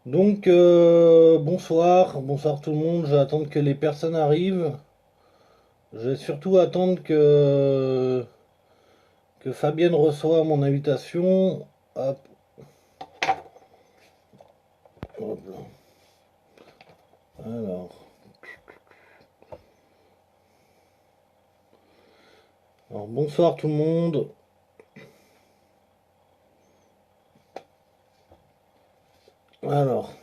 Bonsoir, bonsoir tout le monde. Je vais attendre que les personnes arrivent. Je vais surtout attendre que Fabienne reçoive mon invitation. Hop, hop là. Alors, bonsoir tout le monde. Alors,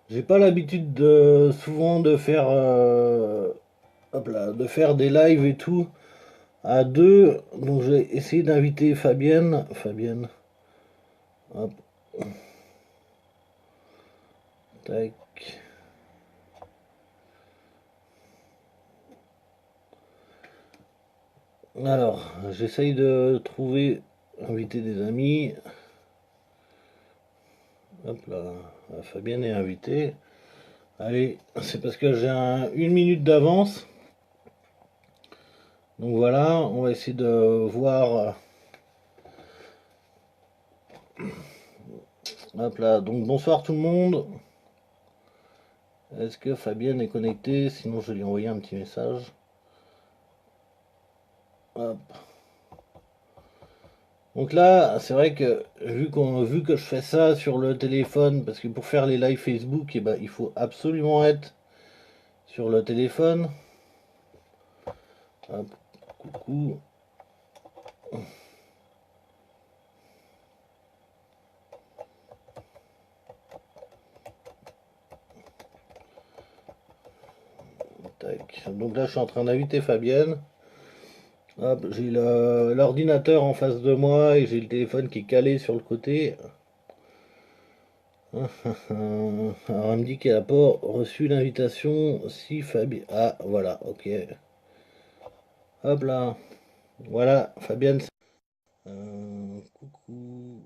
j'ai pas l'habitude souvent de faire, hop là, de faire des lives et tout à deux. Donc, je vais essayer d'inviter Fabienne. Fabienne, hop, tac. Alors, j'essaye de trouver, inviter des amis. Hop là, Fabienne est invitée. Allez, c'est parce que j'ai une minute d'avance. Donc voilà, on va essayer de voir. Hop là, donc bonsoir tout le monde. Est-ce que Fabienne est connectée? Sinon, je vais lui envoyer un petit message. Hop. Donc là, c'est vrai que vu que je fais ça sur le téléphone, parce que pour faire les lives Facebook, eh ben, il faut absolument être sur le téléphone. Hop, coucou. Tac. Donc là, je suis en train d'inviter Fabienne. Hop, j'ai l'ordinateur en face de moi et j'ai le téléphone qui est calé sur le côté. Alors, elle me dit qu'elle n'a pas reçu l'invitation. Si Fabienne. Ah, voilà, ok. Hop là. Voilà, Fabienne. Coucou.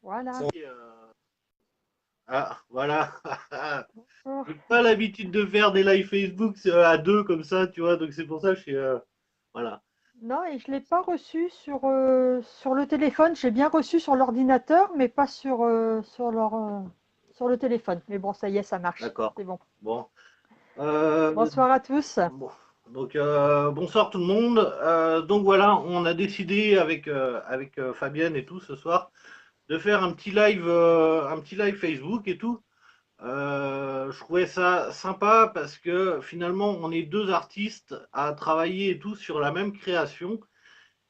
Voilà. Ah, voilà. Oh. J'ai pas l'habitude de faire des lives Facebook à deux comme ça, tu vois, donc c'est pour ça que je suis. Voilà. Non, et je l'ai pas reçu sur le téléphone. J'ai bien reçu sur l'ordinateur, mais pas sur le téléphone. Mais bon, ça y est, ça marche. D'accord. C'est bon. Bon. Euh, Bonsoir à tous. Bon, bonsoir tout le monde. Donc voilà, on a décidé avec Fabienne et tout ce soir de faire un petit live Facebook et tout. Je trouvais ça sympa parce que finalement on est deux artistes à travailler et tout sur la même création.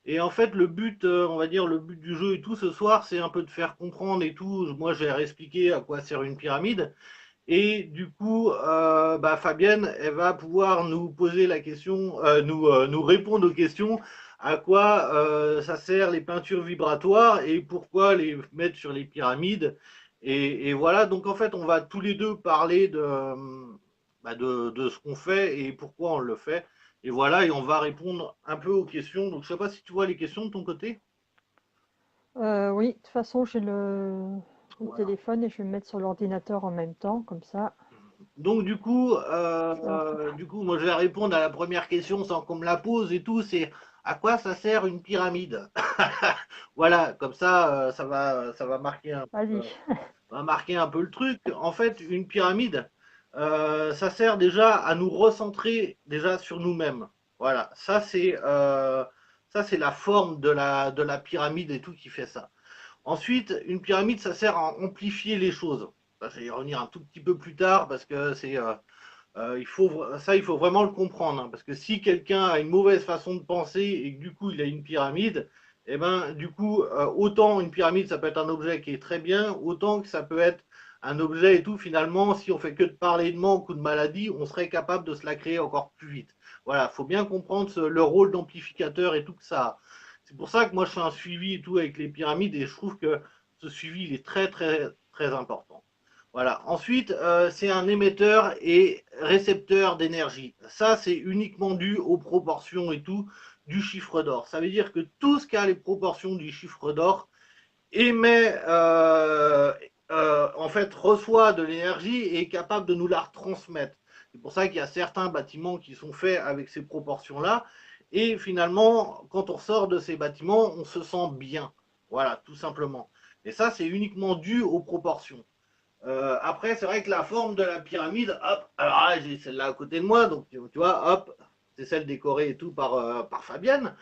Et en fait le but, on va dire le but du jeu et tout ce soir, c'est un peu de faire comprendre et tout. Moi j'ai expliqué à quoi sert une pyramide. Et du coup, bah, Fabienne, elle va pouvoir nous poser la question, nous répondre aux questions à quoi ça sert les peintures vibratoires et pourquoi les mettre sur les pyramides. Et voilà, donc en fait, on va tous les deux parler de ce qu'on fait et pourquoi on le fait. Et voilà, et on va répondre un peu aux questions. Donc je sais pas si tu vois les questions de ton côté. Oui, de toute façon, j'ai le Voilà. téléphone et je vais me mettre sur l'ordinateur en même temps, comme ça. Donc Hop. du coup, moi je vais répondre à la première question sans qu'on me la pose et tout, c'est à quoi ça sert une pyramide? Voilà, comme ça, ça va marquer Vas-y. va marquer un peu le truc. En fait, une pyramide, ça sert déjà à nous recentrer déjà sur nous-mêmes. Voilà, ça c'est la forme de la pyramide et tout qui fait ça. Ensuite, une pyramide, ça sert à amplifier les choses. Ça, je vais y revenir un tout petit peu plus tard parce que il faut vraiment le comprendre. Hein, parce que si quelqu'un a une mauvaise façon de penser et que du coup il a une pyramide, eh ben du coup, autant une pyramide, ça peut être un objet qui est très bien, autant que ça peut être un objet et tout. Finalement, si on fait que de parler de manque ou de maladie, on serait capable de se la créer encore plus vite. Voilà, il faut bien comprendre le rôle d'amplificateur et tout que ça a. C'est pour ça que moi je fais un suivi et tout avec les pyramides et je trouve que ce suivi il est très très très important. Voilà. Ensuite, c'est un émetteur et récepteur d'énergie. Ça, c'est uniquement dû aux proportions et tout du chiffre d'or. Ça veut dire que tout ce qui a les proportions du chiffre d'or émet, en fait, reçoit de l'énergie et est capable de nous la retransmettre. C'est pour ça qu'il y a certains bâtiments qui sont faits avec ces proportions-là Et finalement, quand on sort de ces bâtiments, on se sent bien. Voilà, tout simplement. Et ça, c'est uniquement dû aux proportions. Après, c'est vrai que la forme de la pyramide, hop, alors là, j'ai celle-là à côté de moi, donc tu vois, hop, c'est celle décorée et tout par Fabienne.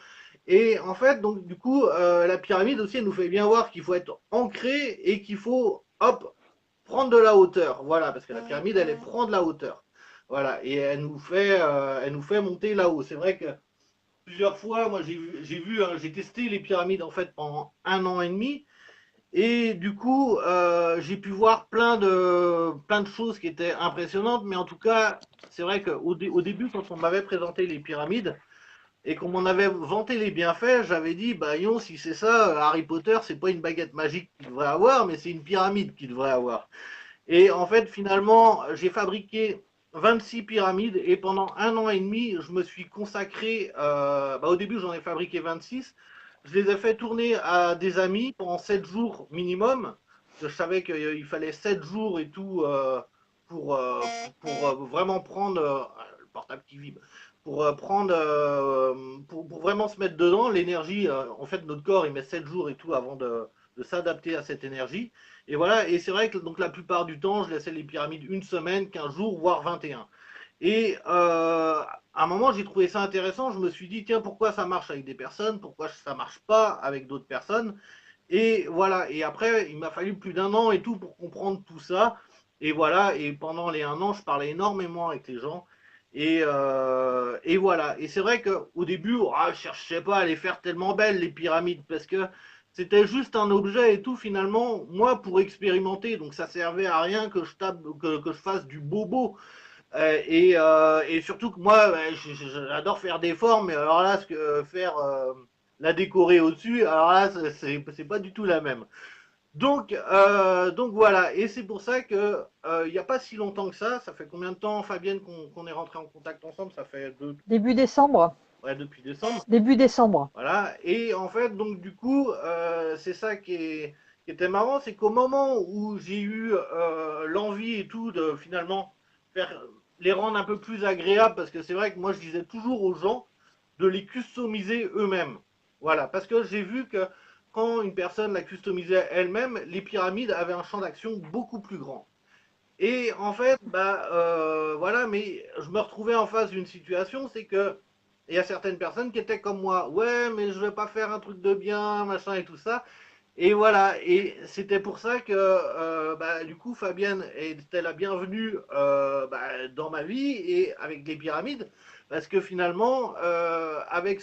Et en fait, donc du coup, la pyramide aussi, elle nous fait bien voir qu'il faut être ancré et qu'il faut, hop, prendre de la hauteur. Voilà, parce que la pyramide, elle prend de la hauteur. Voilà, et elle nous fait monter là-haut. C'est vrai que plusieurs fois, moi, j'ai testé les pyramides en fait pendant 1 an et demi. Et du coup, j'ai pu voir plein de choses qui étaient impressionnantes, mais en tout cas, c'est vrai qu'au début, quand on m'avait présenté les pyramides et qu'on m'en avait vanté les bienfaits, j'avais dit, bah non, si c'est ça, Harry Potter, c'est pas une baguette magique qu'il devrait avoir, mais c'est une pyramide qu'il devrait avoir. Et en fait, finalement, j'ai fabriqué 26 pyramides et pendant 1 an et demi, je me suis consacré. Au début, j'en ai fabriqué 26. Je les ai fait tourner à des amis pendant 7 jours minimum. Je savais qu'il fallait 7 jours et tout pour vraiment prendre le portable qui vibre. Pour vraiment se mettre dedans, l'énergie, en fait, notre corps, il met 7 jours et tout avant de s'adapter à cette énergie. Et voilà, et c'est vrai que donc la plupart du temps, je laissais les pyramides une semaine, 15 jours, voire 21. Et à un moment, j'ai trouvé ça intéressant. Je me suis dit, tiens, pourquoi ça marche avec des personnes, pourquoi ça marche pas avec d'autres personnes. Et voilà, et après, il m'a fallu plus d'1 an et tout pour comprendre tout ça. Et voilà, et pendant les 1 an, je parlais énormément avec les gens. Et voilà, et c'est vrai qu'au début, je cherchais pas à les faire tellement belles, les pyramides, parce que c'était juste un objet et tout, finalement, moi, pour expérimenter. Donc ça servait à rien que que je fasse du bobo. Et surtout que moi, j'adore faire des formes, mais alors là, faire la décorer au-dessus, alors là, c'est pas du tout la même. Donc voilà, et c'est pour ça que il n'y a pas si longtemps que ça fait combien de temps, Fabienne, qu'on est rentré en contact ensemble? Ça fait Début décembre. ouais, depuis décembre. Début décembre. Voilà, et en fait, donc du coup, c'est ça qui était marrant, c'est qu'au moment où j'ai eu l'envie et tout de finalement faire les rendre un peu plus agréables, parce que c'est vrai que moi je disais toujours aux gens de les customiser eux-mêmes. Voilà, parce que j'ai vu que quand une personne la customisait elle-même, les pyramides avaient un champ d'action beaucoup plus grand. Et en fait, voilà, mais je me retrouvais en face d'une situation, c'est que il y a certaines personnes qui étaient comme moi, ouais, mais je vais pas faire un truc de bien, machin et tout ça. Et voilà, et c'était pour ça que du coup Fabienne était la bienvenue dans ma vie et avec les pyramides, parce que finalement, avec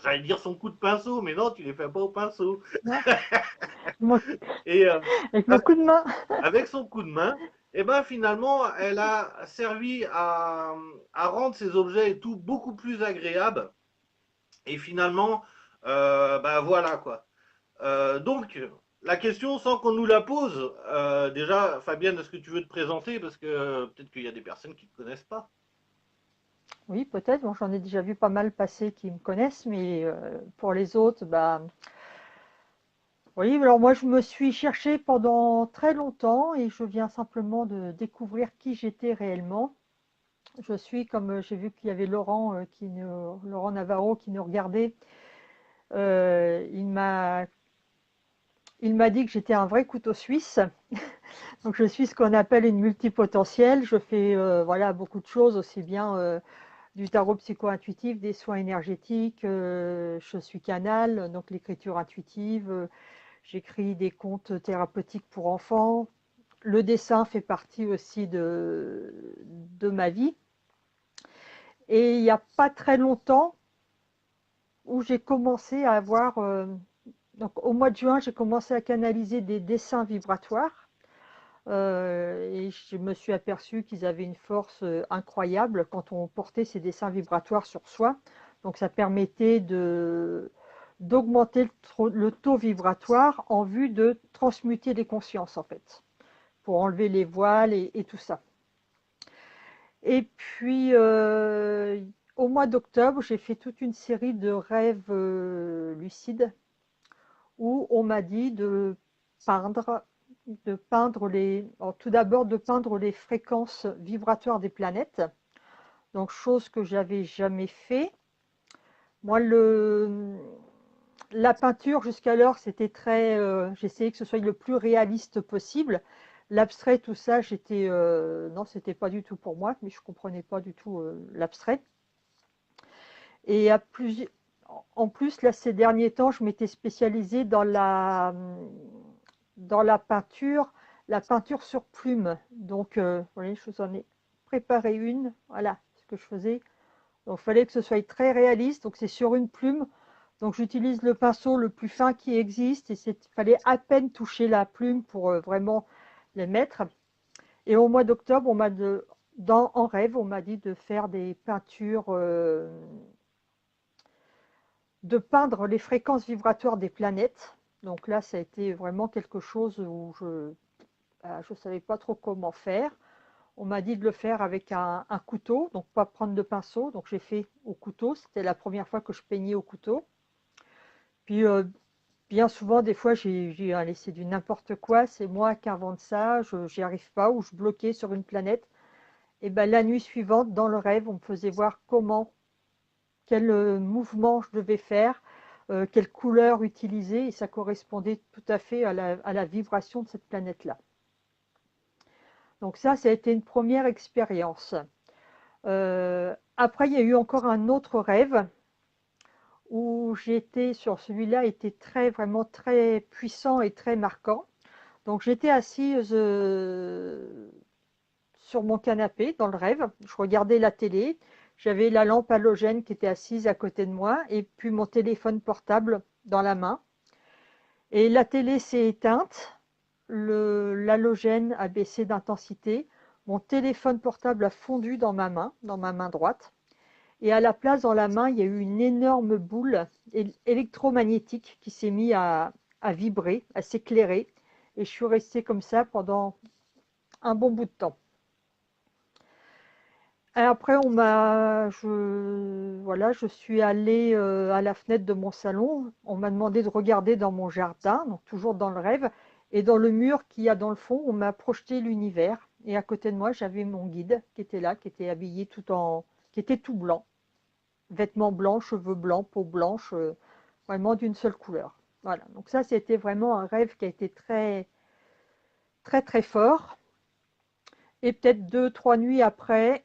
j'allais dire son coup de pinceau, mais non, tu les fais pas au pinceau. Ouais. Mon- Et Avec mon coup de main. avec son coup de main, et ben finalement, elle a servi à rendre ces objets et tout beaucoup plus agréables. Et finalement, voilà quoi. Donc, la question, sans qu'on nous la pose, déjà, Fabienne, est-ce que tu veux te présenter? Parce que peut-être qu'il y a des personnes qui ne te connaissent pas. Oui, peut-être. Bon, j'en ai déjà vu pas mal passer qui me connaissent, mais pour les autres, bah, oui. Alors moi, je me suis cherchée pendant très longtemps et je viens simplement de découvrir qui j'étais réellement. Je suis, comme j'ai vu qu'il y avait Laurent, Laurent Navarro qui nous regardait, il m'a dit que j'étais un vrai couteau suisse. Donc je suis ce qu'on appelle une multipotentielle. Je fais voilà, beaucoup de choses, aussi bien du tarot psycho-intuitif, des soins énergétiques. Je suis canal, donc l'écriture intuitive. J'écris des contes thérapeutiques pour enfants. Le dessin fait partie aussi de ma vie. Et il n'y a pas très longtemps où j'ai commencé à avoir... donc au mois de juin, j'ai commencé à canaliser des dessins vibratoires. Et je me suis aperçue qu'ils avaient une force incroyable quand on portait ces dessins vibratoires sur soi. Donc ça permettait d'augmenter le taux vibratoire en vue de transmuter les consciences en fait, pour enlever les voiles et tout ça. Et puis au mois d'octobre, j'ai fait toute une série de rêves lucides où on m'a dit peindre, tout d'abord de peindre les fréquences vibratoires des planètes, donc chose que j'avais jamais fait. Moi, la peinture jusqu'alors, c'était très. J'essayais que ce soit le plus réaliste possible. L'abstrait, tout ça, non, c'était pas du tout pour moi, mais je comprenais pas du tout l'abstrait. Et en plus, là, ces derniers temps, je m'étais spécialisée dans la peinture sur plume. Donc, vous voyez, je vous en ai préparé une. Voilà ce que je faisais. Donc, il fallait que ce soit très réaliste. Donc, c'est sur une plume. Donc, j'utilise le pinceau le plus fin qui existe. Et il fallait à peine toucher la plume pour vraiment les mettre. Et au mois d'octobre, en rêve, on m'a dit de faire des peintures, de peindre les fréquences vibratoires des planètes. Donc là, ça a été vraiment quelque chose où je ne savais pas trop comment faire. On m'a dit de le faire avec un couteau, donc pas prendre de pinceau. Donc j'ai fait au couteau. C'était la première fois que je peignais au couteau. Puis bien souvent, des fois, allez, c'est du n'importe quoi. C'est moi qui invente ça. Je n'y arrive pas ou je bloquais sur une planète. Et ben la nuit suivante, dans le rêve, on me faisait voir quel mouvement je devais faire, quelle couleur utiliser, et ça correspondait tout à fait à la vibration de cette planète-là. Donc ça a été une première expérience. Après, il y a eu encore un autre rêve où celui-là était vraiment très puissant et très marquant. Donc j'étais assise sur mon canapé dans le rêve, je regardais la télé, j'avais la lampe halogène qui était assise à côté de moi et puis mon téléphone portable dans la main. Et la télé s'est éteinte, l'halogène a baissé d'intensité, mon téléphone portable a fondu dans ma main droite. Et à la place, dans la main, il y a eu une énorme boule électromagnétique qui s'est mise à vibrer, à s'éclairer. Et je suis restée comme ça pendant un bon bout de temps. Et après, voilà, je suis allée à la fenêtre de mon salon. On m'a demandé de regarder dans mon jardin, donc toujours dans le rêve. Et dans le mur qu'il y a dans le fond, on m'a projeté l'univers. Et à côté de moi, j'avais mon guide qui était là, qui était habillé qui était tout blanc, vêtements blancs, cheveux blancs, peau blanche, vraiment d'une seule couleur. Voilà. Donc ça, c'était vraiment un rêve qui a été très, très, très fort. Et peut-être 2, 3 nuits après,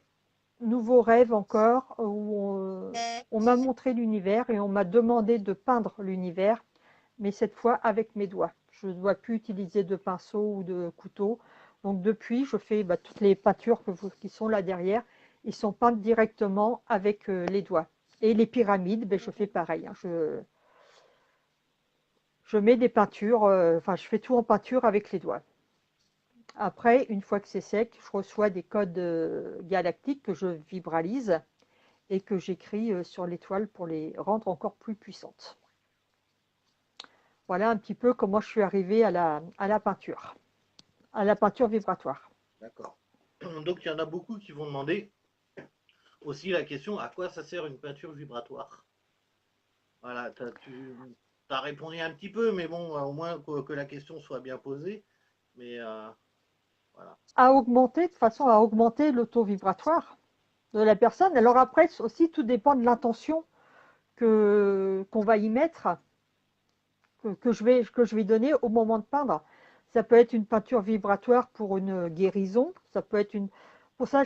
nouveau rêve encore où on m'a montré l'univers et on m'a demandé de peindre l'univers, mais cette fois avec mes doigts. Je ne dois plus utiliser de pinceau ou de couteau. Donc depuis, je fais toutes les peintures qui sont là derrière. Ils sont peintes directement avec les doigts. Et les pyramides, je fais pareil. Hein. Je mets des peintures, je fais tout en peinture avec les doigts. Après, une fois que c'est sec, je reçois des codes galactiques que je vibralise et que j'écris sur l'étoile pour les rendre encore plus puissantes. Voilà un petit peu comment je suis arrivée à la peinture vibratoire. D'accord. Donc il y en a beaucoup qui vont demander aussi la question à quoi ça sert une peinture vibratoire. Voilà, tu as répondu un petit peu, mais bon, au moins que la question soit bien posée. Mais voilà. De façon à augmenter le taux vibratoire de la personne. Alors après, aussi, tout dépend de l'intention qu'on va y mettre, que je vais donner au moment de peindre. Ça peut être une peinture vibratoire pour une guérison. Ça peut être une. Pour ça,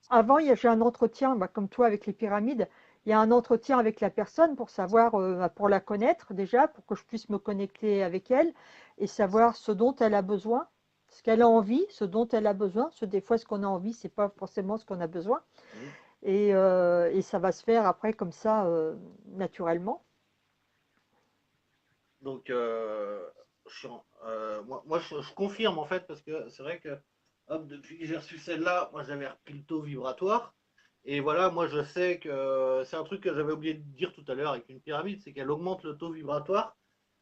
avant, j'ai un entretien, comme toi avec les pyramides. Il y a un entretien avec la personne pour savoir, pour la connaître déjà, pour que je puisse me connecter avec elle et savoir ce dont elle a besoin, ce qu'elle a envie, ce dont elle a besoin. Parce que des fois, ce qu'on a envie, c'est pas forcément ce qu'on a besoin. Mmh. Et ça va se faire après comme ça, naturellement. Donc, moi je confirme en fait, parce que c'est vrai que hop, depuis que j'ai reçu celle-là, moi j'avais repris le taux vibratoire. Et voilà, moi je sais que c'est un truc que j'avais oublié de dire tout à l'heure avec une pyramide, c'est qu'elle augmente le taux vibratoire,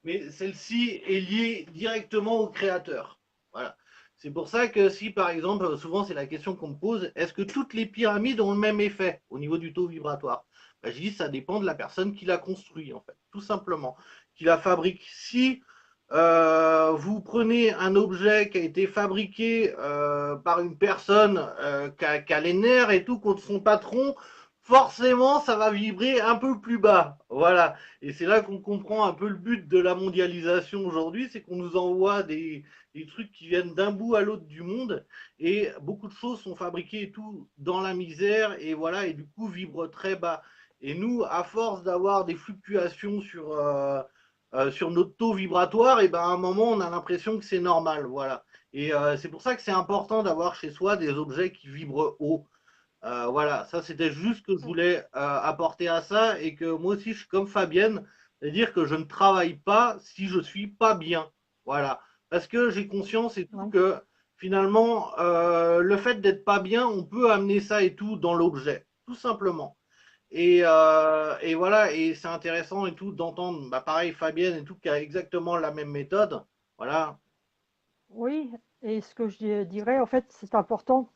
mais celle-ci est liée directement au créateur. Voilà. C'est pour ça que si par exemple, souvent c'est la question qu'on me pose, est-ce que toutes les pyramides ont le même effet au niveau du taux vibratoire? Ben, je dis ça dépend de la personne qui l'a construit en fait, tout simplement, qui la fabrique. Si vous prenez un objet qui a été fabriqué par une personne qui a les nerfs et tout contre son patron, forcément, ça va vibrer un peu plus bas. Voilà. Et c'est là qu'on comprend un peu le but de la mondialisation aujourd'hui, c'est qu'on nous envoie des trucs qui viennent d'un bout à l'autre du monde, et beaucoup de choses sont fabriquées et tout dans la misère, et voilà, et du coup vibrent très bas. Et nous, à force d'avoir des fluctuations sur notre taux vibratoire, et ben à un moment, on a l'impression que c'est normal. Voilà. Et c'est pour ça que c'est important d'avoir chez soi des objets qui vibrent haut. Voilà, ça c'était juste que je voulais apporter à ça, et que moi aussi je suis comme Fabienne, c'est-à-dire que je ne travaille pas si je suis pas bien. Voilà, parce que j'ai conscience et tout Ouais. que finalement le fait d'être pas bien, on peut amener ça et tout dans l'objet, tout simplement. Et voilà, et c'est intéressant et tout d'entendre, bah, pareil Fabienne et tout qui a exactement la même méthode. Voilà. Oui, et ce que je dirais, en fait, c'est important,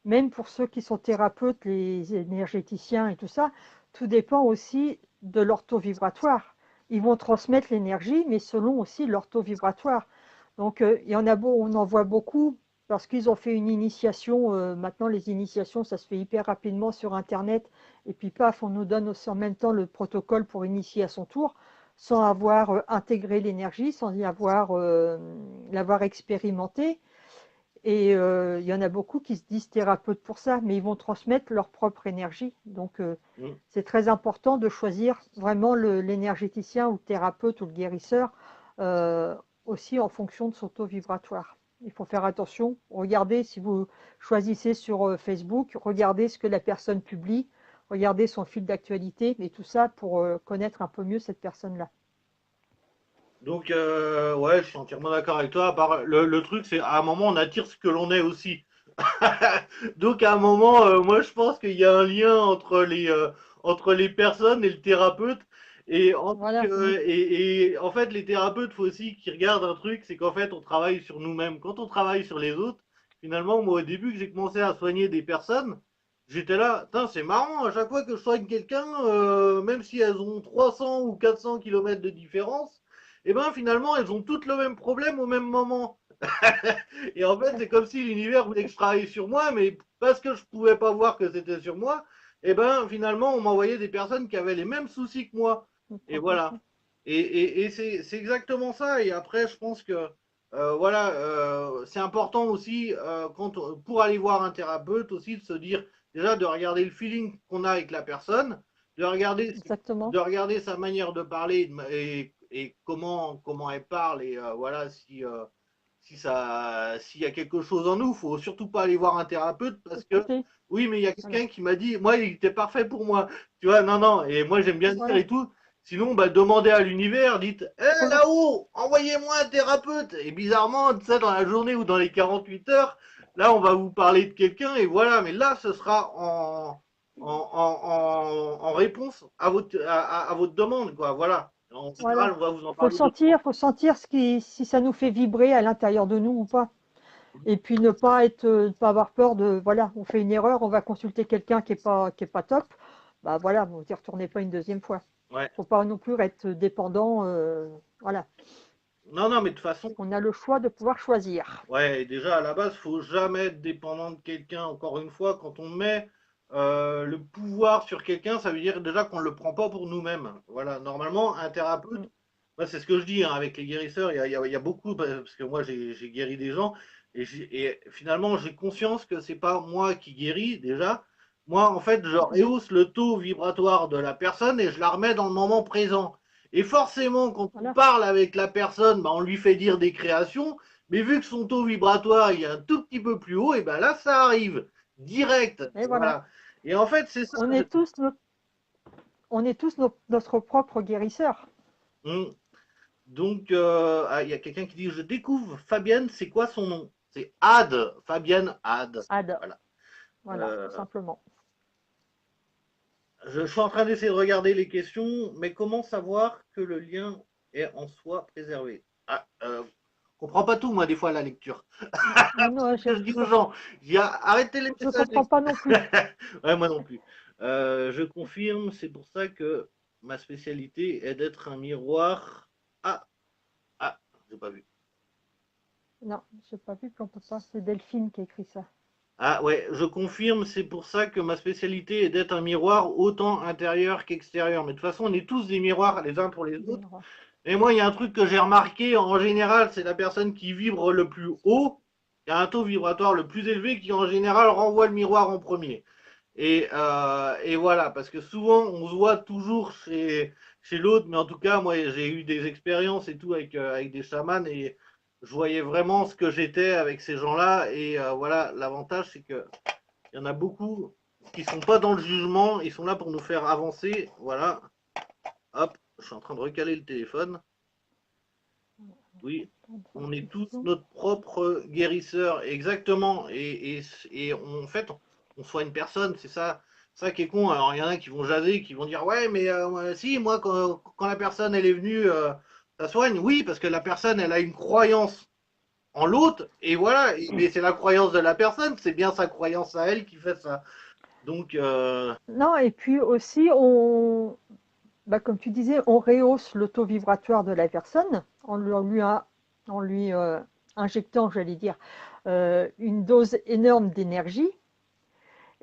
même pour ceux qui sont thérapeutes, les énergéticiens et tout ça, tout dépend aussi de leur taux vibratoire. Ils vont transmettre l'énergie, mais selon aussi leur taux vibratoire. Donc, il y en a on en voit beaucoup parce qu'ils ont fait une initiation. Maintenant, les initiations, ça se fait hyper rapidement sur Internet. Et puis, paf, on nous donne aussi en même temps le protocole pour initier à son tour, sans avoir intégré l'énergie, sans y avoir l'avoir expérimenté. Et il y en a beaucoup qui se disent thérapeutes pour ça, mais ils vont transmettre leur propre énergie. Donc, Mm. c'est très important de choisir vraiment l'énergéticien ou le thérapeute ou le guérisseur euh, aussi en fonction de son taux vibratoire. Il faut faire attention. Regardez si vous choisissez sur Facebook, regardez ce que la personne publie, regardez son fil d'actualité, et tout ça pour connaître un peu mieux cette personne-là. Donc, ouais, je suis entièrement d'accord avec toi. À part, le truc, c'est à un moment, on attire ce que l'on est aussi. Donc, à un moment, moi, je pense qu'il y a un lien entre les personnes et le thérapeute. Voilà. Mm. Et en fait, les thérapeutes, faut aussi qu'ils regardent un truc, c'est qu'en fait, on travaille sur nous-mêmes. Quand on travaille sur les autres, finalement, moi, au début que j'ai commencé à soigner des personnes, j'étais là, c'est marrant, à chaque fois que je soigne quelqu'un, même si elles ont 300 ou 400 kilomètres de différence, et ben finalement, elles ont toutes le même problème au même moment. Et en fait, c'est comme si l'univers voulait que je travaille sur moi, mais parce que je pouvais pas voir que c'était sur moi, et ben finalement, on m'envoyait des personnes qui avaient les mêmes soucis que moi. Et voilà. Et c'est exactement ça. Et après, je pense que voilà, c'est important aussi pour aller voir un thérapeute aussi de se dire déjà de regarder le feeling qu'on a avec la personne, de regarder Exactement. de regarder sa manière de parler et comment elle parle, et voilà, s'il y a quelque chose en nous, faut surtout pas aller voir un thérapeute, parce que Écoutez, oui, mais il y a voilà. quelqu'un qui m'a dit, moi, il était parfait pour moi. Tu vois, non, non, et moi, j'aime bien dire Voilà. et tout. Sinon, bah, demandez à l'univers, dites, hé, Faut- là-haut, envoyez-moi un thérapeute. Et bizarrement, tu sais, dans la journée ou dans les 48 heures, là, on va vous parler de quelqu'un, et voilà, mais là, ce sera en réponse à votre demande, quoi. Voilà. En Voilà. général, on va vous en parler d'autres. Faut sentir si ça nous fait vibrer à l'intérieur de nous ou pas. Et puis ne pas pas avoir peur de, voilà, on fait une erreur, on va consulter quelqu'un qui est pas top. Bah voilà, vous n'y retournez pas une deuxième fois. Ouais. Faut pas non plus être dépendant, voilà. Non, non, mais de toute façon, On a le choix de pouvoir choisir. ouais, et déjà à la base, faut jamais être dépendant de quelqu'un. Encore une fois, quand on met le pouvoir sur quelqu'un, ça veut dire déjà qu'on ne le prend pas pour nous-mêmes. Voilà, normalement, un thérapeute, Mm. moi c'est ce que je dis hein, avec les guérisseurs, il y a beaucoup, parce que moi j'ai guéri des gens, et finalement j'ai conscience que c'est pas moi qui guéris déjà. Moi, en fait, je rehausse le taux vibratoire de la personne et je la remets dans le moment présent. Et forcément, quand on Voilà. parle avec la personne, bah, on lui fait dire des créations. Mais vu que son taux vibratoire il est un tout petit peu plus haut, et ben là ça arrive direct. Et voilà. Voilà. Et en fait c'est ça. On est tous, on est tous notre propre guérisseur. Hum. Donc il y a quelqu'un qui dit je découvre Fabienne, c'est quoi son nom? C'est Ad, Fabienne Ad. Ad. Voilà. Voilà, tout Euh, simplement. je suis en train d'essayer de regarder les questions, mais comment savoir que le lien est en soi préservé? Ah, comprends pas tout moi des fois à la lecture. Ah non, Que je dis aux gens, arrêtez les je messages. comprends pas non plus. Ouais, moi non plus. Je confirme, c'est pour ça que ma spécialité est d'être un miroir. Ah, j'ai pas vu. Non, j'ai pas vu qu'on peut pas. C'est Delphine qui a écrit ça. Ah ouais, je confirme, c'est pour ça que ma spécialité est d'être un miroir autant intérieur qu'extérieur. Mais de toute façon, on est tous des miroirs les uns pour les autres. Miroir. Et moi, il y a un truc que j'ai remarqué, en général, c'est la personne qui vibre le plus haut, qui a un taux vibratoire le plus élevé, qui en général renvoie le miroir en premier. Et voilà, parce que souvent, on se voit toujours chez l'autre, mais en tout cas, moi, j'ai eu des expériences et tout avec des chamans, et je voyais vraiment ce que j'étais avec ces gens-là. Et voilà, l'avantage, c'est que il y en a beaucoup qui sont pas dans le jugement, ils sont là pour nous faire avancer. Voilà, hop, je suis en train de recaler le téléphone. Oui, on est tous notre propre guérisseur, exactement. Et en fait, on soigne personne, c'est ça qui est con. Alors, il y en a qui vont jaser, qui vont dire, ouais, mais si, moi, quand la personne, elle est venue, ça soigne. Oui, parce que la personne, elle a une croyance en l'autre, et voilà. Mais c'est la croyance de la personne, c'est bien sa croyance à elle qui fait ça. Donc, Non, et puis aussi, comme tu disais, on rehausse le taux vibratoire de la personne en lui injectant, j'allais dire, une dose énorme d'énergie.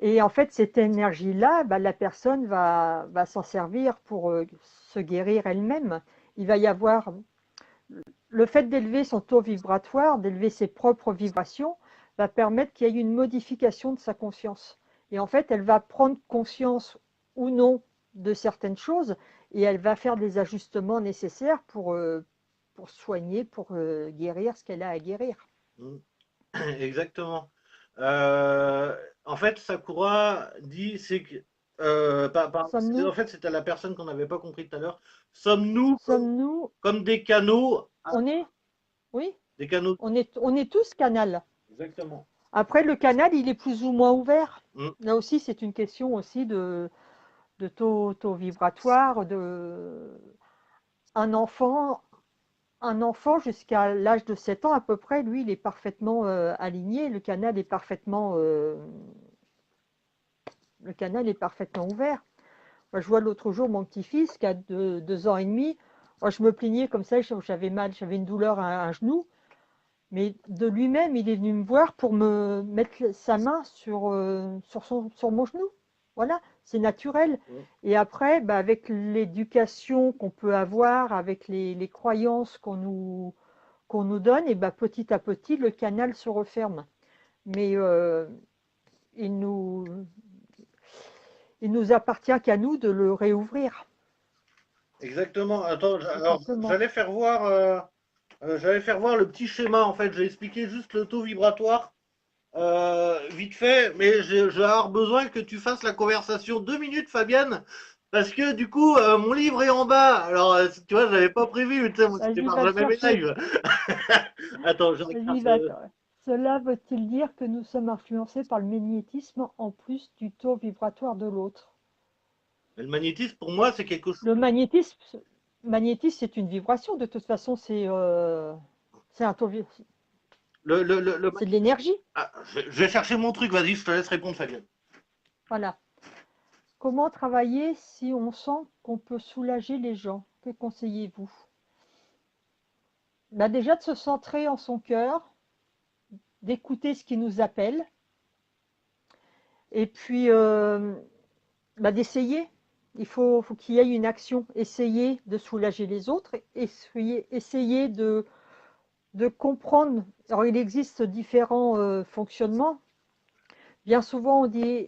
Et en fait, cette énergie-là, la personne va s'en servir pour se guérir elle-même. Il va y avoir le fait d'élever son taux vibratoire, d'élever ses propres vibrations, va permettre qu'il y ait une modification de sa conscience. Et en fait, elle va prendre conscience ou non de certaines choses et elle va faire des ajustements nécessaires pour soigner, pour guérir ce qu'elle a à guérir. exactement. Euh, En fait, Sakura dit, c'est que, en Sommes-nous, fait, c'était la personne qu'on n'avait pas compris tout à l'heure. Sommes-nous sommes-nous, comme des canaux, on est, oui, des canaux. on est tous canal. Exactement. Après, le canal, il est plus ou moins ouvert. Mm. Là aussi, c'est une question aussi de taux vibratoire, un enfant, un enfant jusqu'à l'âge de 7 ans à peu près, lui, il est parfaitement aligné, le canal est parfaitement ouvert. Moi, je vois l'autre jour mon petit-fils qui a 2 ans et demi. Moi, je me plaignais comme ça, j'avais mal, j'avais une douleur à un genou, mais de lui-même, il est venu me voir pour me mettre sa main sur mon genou. Voilà, c'est naturel. Mm. Et après, avec l'éducation qu'on peut avoir, avec les croyances qu'on nous donne, et petit à petit, le canal se referme. Mais il nous, il nous appartient qu'à nous de le réouvrir, Exactement. Attends, tout alors simplement. j'allais faire voir le petit schéma. En fait, j'ai expliqué juste le taux vibratoire vite fait, mais je vais avoir besoin que tu fasses la conversation 2 minutes, Fabienne, parce que du coup, mon livre est en bas. Alors, tu vois, j'avais pas prévu, tu sais, moi, je Vas-y, démarre va le jamais mes chercher. lives. Attends, je Vas-y, regarde. va. Cela veut-il dire que nous sommes influencés par le magnétisme en plus du taux vibratoire de l'autre? Le magnétisme, pour moi, c'est quelque chose. Le magnétisme, c'est une vibration. De toute façon, c'est un taux, c'est de l'énergie. Ah, je vais chercher mon truc, vas-y, je te laisse répondre, Fabienne. Voilà. Comment travailler si on sent qu'on peut soulager les gens? Que conseillez-vous? Déjà de se centrer en son cœur, d'écouter ce qui nous appelle, et puis d'essayer. Faut qu'il y ait une action. Essayer de soulager les autres, essayer de comprendre. Alors, il existe différents fonctionnements. Bien souvent, on dit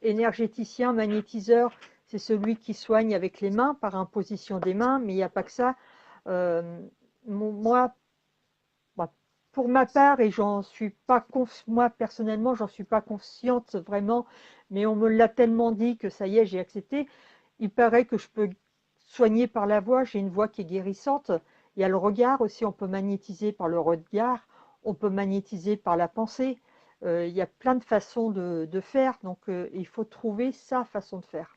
énergéticien, magnétiseur, c'est celui qui soigne avec les mains, par imposition des mains, mais il n'y a pas que ça. Euh, moi, bah, pour ma part, et j'en suis pas moi personnellement, j'en suis pas consciente vraiment, mais on me l'a tellement dit que ça y est, j'ai accepté. Il paraît que je peux soigner par la voix, j'ai une voix qui est guérissante. Il y a le regard aussi, on peut magnétiser par le regard, on peut magnétiser par la pensée. Il y a plein de façons de faire, donc il faut trouver sa façon de faire.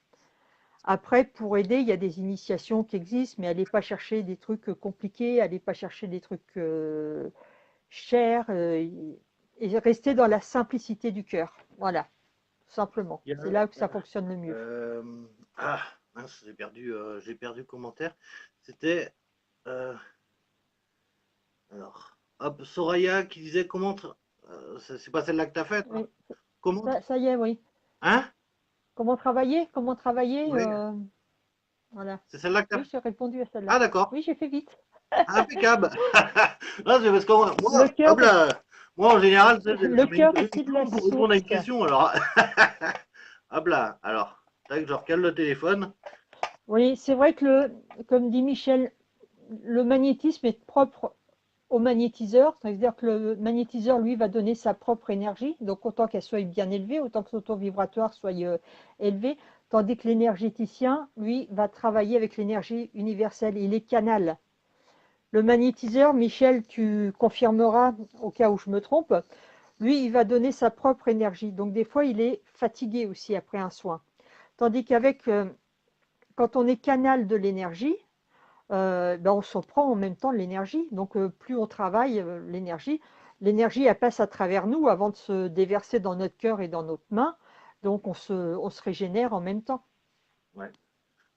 Après, pour aider, il y a des initiations qui existent, mais allez pas chercher des trucs compliqués, allez pas chercher des trucs chers, et rester dans la simplicité du cœur. Voilà, tout simplement. Il y C'est a, là que ça fonctionne le mieux. euh, ah, mince, j'ai perdu le commentaire. C'était, euh, alors, hop, Soraya qui disait comment, c'est pas celle-là que t'as faite, hein. Oui. Comment? Ça y est, oui. Hein? Comment travailler? Comment travailler? Oui, Voilà. c'est celle-là que Oui, t'as. j'ai répondu à Ah, celle-là. d'accord. Oui, j'ai fait vite. Impeccable. Non, c'est parce que Le moi, cœur, hop là, moi en général, tu sais, le cœur j'ai mis ici du de la temps pour répondre à une source. question. Alors, hop là, alors, tac, je recale le téléphone. Oui, c'est vrai que comme dit Michel, le magnétisme est propre au magnétiseur. C'est-à-dire que le magnétiseur, lui, va donner sa propre énergie. Donc, autant qu'elle soit bien élevée, autant que son taux vibratoire soit élevé. Tandis que l'énergéticien, lui, va travailler avec l'énergie universelle. Il est canal. Le magnétiseur, Michel, tu confirmeras au cas où je me trompe, lui, il va donner sa propre énergie. Donc, des fois, il est fatigué aussi après un soin. Tandis qu'avec, quand on est canal de l'énergie, ben, on s'en prend en même temps de l'énergie. Donc, plus on travaille l'énergie, elle passe à travers nous avant de se déverser dans notre cœur et dans notre main. Donc, on se régénère en même temps. Ouais.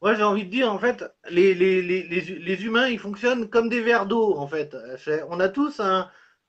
Moi, j'ai envie de dire, en fait, les humains, ils fonctionnent comme des verres d'eau, en fait. On a tous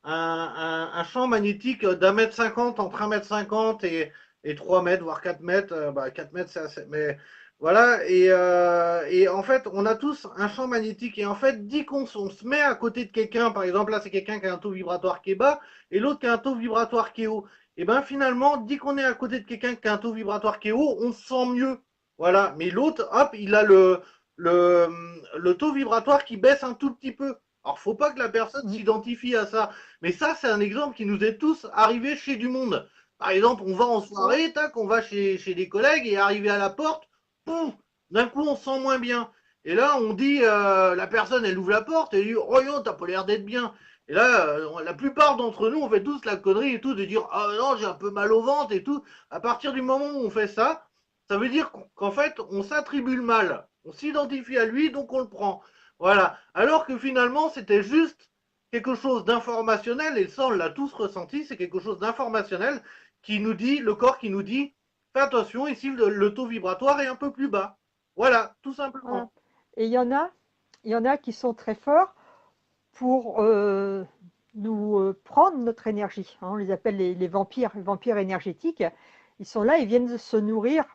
un champ magnétique d'1,50 m entre 1,50 m et 3 mètres, voire 4 mètres. Bah, 4 mètres, c'est assez. Mais voilà. Et en fait, on a tous un champ magnétique. Et en fait, dès on se met à côté de quelqu'un, par exemple, là, c'est quelqu'un qui a un taux vibratoire qui est bas et l'autre qui a un taux vibratoire qui est haut. Et ben finalement, dès qu'on est à côté de quelqu'un qui a un taux vibratoire qui est haut, on se sent mieux. Voilà, mais l'autre, hop, il a le, le taux vibratoire qui baisse un tout petit peu. Alors, faut pas que la personne Mm. s'identifie à ça. Mais ça, c'est un exemple qui nous est tous arrivé chez du monde. Par exemple, on va en Ouais. soirée, tac, on va chez des collègues et arrivé à la porte, pouf, d'un coup, on se sent moins bien. Et là, on dit, la personne, elle ouvre la porte et elle dit, oh yo, t'as pas l'air d'être bien. Et là, la plupart d'entre nous, on fait tous la connerie et tout, de dire, ah non, j'ai un peu mal au ventre et tout. À partir du moment où on fait ça veut dire qu'en fait, on s'attribue le mal. On s'identifie à lui, donc on le prend. Voilà. Alors que finalement, c'était juste quelque chose d'informationnel, et ça, on l'a tous ressenti, c'est quelque chose d'informationnel qui nous dit, le corps qui nous dit, fais attention, ici, le taux vibratoire est un peu plus bas. Voilà, tout Voilà. simplement. Et il y en a qui sont très forts pour nous prendre notre énergie, hein. On les appelle les vampires énergétiques. Ils sont là, ils viennent se nourrir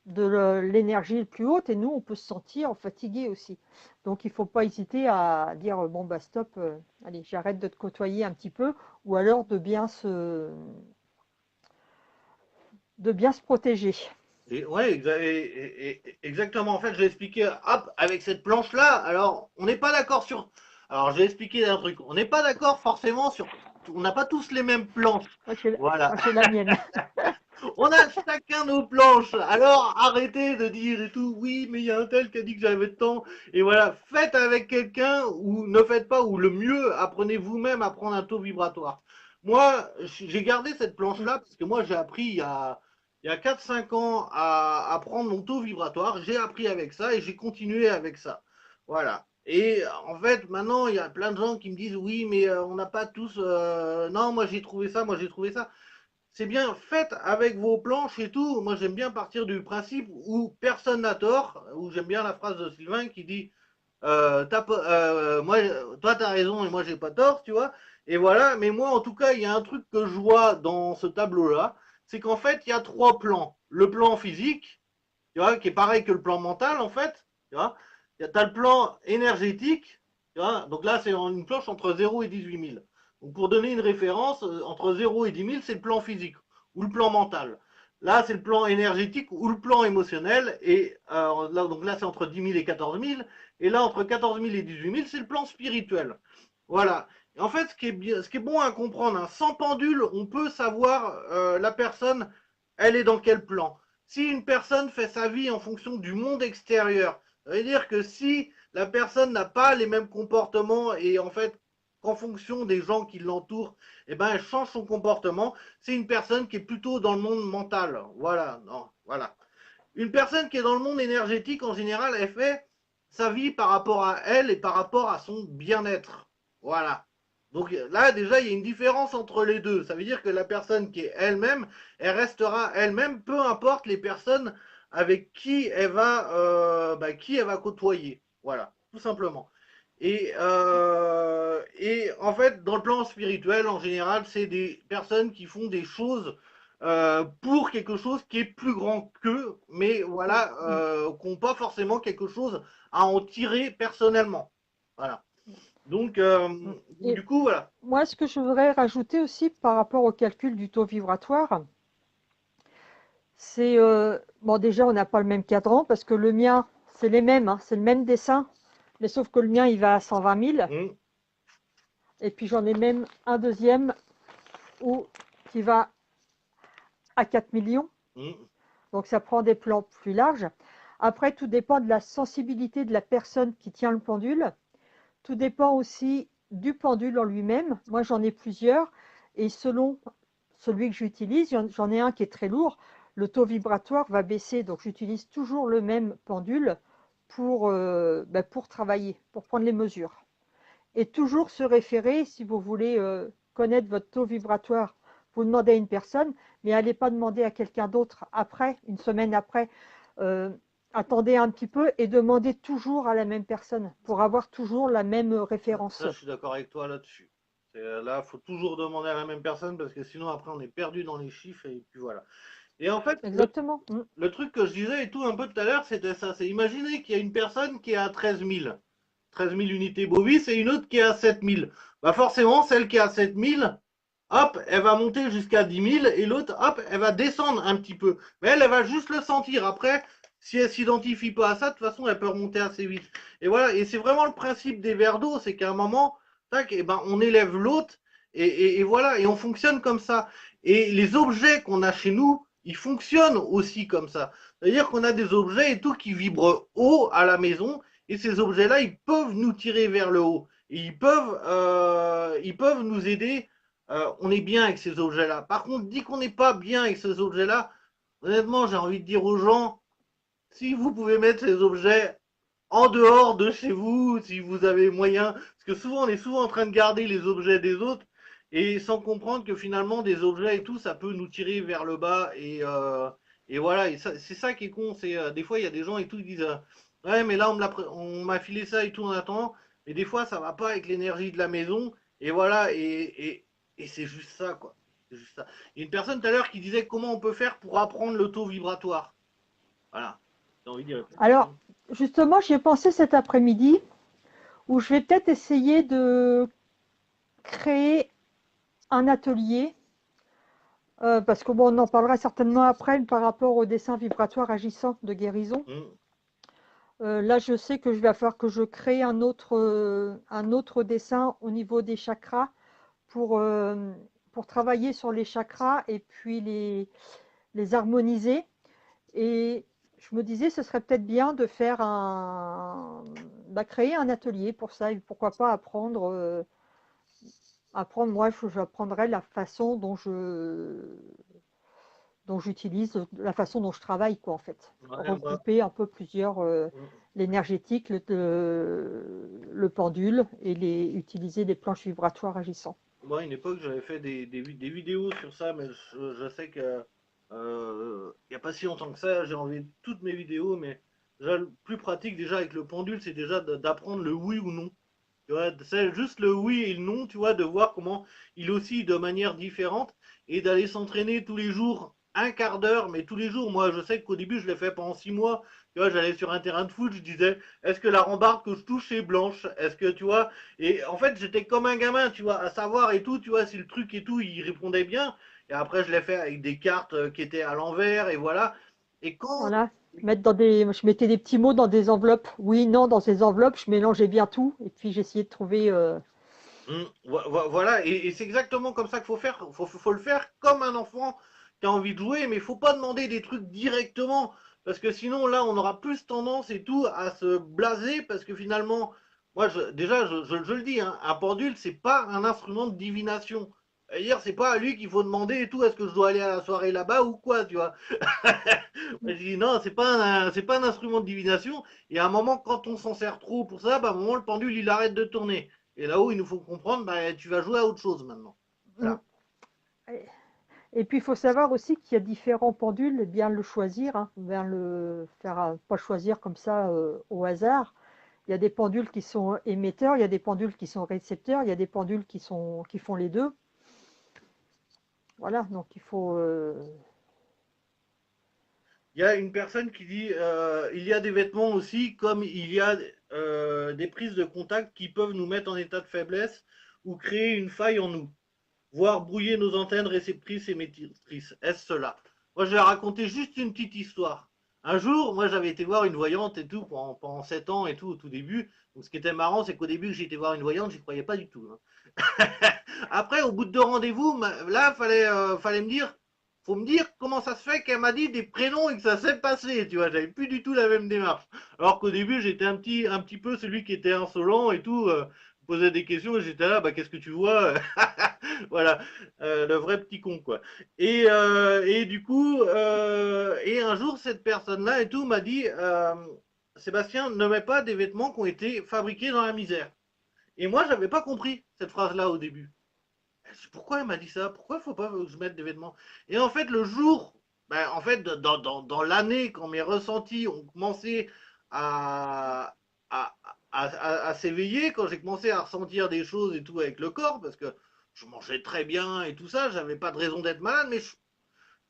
de l'énergie plus haute et nous, on peut se sentir fatigué aussi. Donc, il ne faut pas hésiter à dire, bon, bah stop, allez, j'arrête de te côtoyer un petit peu, ou alors de bien se protéger. Et ouais, exactement. En fait, j'ai expliqué, hop, avec cette planche-là, alors, on n'est pas d'accord sur. Alors, j'ai expliqué un truc. On n'est pas d'accord forcément sur. On n'a pas tous les mêmes planches. Voilà. Moi, j'ai la mienne. On a chacun nos planches. Alors, arrêtez de dire et tout. Oui, mais il y a un tel qui a dit que j'avais de temps. Et voilà. Faites avec quelqu'un ou ne faites pas, ou le mieux, apprenez vous-même à prendre un taux vibratoire. Moi, j'ai gardé cette Mm. planche-là parce que moi, j'ai appris il y a 4-5 ans à prendre mon taux vibratoire. J'ai appris avec ça et j'ai continué avec ça. Voilà. Et en fait, maintenant, il y a plein de gens qui me disent oui, mais on n'a pas tous. Non, moi j'ai trouvé ça, moi j'ai trouvé ça. C'est bien, faites avec vos planches et tout. Moi, j'aime bien partir du principe où personne n'a tort, où j'aime bien la phrase de Sylvain qui dit moi, toi, t'as raison et moi, j'ai pas tort, tu vois. Et voilà, mais moi, en tout cas, il y a un truc que je vois dans ce tableau-là, c'est qu'en fait, il y a trois plans. Le plan physique, tu vois, qui est pareil que le plan mental, en fait, tu vois. T'as le plan énergétique, tu vois. Donc là, c'est une planche entre 0 et 18 000. Donc pour donner une référence, entre 0 et 10 000, c'est le plan physique ou le plan mental. Là, c'est le plan énergétique ou le plan émotionnel. Et donc là, c'est entre 10 000 et 14 000. Et là, entre 14 000 et 18 000, c'est le plan spirituel. Voilà. Et en fait, ce qui est bon à comprendre, hein, sans pendule, on peut savoir la personne, elle est dans quel plan. Si une personne fait sa vie en fonction du monde extérieur, ça veut dire que si la personne n'a pas les mêmes comportements et en fait qu'en fonction des gens qui l'entourent, eh ben elle change son comportement, c'est une personne qui est plutôt dans le monde mental. Voilà, non, voilà. Une personne qui est dans le monde énergétique, en général, elle fait sa vie par rapport à elle et par rapport à son bien-être. Voilà. Donc là, déjà, il y a une différence entre les deux. Ça veut dire que la personne qui est elle-même, elle restera elle-même, peu importe les personnes avec qui elle va côtoyer. Voilà, tout simplement. Et en fait, dans le plan spirituel, en général, c'est des personnes qui font des choses pour quelque chose qui est plus grand qu'eux, mais voilà, Mm. qui n'ont pas forcément quelque chose à en tirer personnellement. Voilà. Donc, Mm. Et du coup, voilà. moi, ce que je voudrais rajouter aussi par rapport au calcul du taux vibratoire, c'est, bon, déjà, on n'a pas le même cadran parce que le mien, c'est les mêmes, hein, c'est le même dessin, mais sauf que le mien, il va à 120 000. Hum, Et puis j'en ai même un deuxième qui va à 4 millions. hum, Donc ça prend des plans plus larges. Après, tout dépend de la sensibilité de la personne qui tient le pendule. Tout dépend aussi du pendule en lui-même. Moi, j'en ai plusieurs. Et selon celui que j'utilise, j'en ai un qui est très lourd. Le taux vibratoire va baisser. Donc j'utilise toujours le même pendule pour travailler, pour prendre les mesures. Et toujours se référer, si vous voulez connaître votre taux vibratoire, vous demandez à une personne, mais n'allez pas demander à quelqu'un d'autre après, une semaine après. Euh, Attendez un petit peu et demandez toujours à la même personne pour avoir toujours la même référence. ça, je suis d'accord avec toi là-dessus. Là, il faut toujours demander à la même personne parce que sinon, après, on est perdu dans les chiffres et puis voilà. Et en fait, Exactement. le truc que je disais et tout un peu tout à l'heure, c'était ça. C'est imaginer qu'il y a une personne qui est à 13 000 unités bovis et une autre qui est à 7 000. Bah forcément, celle qui est à 7 000, hop, elle va monter jusqu'à 10 000 et l'autre, hop, elle va descendre un petit peu. Mais elle va juste le sentir. Après, si elle s'identifie pas à ça, de toute façon, elle peut remonter assez vite. Et voilà, et c'est vraiment le principe des verres d'eau, c'est qu'à un moment, tac, et ben, on élève l'autre et voilà, et on fonctionne comme ça. Et les objets qu'on a chez nous, ils fonctionnent aussi comme ça. C'est-à-dire qu'on a des objets et tout qui vibrent haut à la maison et ces objets-là, ils peuvent nous tirer vers le haut. Et ils peuvent nous aider. On est bien avec ces objets-là. Par contre, dit qu'on n'est pas bien avec ces objets-là, honnêtement, j'ai envie de dire aux gens, si vous pouvez mettre ces objets en dehors de chez vous, si vous avez moyen, parce que souvent, on est souvent en train de garder les objets des autres et sans comprendre que finalement, des objets et tout, ça peut nous tirer vers le bas et voilà. Et c'est ça qui est con. C'est des fois, il y a des gens et tout qui disent, ouais, mais là, on m'a filé ça et tout en attendant. Mais des fois, ça va pas avec l'énergie de la maison et voilà. Et c'est juste ça, quoi. C'est juste ça. Il y a une personne tout à l'heure qui disait comment on peut faire pour apprendre le taux vibratoire. Voilà. J'ai envie d'y répondre. Alors, justement, j'y ai pensé cet après-midi où je vais peut-être essayer de créer un atelier. Parce que bon, on en parlera certainement après par rapport au dessin vibratoire agissant de guérison. Hum, Là, je sais que je vais falloir que je crée un autre dessin au niveau des chakras pour, euh, pour travailler sur les chakras et puis les harmoniser. Et je me disais, ce serait peut-être bien de faire créer un atelier pour ça. Et pourquoi pas apprendre, moi, j'apprendrai la façon dont j'utilise, la façon dont je travaille, quoi, en fait. ouais, bah, Regrouper un peu plusieurs, hum. l'énergétique, le pendule et utiliser des planches vibratoires agissants. Moi, à une époque, j'avais fait des vidéos sur ça, mais je sais que il n'y a pas si longtemps que ça, j'ai enlevé toutes mes vidéos, mais déjà, le plus pratique déjà avec le pendule, c'est déjà d'apprendre le oui ou non. Tu vois, c'est juste le oui et le non, tu vois, de voir comment il oscille de manière différente et d'aller s'entraîner tous les jours, un quart d'heure, mais tous les jours. Moi, je sais qu'au début, je l'ai fait pendant 6 mois. Tu vois, j'allais sur un terrain de foot, je disais, est-ce que la rambarde que je touche est blanche? Est-ce que, tu vois, et en fait, j'étais comme un gamin, tu vois, à savoir et tout, tu vois, si le truc et tout, il répondait bien. Et après, je l'ai fait avec des cartes qui étaient à l'envers, et voilà. Et quand Voilà. Je mettais des petits mots dans des enveloppes. Oui, non, dans ces enveloppes, je mélangeais bien tout. Et puis j'essayais de trouver. Voilà, et c'est exactement comme ça qu'il faut faire. Faut le faire comme un enfant qui a envie de jouer, mais il faut pas demander des trucs directement, parce que sinon là, on aura plus tendance et tout à se blaser, parce que finalement, moi, déjà, je le dis, hein, un pendule, c'est pas un instrument de divination. C'est-à-dire, c'est pas à lui qu'il faut demander et tout, est-ce que je dois aller à la soirée là-bas ou quoi, tu vois. Je dis non, c'est pas un instrument de divination. Et à un moment, quand on s'en sert trop pour ça, bah, à un moment, le pendule, il arrête de tourner. Et là-haut, il nous faut comprendre, bah, tu vas jouer à autre chose maintenant. Mm. Voilà. Et puis il faut savoir aussi qu'il y a différents pendules, et bien le choisir, hein, bien le faire, pas choisir comme ça au hasard. Il y a des pendules qui sont émetteurs, il y a des pendules qui sont récepteurs, il y a des pendules qui font les deux. voilà, donc il faut. Il y a une personne qui dit il y a des vêtements aussi, comme il y a des prises de contact qui peuvent nous mettre en état de faiblesse ou créer une faille en nous, voire brouiller nos antennes réceptrices et médiatrices. Est-ce cela? Moi, je vais raconter juste une petite histoire. Un jour, moi, j'avais été voir une voyante et tout pendant 7 ans et tout au tout début. Donc, ce qui était marrant, c'est qu'au début, j'ai été voir une voyante, j'y croyais pas du tout, hein. Après, au bout de 2 rendez-vous, là, fallait faut me dire comment ça se fait qu'elle m'a dit des prénoms et que ça s'est passé, tu vois. J'avais plus du tout la même démarche. Alors qu'au début, j'étais un petit peu celui qui était insolent et tout, posait des questions et j'étais là, bah qu'est-ce que tu vois? Voilà, le vrai petit con, quoi. Et du coup, et un jour, cette personne-là et tout m'a dit, Sébastien, ne mets pas des vêtements qui ont été fabriqués dans la misère. Et moi, j'avais pas compris cette phrase-là au début. Pourquoi elle m'a dit ça? Pourquoi il faut pas que je mette des vêtements? Et en fait, le jour, ben, en fait, dans l'année, quand mes ressentis ont commencé à, à, à s'éveiller, quand j'ai commencé à ressentir des choses et tout avec le corps, parce que je mangeais très bien et tout ça, j'avais pas de raison d'être malade, mais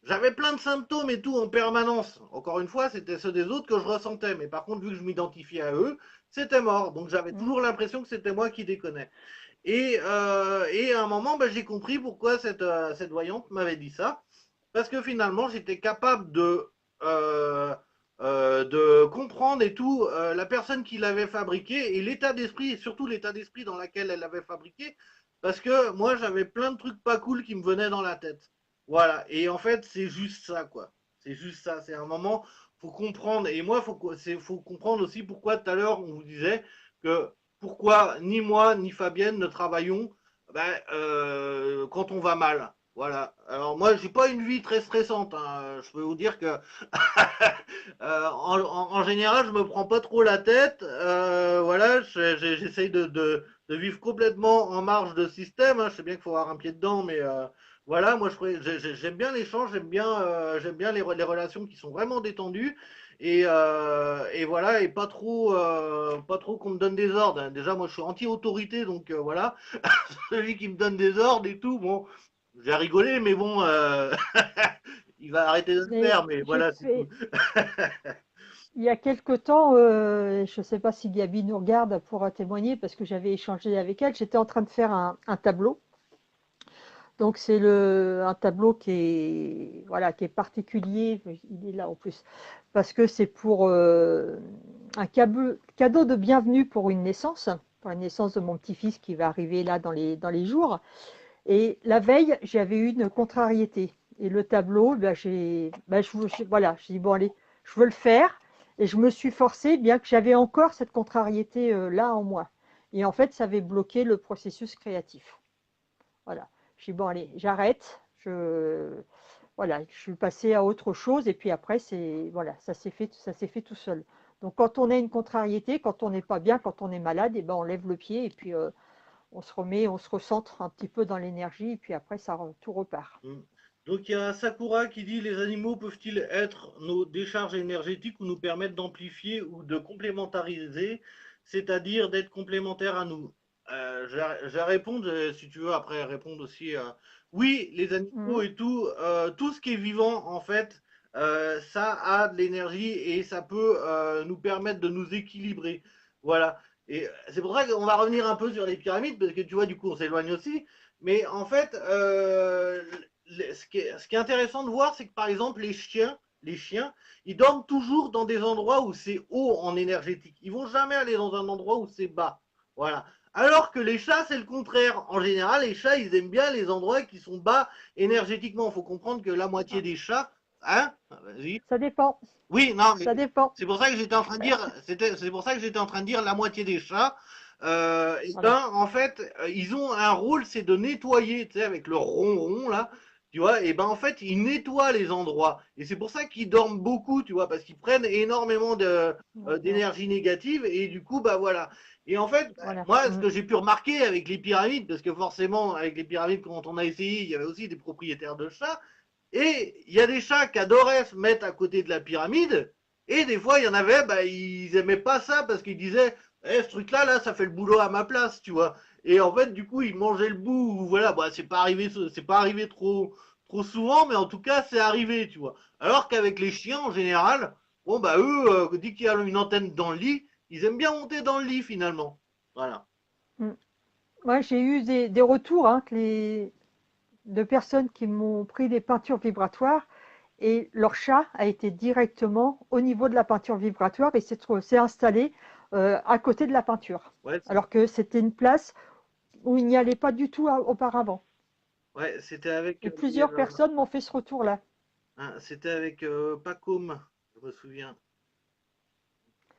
j'avais plein de symptômes et tout en permanence. Encore une fois, c'était ceux des autres que je ressentais, mais par contre, vu que je m'identifiais à eux, c'était mort. Donc j'avais Mm. toujours l'impression que c'était moi qui déconnais. Et à un moment, ben, j'ai compris pourquoi cette voyante m'avait dit ça. Parce que finalement, j'étais capable de comprendre et tout, la personne qui l'avait fabriqué et l'état d'esprit, et surtout l'état d'esprit dans lequel elle l'avait fabriqué. Parce que moi, j'avais plein de trucs pas cool qui me venaient dans la tête. Voilà. Et en fait, c'est juste ça, quoi. C'est juste ça. C'est un moment, faut comprendre. Et moi, faut comprendre aussi pourquoi tout à l'heure, on vous disait que pourquoi ni moi ni Fabienne ne travaillons ben, quand on va mal. Voilà. Alors moi, j'ai pas une vie très stressante, hein. Je peux vous dire que en général, je me prends pas trop la tête. Voilà, j'essaye de vivre complètement en marge de système, hein. Je sais bien qu'il faut avoir un pied dedans, mais voilà, moi, j'aime bien l'échange, j'aime bien les relations qui sont vraiment détendues. Et voilà, et pas trop qu'on me donne des ordres, hein. Déjà, moi, je suis anti-autorité, donc voilà, celui qui me donne des ordres et tout, bon, j'ai rigolé, mais bon, il va arrêter de le Mais faire, mais j'ai voilà, c'est tout. fait, il y a quelque temps, je ne sais pas si Gabi nous regarde, elle pourra témoigner parce que j'avais échangé avec elle. J'étais en train de faire un tableau. Donc c'est un tableau qui est, voilà, qui est particulier. Il est là en plus parce que c'est pour un cadeau de bienvenue pour une naissance de mon petit-fils qui va arriver là dans les jours. Et la veille, j'avais eu une contrariété. Et le tableau, voilà, j'ai dit, bon, allez, je veux le faire. Et je me suis forcée, bien que j'avais encore cette contrariété là en moi. Et en fait, ça avait bloqué le processus créatif. Voilà. Je dis, bon, allez, j'arrête. Voilà, je suis passée à autre chose. Et puis après, voilà, ça s'est fait tout seul. Donc, quand on a une contrariété, quand on n'est pas bien, quand on est malade, et ben, on lève le pied et puis on se remet, on se recentre un petit peu dans l'énergie, et puis après, tout repart. Mm. Donc il y a Sakura qui dit les animaux peuvent-ils être nos décharges énergétiques ou nous permettre d'amplifier ou de complémentariser, c'est-à-dire d'être complémentaires à nous? Je vais répondre, si tu veux, après répondre aussi. Oui, les animaux Mhm. et tout, tout ce qui est vivant, en fait, ça a de l'énergie et ça peut nous permettre de nous équilibrer. Voilà. Et c'est pour ça qu'on va revenir un peu sur les pyramides, parce que tu vois, du coup, on s'éloigne aussi. Mais en fait, ce qui est intéressant de voir, c'est que par exemple, les chiens, ils dorment toujours dans des endroits où c'est haut en énergétique. Ils vont jamais aller dans un endroit où c'est bas. Voilà. Alors que les chats, c'est le contraire. En général, les chats, ils aiment bien les endroits qui sont bas énergétiquement. Il faut comprendre que la moitié Ah, des chats, hein, vas-y. ça dépend, Oui, non, mais ça dépend. c'est pour ça que j'étais en train de dire, c'est pour ça que j'étais en train de dire la moitié des chats. Et Voilà. ben, en fait, ils ont un rôle, c'est de nettoyer, tu sais, avec le ronron là, tu vois. Et ben, en fait, ils nettoient les endroits. Et c'est pour ça qu'ils dorment beaucoup, tu vois, parce qu'ils prennent énormément D'accord. d'énergie négative. Et du coup, bah voilà. Et en fait, bah, Voilà. moi, ce Mhm. que j'ai pu remarquer avec les pyramides, parce que forcément, avec les pyramides, quand on a essayé, il y avait aussi des propriétaires de chats. Et il y a des chats qui adoraient se mettre à côté de la pyramide. Et des fois, il y en avait, bah, ils aimaient pas ça parce qu'ils disaient, ce truc-là, là, ça fait le boulot à ma place, tu vois. Et en fait, du coup, ils mangeaient le bout. Voilà, bah, c'est pas arrivé trop trop souvent, mais en tout cas, c'est arrivé, tu vois. Alors qu'avec les chiens, en général, bon, bah, eux, dès qu'il y a une antenne dans le lit, ils aiment bien monter dans le lit, finalement. Voilà. Mm. Moi, j'ai eu des retours hein, de personnes qui m'ont pris des peintures vibratoires et leur chat a été directement au niveau de la peinture vibratoire et s'est installé à côté de la peinture. Ouais, Alors que c'était une place où il n'y allait pas du tout auparavant. ouais, c'était avec Et plusieurs personnes m'ont fait ce retour-là. hein, c'était avec Pacôme, je me souviens.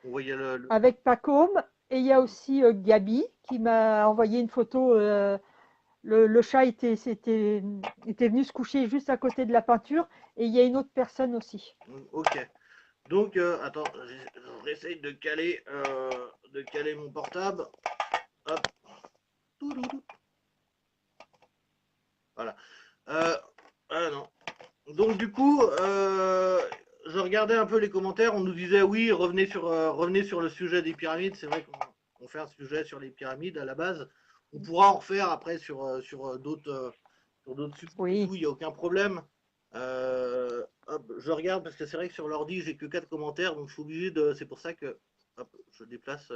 On voyait Avec Pacôme, et il y a aussi Gabi qui m'a envoyé une photo. Le chat était venu se coucher juste à côté de la peinture, et il y a une autre personne aussi. Ok. Donc, attends, j'essaye de caler mon portable. Hop. Toudoudou. Voilà. Ah non. Donc du coup, je regardais un peu les commentaires. On nous disait oui, revenez sur le sujet des pyramides. C'est vrai qu'on fait un sujet sur les pyramides à la base. On pourra en refaire après sur d'autres sujets et Oui, tout. Il n'y a aucun problème. Hop, je regarde parce que c'est vrai que sur l'ordi j'ai que 4 commentaires, donc je suis obligé de. C'est pour ça que hop, je déplace.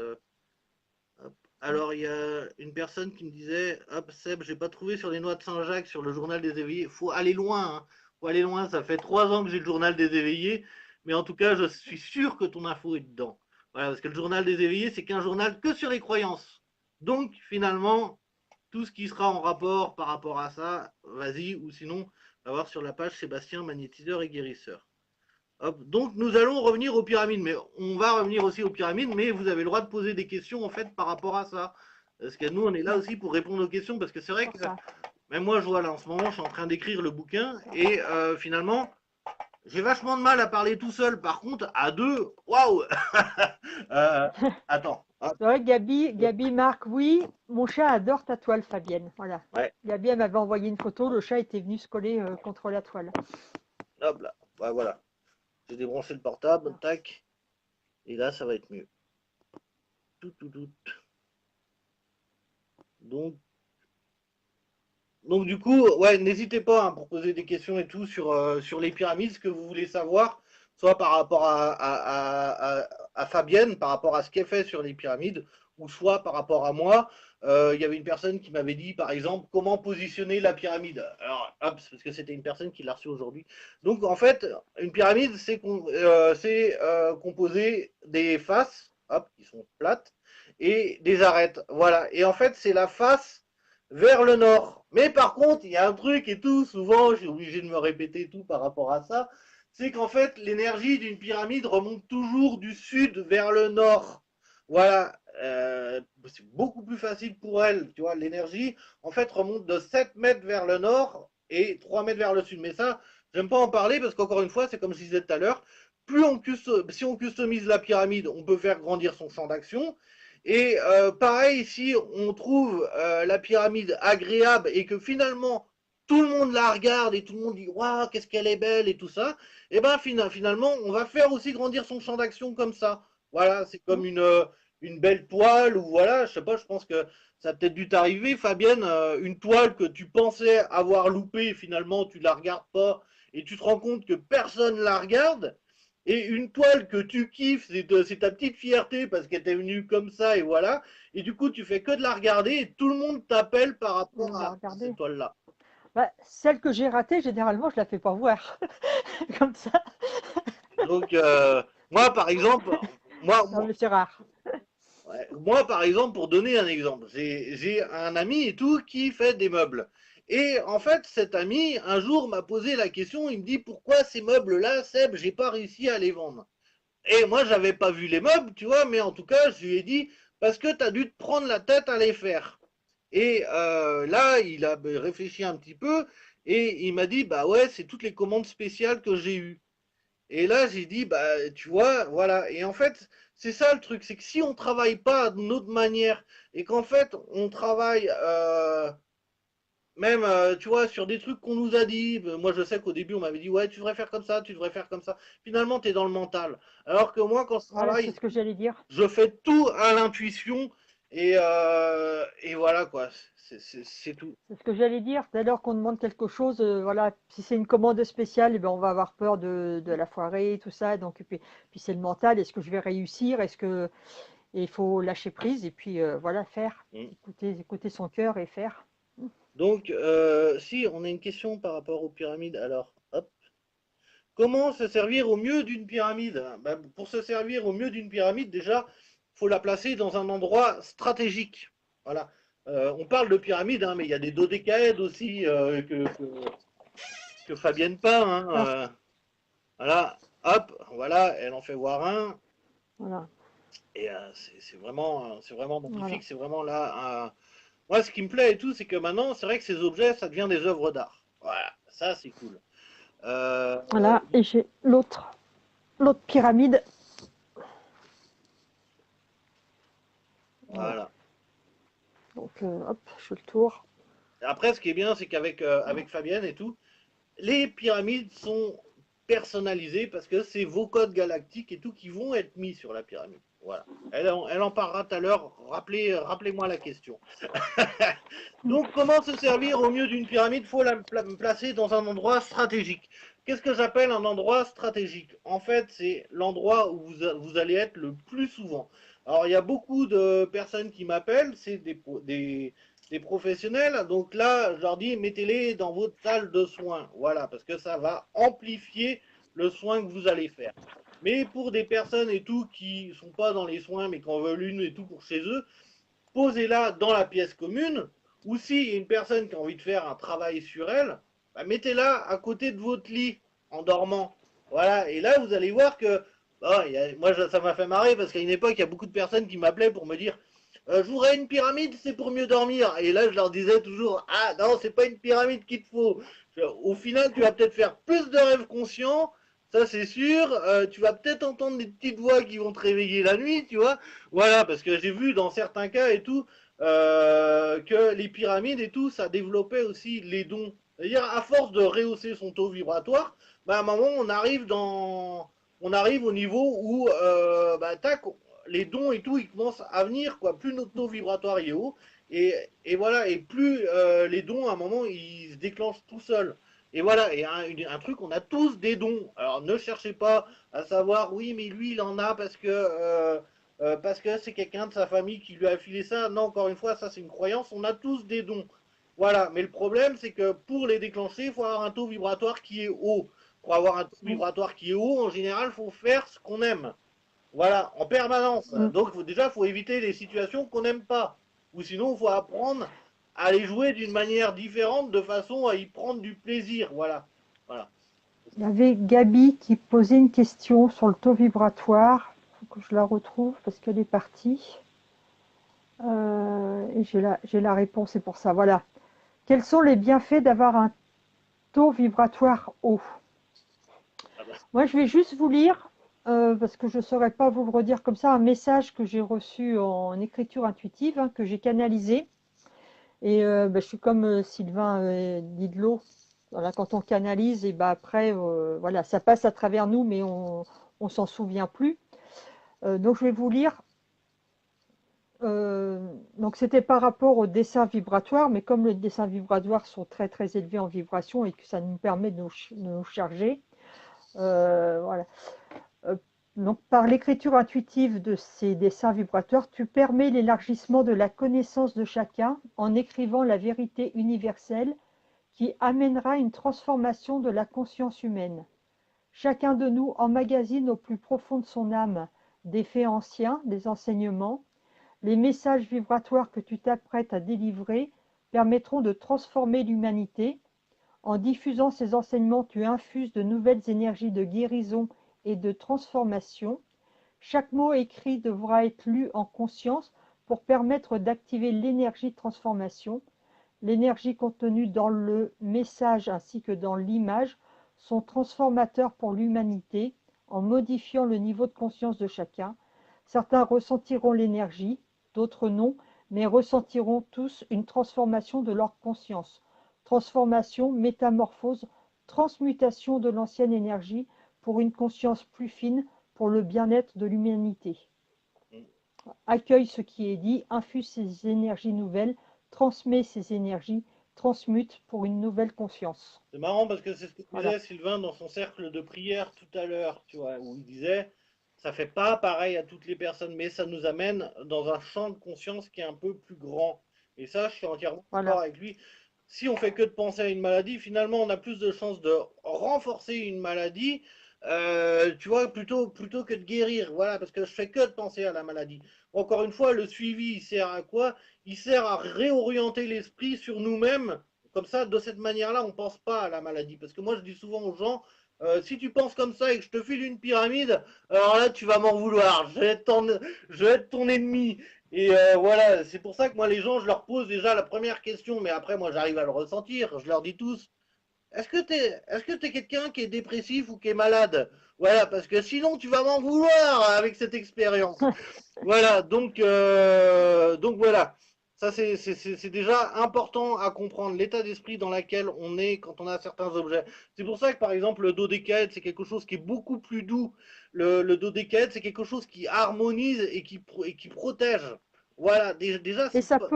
Hop. Alors, il y a une personne qui me disait, hop, Seb, j'ai pas trouvé sur les noix de Saint-Jacques, sur le journal des éveillés. Faut aller loin, hein. Faut aller loin. Ça fait 3 ans que j'ai le journal des éveillés, mais en tout cas, je suis sûr que ton info est dedans. Voilà, parce que le journal des éveillés, c'est qu'un journal que sur les croyances. Donc, finalement, tout ce qui sera en rapport par rapport à ça, vas-y, ou sinon, va voir sur la page Sébastien, magnétiseur et guérisseur. Hop, donc nous allons revenir aux pyramides, mais on va revenir aussi aux pyramides, mais vous avez le droit de poser des questions en fait par rapport à ça. Parce que nous on est là aussi pour répondre aux questions, parce que c'est vrai pour que ça. même moi je vois là en ce moment, je suis en train d'écrire le bouquin et finalement j'ai vachement de mal à parler tout seul. Par contre, à deux, waouh. euh, Attends. Hop. C'est vrai, Gabi marque, oui, mon chat adore ta toile, Fabienne. Voilà. Ouais, Gabi, elle m'avait envoyé une photo, le chat était venu se coller contre la toile. hop là. Ouais, voilà. J'ai débranché le portable, tac. Et là ça va être mieux. Tout, tout, tout. Donc Donc du coup, ouais, n'hésitez pas hein, pour poser des questions et tout sur les pyramides, ce que vous voulez savoir, soit par rapport à Fabienne, par rapport à ce qu'elle fait sur les pyramides, ou soit par rapport à moi. Il y avait une personne qui m'avait dit, par exemple, comment positionner la pyramide. Alors, hop, parce que c'était une personne qui l'a reçu aujourd'hui. Donc en fait, une pyramide, c'est composé des faces, hop, qui sont plates, et des arêtes. Voilà. Et en fait, c'est la face vers le nord. Mais par contre, il y a un truc et tout, souvent, je suis obligé de me répéter tout par rapport à ça, c'est qu'en fait, l'énergie d'une pyramide remonte toujours du sud vers le nord. Voilà, c'est beaucoup plus facile pour elle, tu vois, l'énergie, en fait, remonte de 7 mètres vers le nord et 3 mètres vers le sud. Mais ça, j'aime pas en parler parce qu'encore une fois, c'est comme je disais tout à l'heure, si on customise la pyramide, on peut faire grandir son champ d'action. Et pareil, si on trouve la pyramide agréable et que finalement tout le monde la regarde et tout le monde dit waouh, qu'est-ce qu'elle est belle et tout ça, et ben finalement on va faire aussi grandir son champ d'action comme ça. Voilà, c'est comme une belle toile ou voilà, je sais pas, je pense que ça a peut-être dû t'arriver, Fabienne, une toile que tu pensais avoir loupée, finalement tu la regardes pas et tu te rends compte que personne la regarde. Et une toile que tu kiffes, c'est ta petite fierté parce qu'elle t'est venue comme ça et voilà. Et du coup, tu fais que de la regarder et tout le monde t'appelle par rapport La à cette regarder. toile-là. Bah, celle que j'ai ratée, généralement, je la fais pas voir. Comme ça. Donc, moi, par exemple, moi, Non, moi, mais c'est rare. moi, par exemple, pour donner un exemple, j'ai un ami et tout qui fait des meubles. Et en fait, cet ami, un jour, m'a posé la question, il me dit, pourquoi ces meubles-là, Seb, j'ai pas réussi à les vendre? Et moi, j'avais pas vu les meubles, tu vois, mais en tout cas, je lui ai dit, parce que tu as dû te prendre la tête à les faire. Et là, il a réfléchi un petit peu et il m'a dit, bah ouais, c'est toutes les commandes spéciales que j'ai eues. Et là, j'ai dit, bah tu vois, voilà. Et en fait, c'est ça le truc, c'est que si on travaille pas d'une autre manière et qu'en fait, on travaille même, tu vois, sur des trucs qu'on nous a dit. Moi, je sais qu'au début, on m'avait dit, ouais, tu devrais faire comme ça, tu devrais faire comme ça. Finalement, tu es dans le mental. Alors que moi, quand je Voilà, c'est travaille, ce que j'allais dire. je fais tout à l'intuition. Et voilà quoi, c'est tout. C'est ce que j'allais dire. Dès lors qu'on demande quelque chose, voilà, si c'est une commande spéciale, eh ben, on va avoir peur de la foirer, tout ça. Donc, puis c'est le mental. Est-ce que je vais réussir? Et il faut lâcher prise et puis voilà, faire. Mm. Écouter son cœur et faire. Donc, si on a une question par rapport aux pyramides, alors, hop. Comment se servir au mieux d'une pyramide? Ben, pour se servir au mieux d'une pyramide, déjà, il faut la placer dans un endroit stratégique. Voilà. On parle de pyramide, hein, mais il y a des dodécaèdres aussi que Fabienne peint. Hein, Alors, voilà, hop, voilà, elle en fait voir un. voilà, Et c'est vraiment voilà. magnifique. C'est vraiment là. Moi, ce qui me plaît et tout, c'est que maintenant, c'est vrai que ces objets, ça devient des œuvres d'art. Voilà, ça, c'est cool. Euh, Voilà. Et j'ai l'autre pyramide. Voilà. voilà. Donc, hop, je fais le tour. Après, ce qui est bien, c'est qu'avec avec Fabienne et tout, les pyramides sont personnalisées parce que c'est vos codes galactiques et tout qui vont être mis sur la pyramide. Voilà. Elle en parlera tout à l'heure. Rappelez-moi la question. Donc, comment se servir au mieux d'une pyramide? Il faut la placer dans un endroit stratégique. Qu'est-ce que j'appelle un endroit stratégique? En fait, c'est l'endroit où vous allez être le plus souvent. Alors, il y a beaucoup de personnes qui m'appellent, c'est des professionnels. Donc là, je leur dis, mettez-les dans votre salle de soins. Voilà, parce que ça va amplifier le soin que vous allez faire. Mais pour des personnes et tout qui sont pas dans les soins, mais qui en veulent une et tout pour chez eux, posez-la dans la pièce commune, ou s'il y a une personne qui a envie de faire un travail sur elle, bah, mettez-la à côté de votre lit en dormant. Voilà, et là vous allez voir que, moi ça m'a fait marrer parce qu'à une époque il y a beaucoup de personnes qui m'appelaient pour me dire je voudrais une pyramide, c'est pour mieux dormir. Et là je leur disais toujours ah non, c'est pas une pyramide qu'il te faut. Au final tu vas peut-être faire plus de rêves conscients, ça c'est sûr. Tu vas peut-être entendre des petites voix qui vont te réveiller la nuit, tu vois. Voilà, parce que j'ai vu dans certains cas et tout que les pyramides et tout, ça développait aussi les dons. C'est-à-dire, à force de rehausser son taux vibratoire, bah, à un moment, on arrive au niveau où, tac, les dons et tout, ils commencent à venir, quoi. Plus notre taux vibratoire est haut, et voilà, et plus les dons, à un moment, ils se déclenchent tout seuls. Et voilà, et un truc, on a tous des dons. Alors, ne cherchez pas à savoir, oui, mais lui, il en a parce que c'est quelqu'un de sa famille qui lui a filé ça. Non, encore une fois, ça c'est une croyance. On a tous des dons. Voilà, mais le problème c'est que pour les déclencher, il faut avoir un taux vibratoire qui est haut. Pour avoir un taux Mm, vibratoire qui est haut, en général, il faut faire ce qu'on aime. Voilà, en permanence. mm. Donc déjà, il faut éviter les situations qu'on n'aime pas. Ou sinon, il faut apprendre à les jouer d'une manière différente de façon à y prendre du plaisir. Voilà. Voilà. Il y avait Gabi qui posait une question sur le taux vibratoire. Il faut que je la retrouve parce qu'elle est partie. Et j'ai la réponse, c'est pour ça. Voilà. Quels sont les bienfaits d'avoir un taux vibratoire haut? Ah bah, Moi, je vais juste vous lire, parce que je ne saurais pas vous le redire comme ça, un message que j'ai reçu en écriture intuitive, hein, que j'ai canalisé. Et je suis comme Sylvain Didlot. Voilà, quand on canalise, et après, voilà, ça passe à travers nous, mais on s'en souvient plus. Donc, je vais vous lire. Donc, c'était par rapport au dessin vibratoire, mais comme les dessins vibratoires sont très très élevés en vibration et que ça nous permet de nous charger, voilà. Euh, donc, par l'écriture intuitive de ces dessins vibrateurs, tu permets l'élargissement de la connaissance de chacun en écrivant la vérité universelle qui amènera une transformation de la conscience humaine. Chacun de nous emmagasine au plus profond de son âme des faits anciens, des enseignements. Les messages vibratoires que tu t'apprêtes à délivrer permettront de transformer l'humanité. En diffusant ces enseignements, tu infuses de nouvelles énergies de guérison et de transformation. Chaque mot écrit devra être lu en conscience pour permettre d'activer l'énergie de transformation. L'énergie contenue dans le message ainsi que dans l'image sont transformateurs pour l'humanité en modifiant le niveau de conscience de chacun. Certains ressentiront l'énergie, d'autres non, mais ressentiront tous une transformation de leur conscience. Transformation, métamorphose, transmutation de l'ancienne énergie pour une conscience plus fine, pour le bien-être de l'humanité. accueille ce qui est dit, infuse ses énergies nouvelles, transmet ses énergies, transmute pour une nouvelle conscience. C'est marrant parce que c'est ce que Voilà. disait Sylvain dans son cercle de prière tout à l'heure, tu vois, où il disait, ça fait pas pareil à toutes les personnes, mais ça nous amène dans un champ de conscience qui est un peu plus grand. Et ça, je suis entièrement d'accord Voilà. avec lui. Si on fait que de penser à une maladie, finalement, on a plus de chances de renforcer une maladie, tu vois, plutôt que de guérir. Voilà, parce que je fais que de penser à la maladie. Encore une fois, le suivi, il sert à quoi? Il sert à réorienter l'esprit sur nous-mêmes comme ça, de cette manière-là, on ne pense pas à la maladie. Parce que moi, je dis souvent aux gens, si tu penses comme ça et que je te file une pyramide, alors là, tu vas m'en vouloir. Je vais être ton ennemi. Et voilà, c'est pour ça que moi, les gens, je leur pose déjà la première question, mais après, moi, j'arrive à le ressentir. Je leur dis tous, est-ce que t'es quelqu'un qui est dépressif ou qui est malade? Voilà, parce que sinon, tu vas m'en vouloir avec cette expérience. Voilà, donc voilà. Ça, c'est déjà important à comprendre l'état d'esprit dans lequel on est quand on a certains objets. C'est pour ça que, par exemple, le dodécaèdre, c'est quelque chose qui est beaucoup plus doux. Le dodécaèdre, c'est quelque chose qui harmonise et qui protège. Voilà, déjà, Et c'est pas.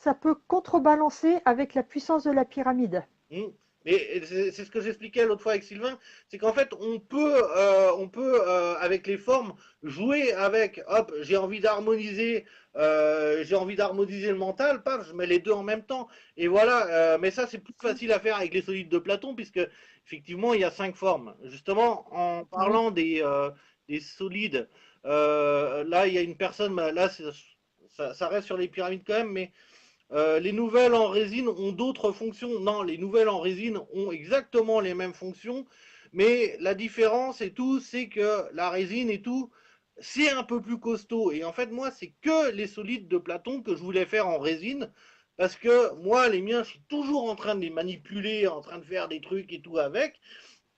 ça peut contrebalancer avec la puissance de la pyramide. Mm. Mais c'est ce que j'expliquais l'autre fois avec Sylvain, c'est qu'en fait on peut avec les formes jouer avec. Hop, j'ai envie d'harmoniser le mental, paf, je mets les deux en même temps. Et voilà. Mais ça c'est plus facile à faire avec les solides de Platon puisque effectivement il y a 5 formes. Justement, en Oui. parlant des solides, là il y a une personne, là ça reste sur les pyramides quand même, mais les nouvelles en résine ont d'autres fonctions. Non, les nouvelles en résine ont exactement les mêmes fonctions, mais la différence et tout, c'est que la résine et tout, c'est un peu plus costaud. Et en fait, moi, c'est que les solides de Platon que je voulais faire en résine, parce que moi, les miens, je suis toujours en train de les manipuler, en train de faire des trucs et tout avec.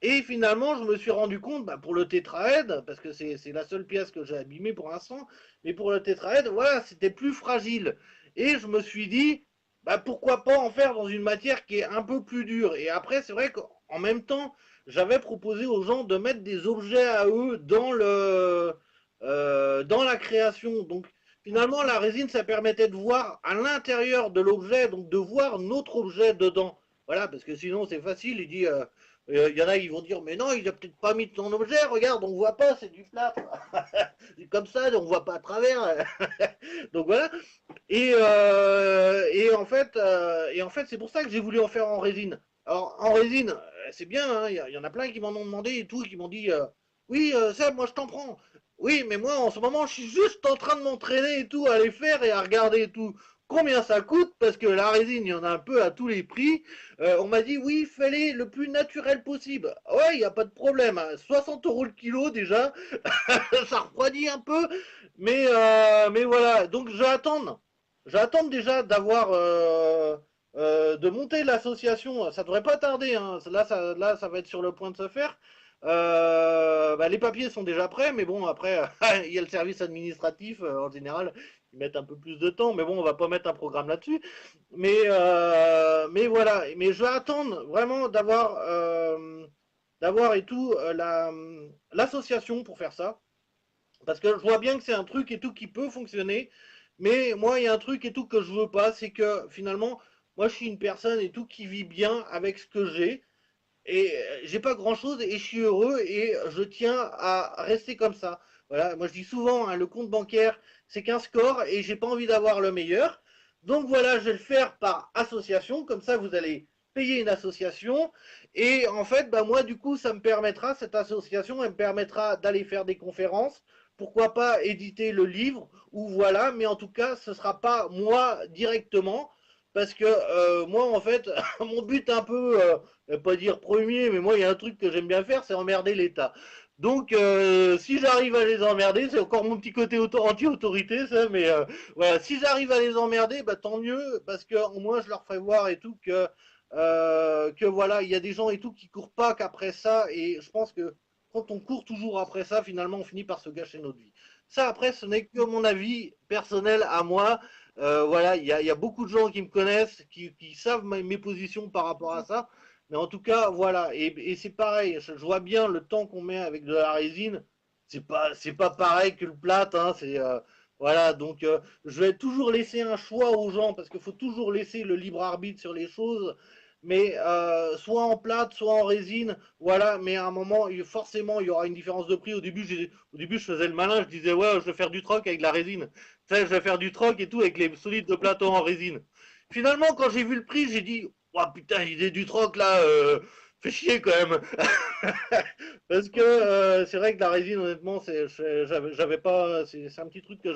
Et finalement, je me suis rendu compte, bah, pour le tétraède, parce que c'est la seule pièce que j'ai abîmée pour l'instant, mais pour le tétraède, voilà, c'était plus fragile. Et je me suis dit, bah, pourquoi pas en faire dans une matière qui est un peu plus dure. Et après, c'est vrai qu'en même temps, j'avais proposé aux gens de mettre des objets à eux dans la création. Donc, finalement, la résine, ça permettait de voir à l'intérieur de l'objet, donc de voir notre objet dedans. Voilà, parce que sinon, c'est facile. Il dit, il y en a qui vont dire, mais non, il a peut-être pas mis ton objet, regarde, on voit pas, c'est du plâtre. C'est comme ça, on voit pas à travers. Donc voilà. Et en fait, c'est pour ça que j'ai voulu en faire en résine. Alors, en résine, c'est bien, hein, y en a plein qui m'en ont demandé et tout, qui m'ont dit, oui, Seb, moi je t'en prends. Oui, mais moi en ce moment, je suis juste en train de m'entraîner et tout, à les faire et à regarder et tout. Combien ça coûte? Parce que la résine, il y en a un peu à tous les prix. On m'a dit, oui, fallait le plus naturel possible. Ouais, il n'y a pas de problème, hein. 60 euros le kilo déjà, ça refroidit un peu. Mais voilà, donc j'attends déjà d'avoir de monter l'association. Ça devrait pas tarder, hein. Là, ça va être sur le point de se faire. Bah, les papiers sont déjà prêts, mais bon, après, il y a le service administratif. En général, ils mettent un peu plus de temps, mais bon, on va pas mettre un programme là-dessus. Mais voilà, mais je vais attendre vraiment d'avoir et tout l'association pour faire ça. Parce que je vois bien que c'est un truc et tout qui peut fonctionner, mais moi, il y a un truc et tout que je veux pas, c'est que finalement, moi, je suis une personne et tout qui vit bien avec ce que j'ai, et j'ai pas grand chose et je suis heureux et je tiens à rester comme ça. Voilà, moi je dis souvent, hein, le compte bancaire, c'est qu'un score et j'ai pas envie d'avoir le meilleur. Donc voilà, je vais le faire par association, comme ça vous allez payer une association et en fait, bah moi du coup, ça me permettra, cette association, elle me permettra d'aller faire des conférences, pourquoi pas éditer le livre ou voilà, mais en tout cas, ce sera pas moi directement parce que moi en fait, mon but un peu pas dire premier, mais moi, il y a un truc que j'aime bien faire, c'est emmerder l'État. Donc, si j'arrive à les emmerder, c'est encore mon petit côté anti-autorité, ça, mais voilà, si j'arrive à les emmerder, bah, tant mieux, parce que au moins, je leur ferai voir et tout que voilà, il y a des gens et tout qui courent pas qu'après ça, et je pense que quand on court toujours après ça, finalement, on finit par se gâcher notre vie. Ça, après, ce n'est que mon avis personnel à moi. Voilà, il y a beaucoup de gens qui me connaissent, qui savent mes positions par rapport à ça. Mais en tout cas, voilà. Et c'est pareil, je vois bien le temps qu'on met avec de la résine. c'est pas pareil que le plâtre, hein, voilà, donc je vais toujours laisser un choix aux gens parce qu'il faut toujours laisser le libre arbitre sur les choses, mais soit en plâtre, soit en résine, voilà, mais à un moment, forcément, il y aura une différence de prix. Au début, je faisais le malin, je disais, ouais, je vais faire du troc avec la résine, tu sais, je vais faire du troc et tout avec les solides de plateau en résine. Finalement, quand j'ai vu le prix, j'ai dit, oh putain, j'ai du troc là, fait chier quand même. Parce que c'est vrai que la résine, honnêtement, j'avais pas, c'est un petit truc que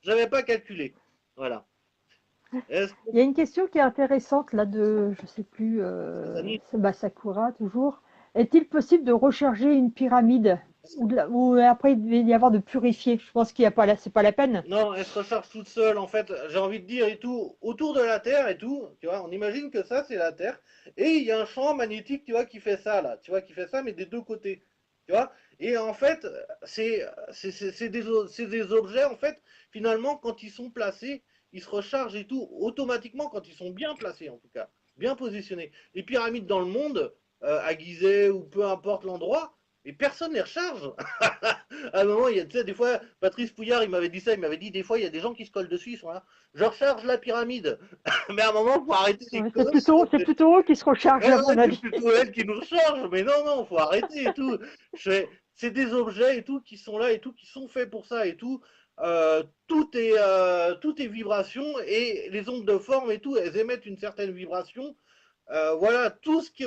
j'avais pas calculé. Voilà. Est-ce que Il y a une question qui est intéressante là de, je sais plus, Stéphanie? Sakura toujours. Est-il possible de recharger une pyramide ou après il devait y avoir de purifier? Je pense qu'il y a pas là, c'est pas la peine. Non, elle se recharge toute seule, en fait, j'ai envie de dire et tout, autour de la Terre et tout, tu vois, on imagine que ça, c'est la Terre, et il y a un champ magnétique, tu vois, qui fait ça, là, tu vois, qui fait ça, mais des deux côtés, tu vois, et en fait, c'est des objets, en fait, finalement, quand ils sont placés, ils se rechargent et tout, automatiquement, quand ils sont bien placés, en tout cas, bien positionnés. Les pyramides dans le monde, à Gizeh, ou peu importe l'endroit, mais personne ne les recharge. À un moment, tu sais, des fois, Patrice Pouillard, il m'avait dit ça, il m'avait dit, des fois, il y a des gens qui se collent dessus, ils sont là, je recharge la pyramide. Mais à un moment, faut arrêter les Ouais, conneries. c'est plutôt eux qui se rechargent Ouais, à ouais, mon c'est avis. plutôt elle qui nous recharge, mais non, non, faut arrêter et tout. C'est des objets et tout qui sont là et tout, qui sont faits pour ça et tout. Tout est vibration et les ondes de forme et tout, elles émettent une certaine vibration. Voilà, tout ce qui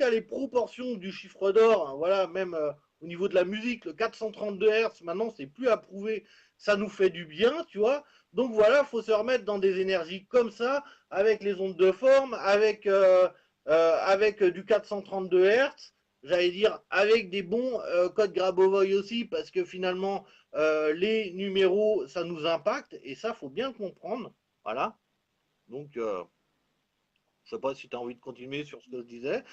a les proportions du chiffre d'or, hein, voilà, même au niveau de la musique, le 432 Hz, maintenant, c'est plus approuvé, ça nous fait du bien, tu vois. Donc voilà, il faut se remettre dans des énergies comme ça, avec les ondes de forme, avec du 432 Hz, j'allais dire, avec des bons codes Grabovoi aussi, parce que finalement, les numéros, ça nous impacte, et ça, faut bien le comprendre. Voilà. Donc, je sais pas si tu as envie de continuer sur ce que je disais.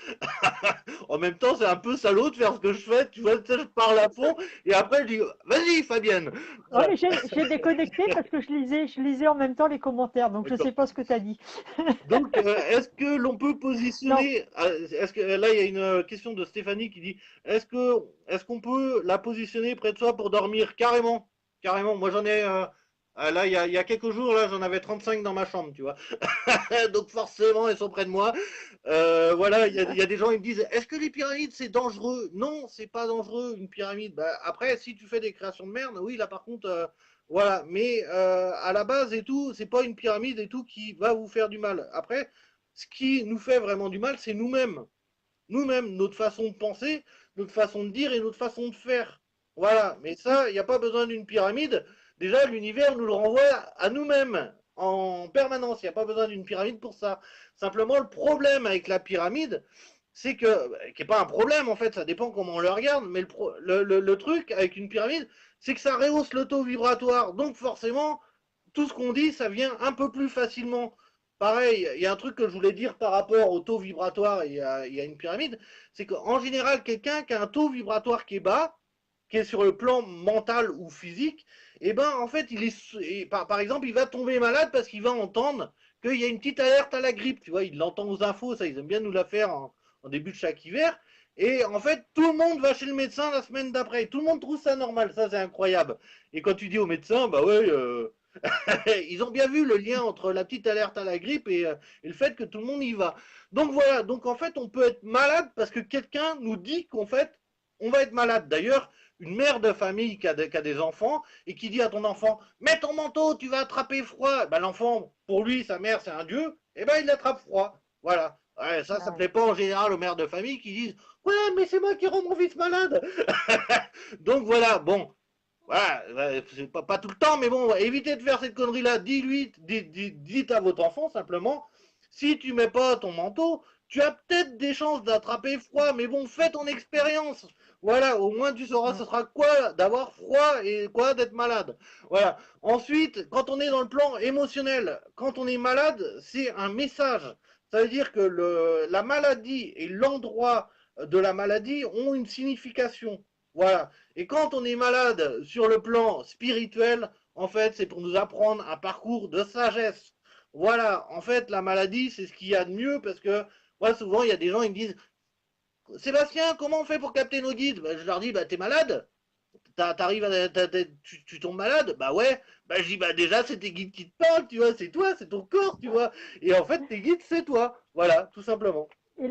En même temps, c'est un peu salaud de faire ce que je fais. Tu vois, tu sais, je parle à fond et après, je dis, vas-y, Fabienne. Ouais, Voilà. mais j'ai déconnecté parce que je lisais en même temps les commentaires, donc je D'accord. sais pas ce que tu as dit. Donc, est-ce que l'on peut Non, positionner, est-ce que là, il y a une question de Stéphanie qui dit, est-ce qu'on peut la positionner près de soi pour dormir carrément? Carrément. Moi, j'en ai, là, il y a quelques jours, là, j'en avais 35 dans ma chambre, tu vois. Donc, forcément, elles sont près de moi. Voilà, il y a des gens qui me disent, est-ce que les pyramides c'est dangereux? Non, c'est pas dangereux une pyramide. Bah, après, si tu fais des créations de merde, oui, là par contre, voilà. Mais à la base et tout, c'est pas une pyramide et tout qui va vous faire du mal. Après, ce qui nous fait vraiment du mal, c'est nous-mêmes. Nous-mêmes, notre façon de penser, notre façon de dire et notre façon de faire. Voilà. Mais ça, il n'y a pas besoin d'une pyramide. Déjà, l'univers nous le renvoie à nous-mêmes en permanence. Il n'y a pas besoin d'une pyramide pour ça. Simplement, le problème avec la pyramide, c'est que, qui n'est pas un problème en fait, ça dépend comment on le regarde, mais le truc avec une pyramide, c'est que ça rehausse le taux vibratoire. Donc forcément, tout ce qu'on dit, ça vient un peu plus facilement. Pareil, il y a un truc que je voulais dire par rapport au taux vibratoire et à une pyramide, c'est qu'en général, quelqu'un qui a un taux vibratoire qui est bas, qui est sur le plan mental ou physique, et ben en fait, par exemple, il va tomber malade parce qu'il va entendre qu'il y a une petite alerte à la grippe. Tu vois, il l'entend aux infos, ça, ils aiment bien nous la faire en début de chaque hiver. Et en fait, tout le monde va chez le médecin la semaine d'après. Tout le monde trouve ça normal. Ça, c'est incroyable. Et quand tu dis au médecin, bah ouais, ils ont bien vu le lien entre la petite alerte à la grippe et le fait que tout le monde y va. Donc voilà, donc en fait, on peut être malade parce que quelqu'un nous dit qu'en fait, on va être malade. D'ailleurs, une mère de famille qui a des enfants et qui dit à ton enfant, mets ton manteau, tu vas attraper froid. Ben, l'enfant, pour lui, sa mère, c'est un dieu, et ben il attrape froid. Voilà. Ouais, ça ah ouais. plaît pas en général aux mères de famille qui disent, ouais, mais c'est moi qui rends mon fils malade. Donc voilà, bon, voilà, c'est pas tout le temps, mais bon, évitez de faire cette connerie-là. Dis-lui, dites à votre enfant simplement, si tu mets pas ton manteau, tu as peut-être des chances d'attraper froid, mais bon, fais ton expérience. Voilà, au moins tu sauras Ouais. ce sera quoi d'avoir froid et quoi d'être malade. Voilà. Ensuite, quand on est dans le plan émotionnel, quand on est malade, c'est un message. Ça veut dire que la maladie et l'endroit de la maladie ont une signification. Voilà. Et quand on est malade sur le plan spirituel, en fait, c'est pour nous apprendre un parcours de sagesse. Voilà, en fait, la maladie, c'est ce qu'il y a de mieux parce que moi, souvent, il y a des gens qui me disent, Sébastien, comment on fait pour capter nos guides? Ben, je leur dis, bah, t'es malade. t'arrives tu tombes malade, bah ouais, bah je dis bah déjà c'est tes guides qui te parlent, tu vois, c'est toi, c'est ton corps, tu vois, et en fait tes guides c'est toi, voilà, tout simplement. Et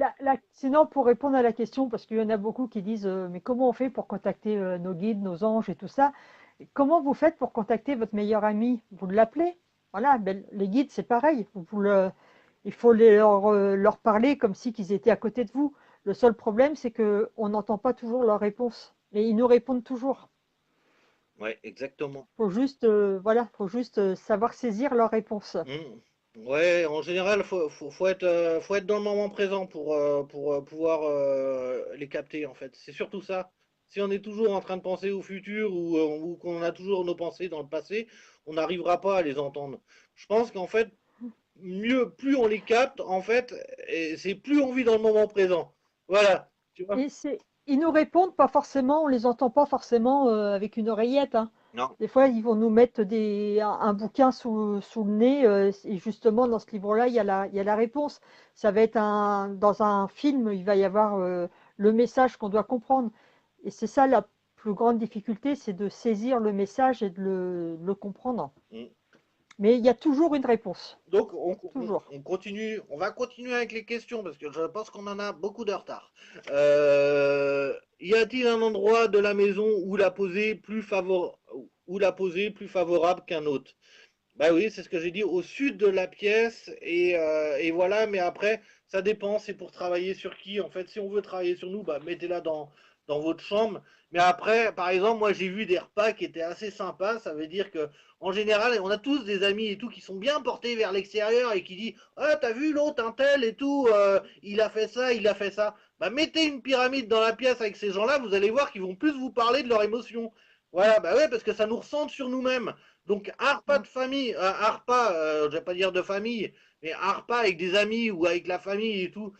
sinon, pour répondre à la question, parce qu'il y en a beaucoup qui disent mais comment on fait pour contacter nos guides, nos anges et tout ça? Comment vous faites pour contacter votre meilleur ami? Vous l'appelez? Voilà, ben, les guides, c'est pareil. Il faut leur parler comme si qu'ils étaient à côté de vous. Le seul problème, c'est qu'on n'entend pas toujours leurs réponses. Mais ils nous répondent toujours. Ouais, exactement. Faut juste savoir saisir leurs réponses. Mm. Ouais, en général, faut être dans le moment présent pour pouvoir les capter, en fait. C'est surtout ça. Si on est toujours en train de penser au futur ou qu'on a toujours nos pensées dans le passé, on n'arrivera pas à les entendre. Je pense qu'en fait, plus on les capte, en fait, et c'est plus on vit dans le moment présent. Voilà, tu vois? Ils nous répondent pas forcément, on les entend pas forcément avec une oreillette, hein. Non. Des fois, ils vont nous mettre un bouquin sous le nez, et justement, dans ce livre-là, il y a la réponse. Ça va être dans un film, il va y avoir le message qu'on doit comprendre. Et c'est ça la plus grande difficulté, c'est de saisir le message et de le comprendre. Mm. Mais il y a toujours une réponse, Donc, toujours. on continue, on va continuer avec les questions parce que je pense qu'on en a beaucoup de retard. Y a-t-il un endroit de la maison où la poser plus favorable qu'un autre? Bah oui, c'est ce que j'ai dit, au sud de la pièce et voilà. Mais après, ça dépend. C'est pour travailler sur qui? En fait, si on veut travailler sur nous, bah mettez-la dans votre chambre. Mais après, par exemple, moi j'ai vu des repas qui étaient assez sympas. Ça veut dire que en général, on a tous des amis et tout qui sont bien portés vers l'extérieur et qui disent ah t'as vu l'autre un tel et tout, il a fait ça, il a fait ça. Bah mettez une pyramide dans la pièce avec ces gens-là, vous allez voir qu'ils vont plus vous parler de leurs émotions. Voilà, bah ouais, parce que ça nous ressente sur nous-mêmes. Donc un repas Mm. de famille, un repas, je vais pas dire de famille, mais un repas avec des amis ou avec la famille et tout,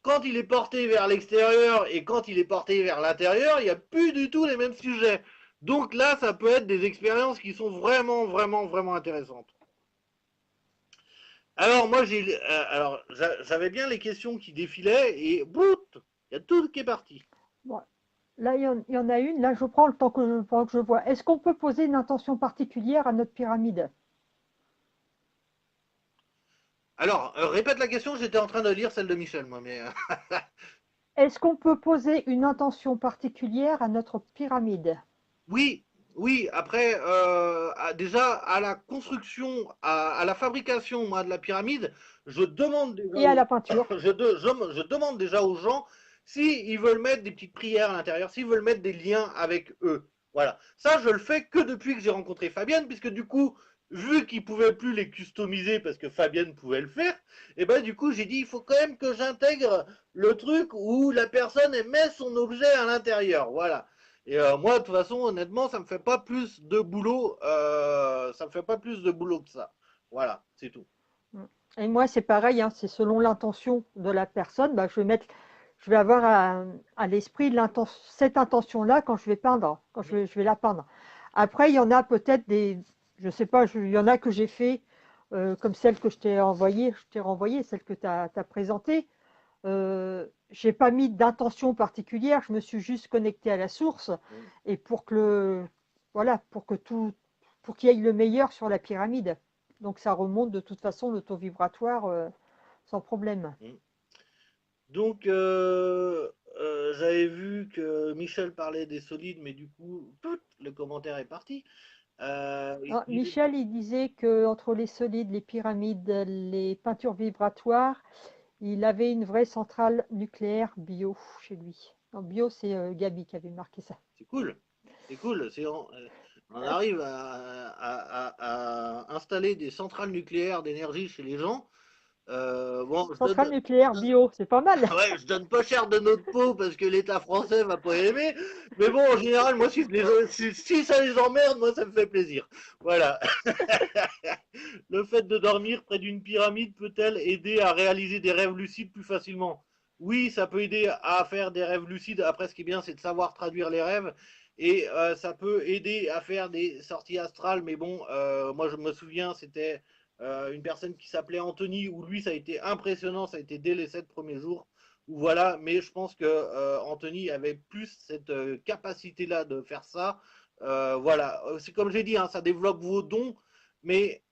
quand il est porté vers l'extérieur et quand il est porté vers l'intérieur, il n'y a plus du tout les mêmes sujets. Donc là, ça peut être des expériences qui sont vraiment, vraiment, vraiment intéressantes. Alors moi, j'avais bien les questions qui défilaient et bout, il y a tout qui est parti. Bon, là, il y en a une. Là, je prends le temps pendant que je vois. Est-ce qu'on peut poser une intention particulière à notre pyramide? Alors, répète la question, j'étais en train de lire celle de Michel, moi, mais Est-ce qu'on peut poser une intention particulière à notre pyramide? oui, oui. Après, déjà à la construction, à la fabrication, moi, de la pyramide, je demande déjà, Et à la peinture? je demande déjà aux gens si ils veulent mettre des petites prières à l'intérieur, s'ils veulent mettre des liens avec eux. Voilà. Ça, je le fais que depuis que j'ai rencontré Fabienne, puisque du coup, vu qu'ils pouvaient plus les customiser parce que Fabienne pouvait le faire, et ben du coup, j'ai dit il faut quand même que j'intègre le truc où la personne met son objet à l'intérieur. Voilà. Et moi, de toute façon, honnêtement, ça me fait pas plus de boulot. Ça me fait pas plus de boulot que ça. Voilà, c'est tout. Et moi, c'est pareil, hein, c'est selon l'intention de la personne. Bah, je vais avoir à l'esprit cette intention-là quand je vais peindre, quand je vais la peindre. Après, il y en a peut-être je sais pas, il y en a que j'ai fait, comme celle que je t'ai renvoyée, celle que tu as présentée. J'ai pas mis d'intention particulière, je me suis juste connectée à la source Mm, et voilà, pour qu'il y ait le meilleur sur la pyramide. Donc ça remonte de toute façon le taux vibratoire sans problème. mm. Donc, j'avais vu que Michel parlait des solides, mais du coup, le commentaire est parti. Ah, Michel, il disait que entre les solides, les pyramides, les peintures vibratoires, il avait une vraie centrale nucléaire bio chez lui. Non, bio, c'est Gabi qui avait marqué ça. c'est cool. C'est cool. On arrive à installer des centrales nucléaires d'énergie chez les gens. Bon, Centrale nucléaire bio, c'est pas mal. ouais, je donne pas cher de notre peau parce que l'État français va pas aimer. Mais bon, en général, moi, si ça les emmerde, moi, ça me fait plaisir. Voilà. Le fait de dormir près d'une pyramide peut-elle aider à réaliser des rêves lucides plus facilement? Oui, ça peut aider à faire des rêves lucides. Après, ce qui est bien, c'est de savoir traduire les rêves. Et ça peut aider à faire des sorties astrales. Mais bon, moi, je me souviens, c'était une personne qui s'appelait Anthony, où lui, ça a été impressionnant. Ça a été dès les 7 premiers jours. Où voilà, mais je pense que Anthony avait plus cette capacité-là de faire ça Voilà, c'est comme j'ai dit, hein, ça développe vos dons, mais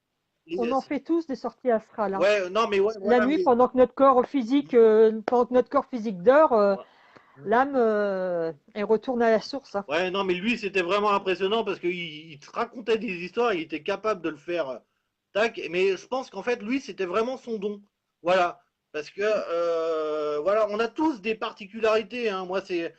On en fait tous des sorties astrales, hein. ouais, non, mais ouais, La voilà, nuit, mais pendant que notre corps physique dort, ouais, l'âme, elle retourne à la source, hein. ouais, non, mais lui, c'était vraiment impressionnant parce qu'il te racontait des histoires, il était capable de le faire, tac. Mais je pense qu'en fait, lui, c'était vraiment son don, voilà, parce que voilà, on a tous des particularités, hein. Moi, c'est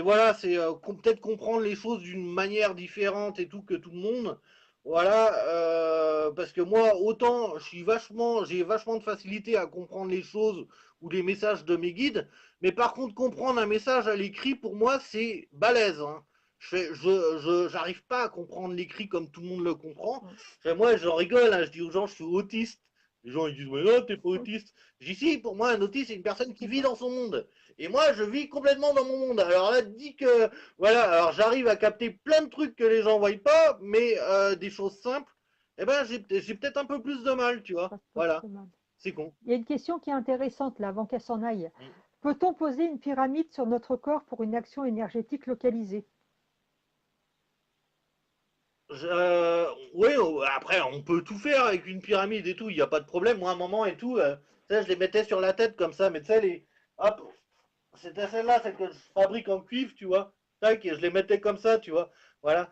voilà, c'est peut-être comprendre les choses d'une manière différente et tout que tout le monde. Voilà, parce que moi, autant j'ai vachement de facilité à comprendre les choses ou les messages de mes guides, mais par contre, comprendre un message à l'écrit, pour moi, c'est balèze, hein. J'arrive pas à comprendre l'écrit comme tout le monde le comprend. Enfin, moi, j'en rigole, hein, je dis aux gens, je suis autiste. Les gens, ils disent, mais non, t'es pas autiste. Je dis, si, pour moi, un autiste, c'est une personne qui vit dans son monde. Et moi, je vis complètement dans mon monde. Alors là, dis que, voilà, alors j'arrive à capter plein de trucs que les gens voient pas, mais des choses simples, eh ben, j'ai peut-être un peu plus de mal, tu vois. Ça se passe Voilà, pas mal. c'est con. Il y a une question qui est intéressante là, avant qu'elle s'en aille. Mm. Peut-on poser une pyramide sur notre corps pour une action énergétique localisée? Oui, après, on peut tout faire avec une pyramide et tout, il n'y a pas de problème. Moi, à un moment et tout, ça, je les mettais sur la tête comme ça, mais tu sais, hop, c'était celle-là, celle que je fabrique en cuivre, tu vois. Tac, et je les mettais comme ça, tu vois. Voilà.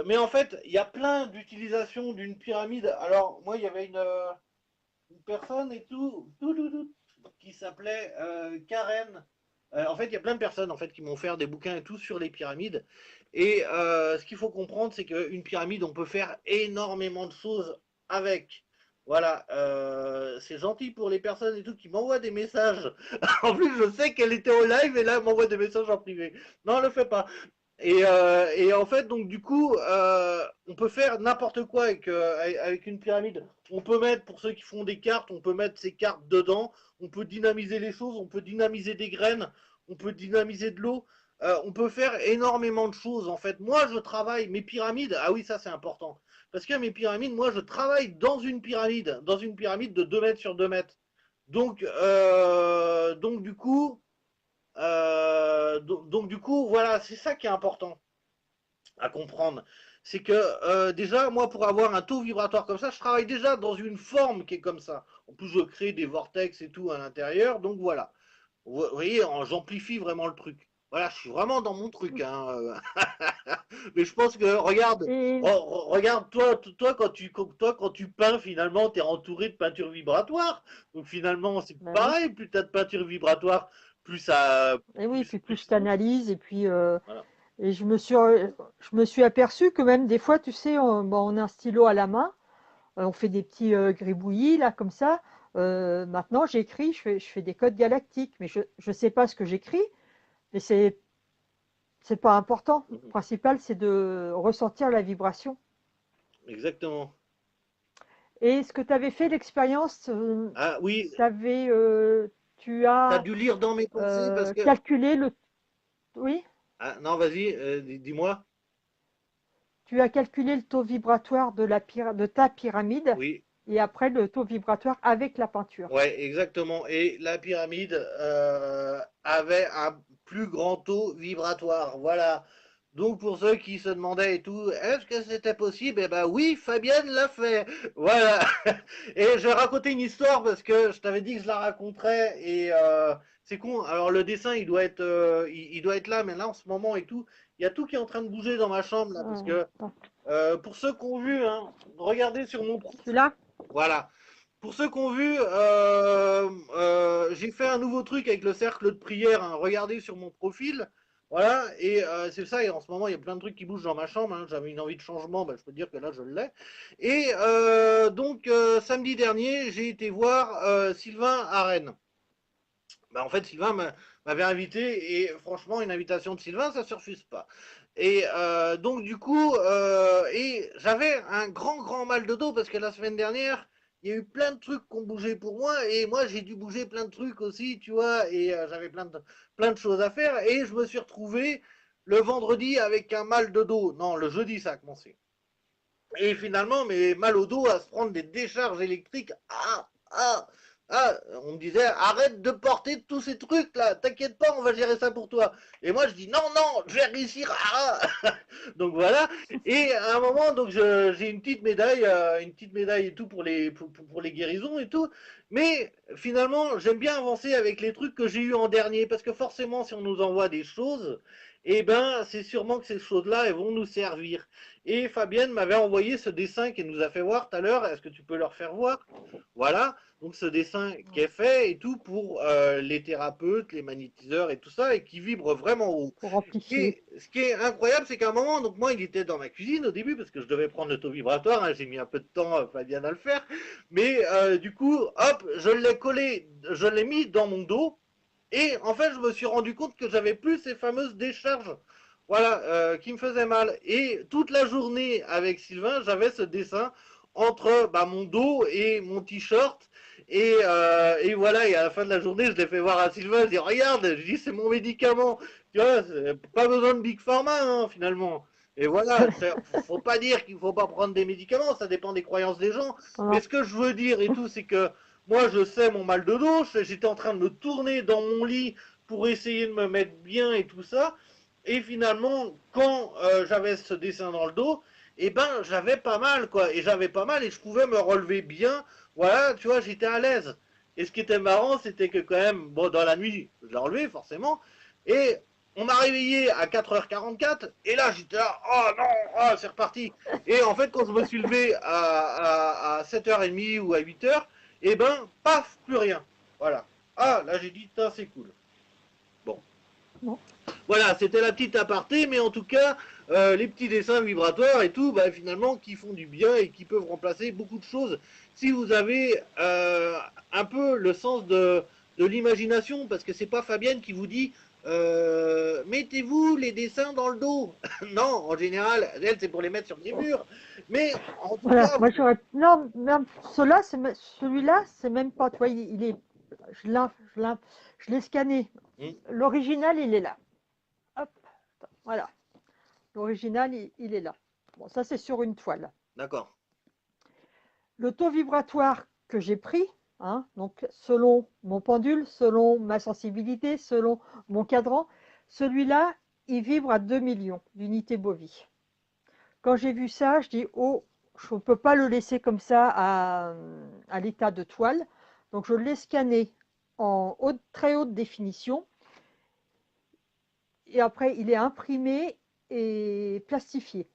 Mais en fait, il y a plein d'utilisations d'une pyramide. Alors, moi, il y avait une personne et tout, qui s'appelait Karen. En fait, il y a plein de personnes en fait qui m'ont offert des bouquins et tout sur les pyramides. Et ce qu'il faut comprendre, c'est qu'une pyramide, on peut faire énormément de choses avec. Voilà, c'est gentil pour les personnes et tout qui m'envoient des messages. En plus, je sais qu'elle était au live et là, elle m'envoie des messages en privé. Non, le fais pas. Et en fait, donc du coup, on peut faire n'importe quoi avec une pyramide. On peut mettre, pour ceux qui font des cartes, on peut mettre ces cartes dedans. On peut dynamiser les choses, on peut dynamiser des graines, on peut dynamiser de l'eau. On peut faire énormément de choses en fait. Moi, je travaille mes pyramides. Ah oui, ça c'est important. Parce que mes pyramides, moi, je travaille dans une pyramide de 2 mètres sur 2 mètres. Donc du coup, du coup, voilà, c'est ça qui est important à comprendre. C'est que déjà, moi, pour avoir un taux vibratoire comme ça, je travaille déjà dans une forme qui est comme ça. En plus, je crée des vortex et tout à l'intérieur. Donc voilà. Vous voyez, j'amplifie vraiment le truc. Voilà, je suis vraiment dans mon truc, hein. Mais je pense que, regarde, Et regarde, toi, quand tu peins, finalement, tu es entouré de peinture vibratoire. Donc finalement, c'est bah oui, pareil, plus tu as de peinture vibratoire, plus ça. et oui, puis plus Plus je ça bouge. canalise, Voilà. et je me suis aperçue que même des fois, tu sais, on a un stylo à la main, on fait des petits gribouillis là comme ça. Maintenant, j'écris, je fais des codes galactiques, mais je ne sais pas ce que j'écris, mais c'est pas important. Le Mhm. principal, c'est de ressentir la vibration. Exactement. Et est-ce que tu avais fait l'expérience, Ah oui, t'avais, tu tu as as dû lire dans mes pensées parce que. calculé oui, Ah non, vas-y, dis-moi. tu as calculé le taux vibratoire de ta pyramide Oui, et après le taux vibratoire avec la peinture. ouais, exactement. Et la pyramide avait un plus grand taux vibratoire. Voilà. Donc pour ceux qui se demandaient et tout, est-ce que c'était possible? Eh ben oui, Fabienne l'a fait. Voilà. Et je vais raconter une histoire parce que je t'avais dit que je la raconterais et c'est con. Alors le dessin, il doit être là, mais là en ce moment et tout, il y a tout qui est en train de bouger dans ma chambre là parce que Ah, pour ceux qui ont vu, hein, regardez sur mon profil. celui-là? Voilà. Pour ceux qui ont vu, j'ai fait un nouveau truc avec le cercle de prière, hein. Regardez sur mon profil. Voilà, et c'est ça, et en ce moment, il y a plein de trucs qui bougent dans ma chambre, hein. J'avais une envie de changement, bah, je peux te dire que là, je l'ai. Et donc, samedi dernier, j'ai été voir Sylvain à Rennes. Bah, en fait, Sylvain m'avait invité, et franchement, une invitation de Sylvain, ça ne se refuse pas. Et donc, du coup, et j'avais un grand mal de dos, parce que la semaine dernière, il y a eu plein de trucs qui ont bougé pour moi, et moi, j'ai dû bouger plein de trucs aussi, tu vois, et j'avais plein de choses à faire, et je me suis retrouvé le vendredi avec un mal de dos. Non, le jeudi, ça a commencé. Et finalement, mais mal au dos à se prendre des décharges électriques. Ah, ah. Ah, on me disait, arrête de porter tous ces trucs là, t'inquiète pas, on va gérer ça pour toi. Et moi je dis, non, non, je vais réussir. Ah. Donc voilà. Et à un moment, donc j'ai une petite médaille et tout pour les guérisons et tout. Mais finalement, j'aime bien avancer avec les trucs que j'ai eu en dernier, parce que forcément, si on nous envoie des choses, eh ben, c'est sûrement que ces choses-là, elles vont nous servir. Et Fabienne m'avait envoyé ce dessin qu'elle nous a fait voir tout à l'heure. Est-ce que tu peux leur faire voir? Voilà. Donc ce dessin qui est fait et tout pour les thérapeutes, les magnétiseurs et tout ça, et qui vibre vraiment haut. pour amplifier. Et ce qui est incroyable, c'est qu'à un moment, donc moi, il était dans ma cuisine au début, parce que je devais prendre le taux vibratoire, hein, j'ai mis un peu de temps, Fabien, à le faire, mais du coup, hop, je l'ai collé, je l'ai mis dans mon dos, et en fait, je me suis rendu compte que j'avais plus ces fameuses décharges, voilà, qui me faisaient mal. Et toute la journée avec Sylvain, j'avais ce dessin entre bah, mon dos et mon t-shirt. Et voilà, et à la fin de la journée, je l'ai fait voir à Sylvain, je dis regarde, je dis c'est mon médicament. Tu vois, pas besoin de Big Pharma hein, finalement. Et voilà, faut pas dire qu'il faut pas prendre des médicaments, ça dépend des croyances des gens. Mais Non, ce que je veux dire et tout, c'est que moi, je sais mon mal de dos, j'étais en train de me tourner dans mon lit pour essayer de me mettre bien et tout ça. Et finalement, quand j'avais ce dessin dans le dos, eh ben, j'avais pas mal, quoi. Et j'avais pas mal et je pouvais me relever bien. Voilà, tu vois, j'étais à l'aise. Et ce qui était marrant, c'était que quand même, bon, dans la nuit, je l'ai enlevé, forcément. Et on m'a réveillé à 4h44. Et là, j'étais là, oh non, oh, c'est reparti. Et en fait, quand je me suis levé à 7h30 ou à 8h, et ben, paf, plus rien. Voilà. Ah, là, j'ai dit, c'est cool. Bon. non. Voilà, c'était la petite aparté, mais en tout cas, les petits dessins vibratoires et tout, bah, finalement, qui font du bien et qui peuvent remplacer beaucoup de choses. Si vous avez un peu le sens de l'imagination, parce que c'est pas Fabienne qui vous dit mettez-vous les dessins dans le dos. Non, en général, elle, c'est pour les mettre sur des murs. Mais en tout Voilà, cas, moi j'aurais. Non, même celui-là, c'est même pas. Tu vois, il est. Je l'ai je l'ai scanné. hmm, L'original, il est là. Hop, voilà. L'original, il est là. Bon, ça, c'est sur une toile. d'accord. Le taux vibratoire que j'ai pris, hein, donc selon mon pendule, selon ma sensibilité, selon mon cadran, celui-là, il vibre à 2 millions d'unités bovies. Quand j'ai vu ça, je dis, oh, je ne peux pas le laisser comme ça à l'état de toile. Donc je l'ai scanné en très haute définition. Et après, il est imprimé et plastifié.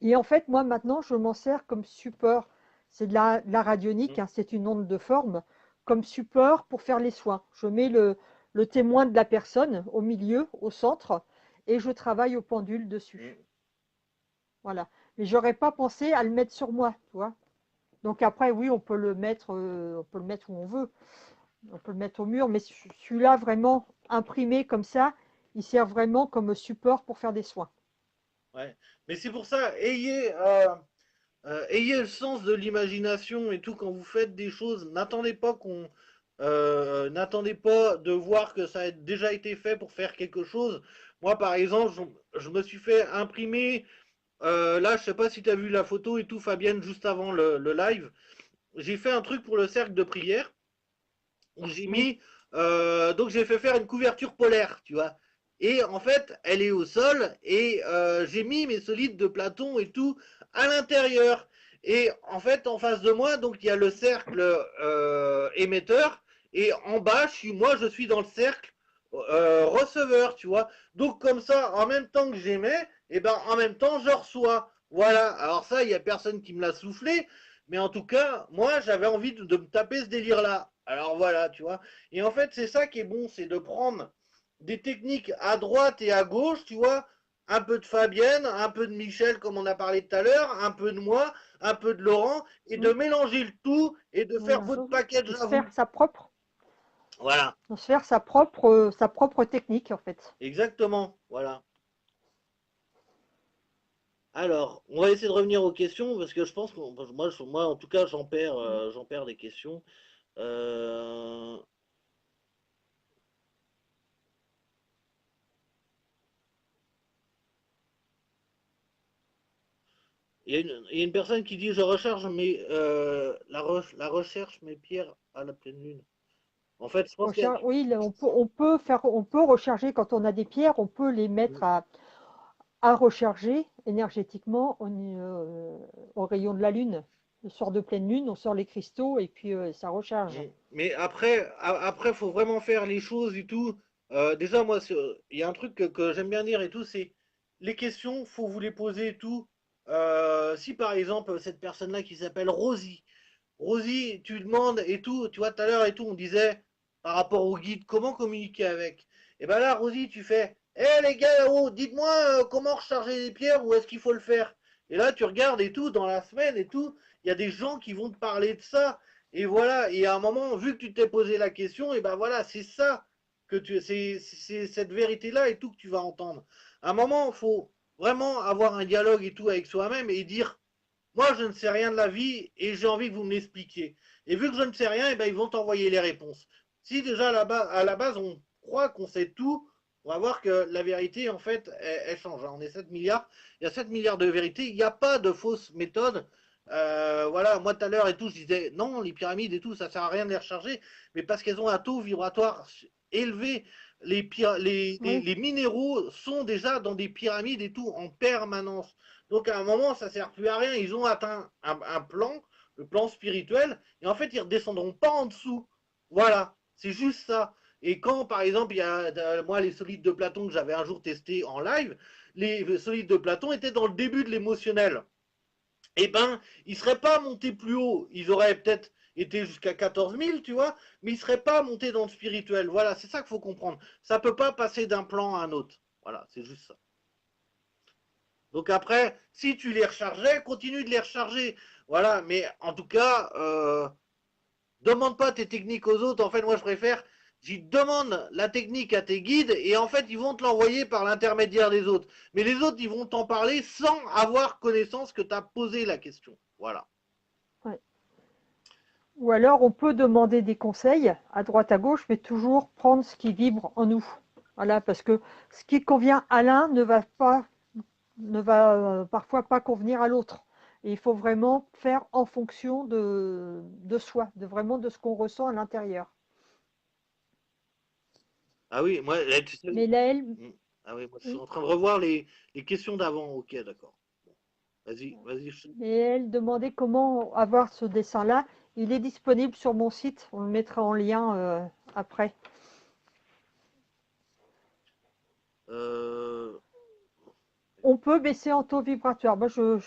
Et en fait, moi, maintenant, je m'en sers comme support. C'est de la radionique, Hmm, hein, c'est une onde de forme, comme support pour faire les soins. Je mets le témoin de la personne au milieu, au centre, et je travaille au pendule dessus. hmm. Voilà. Mais j'aurais pas pensé à le mettre sur moi, tu vois. Donc après, oui, on peut le mettre où on veut. On peut le mettre au mur, mais celui-là, vraiment imprimé comme ça, il sert vraiment comme support pour faire des soins. Ouais. Mais c'est pour ça, ayez le sens de l'imagination et tout quand vous faites des choses. N'attendez pas de voir que ça a déjà été fait pour faire quelque chose. Moi, par exemple, je me suis fait imprimer. Là, je sais pas si tu as vu la photo et tout, Fabienne, juste avant le live. J'ai fait un truc pour le cercle de prière où j'ai Oui, mis. Donc, j'ai fait faire une couverture polaire, tu vois. Et en fait, elle est au sol et j'ai mis mes solides de Platon et tout à l'intérieur. Et en fait, en face de moi, donc il y a le cercle émetteur et en bas, moi, je suis dans le cercle receveur, tu vois. Donc comme ça, en même temps que j'émets, et ben en même temps, je reçois. Voilà. Alors ça, il y a personne qui me l'a soufflé, mais en tout cas, moi, j'avais envie de me taper ce délire-là. Alors voilà, tu vois. Et en fait, c'est ça qui est bon, c'est de prendre des techniques à droite et à gauche, tu vois. Un peu de Fabienne, un peu de Michel, comme on a parlé tout à l'heure, un peu de moi, un peu de Laurent, et de oui. mélanger le tout et de faire Voilà. votre package De se à vous. faire sa propre, Voilà, de se faire sa propre technique, en fait. exactement. Voilà. Alors, on va essayer de revenir aux questions parce que je pense que moi en tout cas, j'en perds des questions. Euh, il y a une personne qui dit je recharge la recherche mes pierres à la pleine lune. En fait, je pense qu'il y a. Oui, on peut recharger quand on a des pierres, on peut les mettre à recharger énergétiquement au rayon de la Lune. On sort de pleine Lune, on sort les cristaux et puis ça recharge. Mais après, faut vraiment faire les choses et tout. Déjà, moi, il y a un truc que j'aime bien dire et tout, c'est les questions, faut vous les poser et tout. Si par exemple, cette personne-là qui s'appelle Rosie, Rosie, tu demandes et tout, tu vois, tout à l'heure et tout, on disait par rapport au guide, comment communiquer avec. Et ben là, Rosie, tu fais, les gars, oh, dites-moi comment recharger les pierres, où est-ce qu'il faut le faire. Et là, tu regardes et tout, dans la semaine et tout, il y a des gens qui vont te parler de ça. Et voilà, et à un moment, vu que tu t'es posé la question, et ben voilà, c'est ça c'est cette vérité-là et tout que tu vas entendre. À un moment, il faut vraiment avoir un dialogue et tout avec soi-même et dire, moi, je ne sais rien de la vie et j'ai envie que vous me l'expliquiez. Et vu que je ne sais rien, eh ben, ils vont t'envoyer les réponses. Si déjà à la base on croit qu'on sait tout, on va voir que la vérité, en fait, elle change. On est 7 milliards. Il y a 7 milliards de vérités. Il n'y a pas de fausses méthodes. Voilà, moi tout à l'heure et tout, je disais non, les pyramides et tout, ça sert à rien de les recharger, mais parce qu'elles ont un taux vibratoire élevé. Oui, Les minéraux sont déjà dans des pyramides et tout en permanence. Donc à un moment, ça ne sert plus à rien. Ils ont atteint un plan, le plan spirituel, et en fait, ils ne redescendront pas en dessous. Voilà, c'est juste ça. Et quand, par exemple, il y a moi les solides de Platon que j'avais un jour testé en live, les solides de Platon étaient dans le début de l'émotionnel. Eh ben, ils ne seraient pas montés plus haut. Ils auraient peut-être été jusqu'à 14 000, tu vois, mais ils ne seraient pas montés dans le spirituel. Voilà, c'est ça qu'il faut comprendre. Ça ne peut pas passer d'un plan à un autre. Voilà, c'est juste ça. Donc après, si tu les rechargeais, continue de les recharger. Voilà, mais en tout cas, demande pas tes techniques aux autres. En fait, moi, je préfère, j'y demande la technique à tes guides et en fait, ils vont te l'envoyer par l'intermédiaire des autres. Mais les autres, ils vont t'en parler sans avoir connaissance que tu as posé la question. Voilà. ouais. Ou alors on peut demander des conseils à droite à gauche, mais toujours prendre ce qui vibre en nous. Voilà, parce que ce qui convient à l'un ne va parfois pas convenir à l'autre. Et il faut vraiment faire en fonction de soi, vraiment de ce qu'on ressent à l'intérieur. Ah oui, moi, tu sais. Mais Laël, Ah oui, moi, je suis oui, en train de revoir les questions d'avant. Ok, d'accord. Bon, vas-y. mais elle demandait comment avoir ce dessin-là. Il est disponible sur mon site, on le mettra en lien après. Euh, On peut baisser en taux vibratoire. Moi, je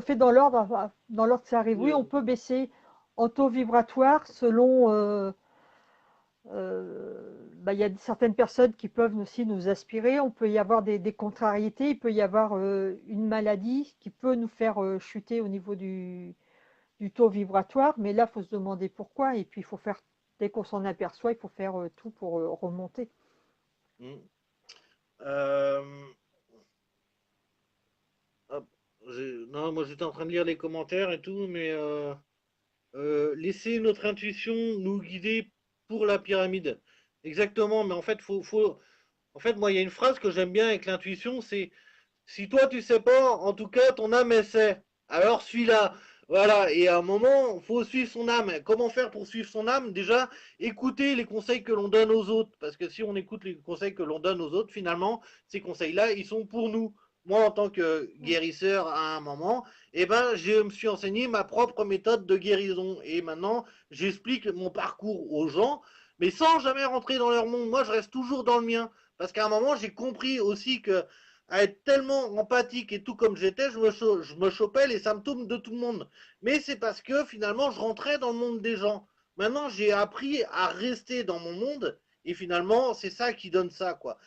fais dans l'ordre que ça arrive. Oui, on peut baisser en taux vibratoire selon. Il y a certaines personnes qui peuvent aussi nous aspirer. On peut y avoir des contrariétés. Il peut y avoir une maladie qui peut nous faire chuter au niveau du taux vibratoire. Mais là, il faut se demander pourquoi. Et puis, il faut faire, dès qu'on s'en aperçoit, il faut faire tout pour remonter. hmm. Euh, hop, non, moi j'étais en train de lire les commentaires et tout, mais laisser notre intuition nous guider pour la pyramide. Exactement, mais en fait, en fait, moi, il y a une phrase que j'aime bien avec l'intuition, c'est si toi tu sais pas, en tout cas, ton âme elle sait. Alors suis-la. Voilà, et à un moment, il faut suivre son âme. Comment faire pour suivre son âme? Déjà, écouter les conseils que l'on donne aux autres. Parce que si on écoute les conseils que l'on donne aux autres, finalement, ces conseils-là, ils sont pour nous. Moi, en tant que guérisseur à un moment, eh ben, je me suis enseigné ma propre méthode de guérison. Et maintenant, j'explique mon parcours aux gens, mais sans jamais rentrer dans leur monde. Moi, je reste toujours dans le mien. Parce qu'à un moment, j'ai compris aussi que à être tellement empathique et tout comme j'étais, je me chopais les symptômes de tout le monde. Mais c'est parce que finalement, je rentrais dans le monde des gens. Maintenant, j'ai appris à rester dans mon monde et finalement, c'est ça qui donne ça, quoi.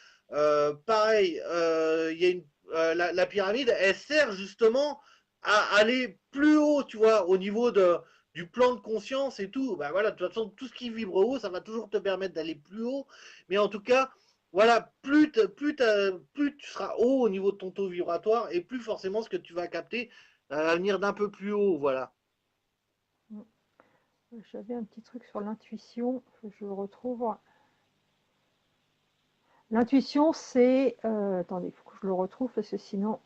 Pareil, y a la pyramide, elle sert justement à aller plus haut, tu vois, au niveau du plan de conscience et tout. Ben voilà, de toute façon, tout ce qui vibre haut, ça va toujours te permettre d'aller plus haut. Mais en tout cas, voilà, plus tu seras haut au niveau de ton taux vibratoire et plus forcément ce que tu vas capter va venir d'un peu plus haut, voilà. J'avais un petit truc sur l'intuition, je le retrouve. L'intuition, c'est... attendez, il faut que je le retrouve parce que sinon,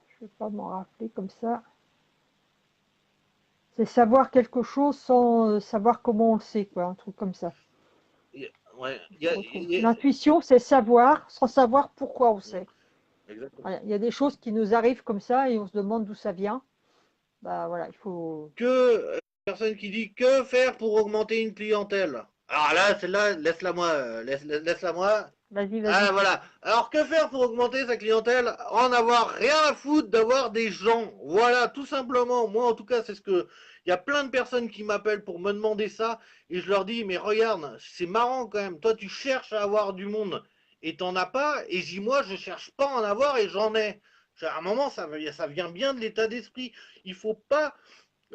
je ne vais pas m'en rappeler comme ça. C'est savoir quelque chose sans savoir comment on le sait, quoi, un truc comme ça. Ouais, Je retrouve. L'intuition, c'est savoir sans savoir pourquoi on sait. exactement. Voilà. Il y a des choses qui nous arrivent comme ça et on se demande d'où ça vient. Bah voilà, il faut. Personne qui dit que faire pour augmenter une clientèle. Alors là, celle-là, laisse-la moi, laisse-la moi. Vas-y, Ah vas-y. voilà. Alors que faire pour augmenter sa clientèle? En avoir rien à foutre d'avoir des gens. Voilà, tout simplement. Moi, en tout cas, c'est ce que. Il y a plein de personnes qui m'appellent pour me demander ça et je leur dis, mais regarde, c'est marrant quand même. Toi, tu cherches à avoir du monde et t'en as pas. Et moi, je cherche pas à en avoir et j'en ai. À un moment, ça vient bien de l'état d'esprit. Il faut pas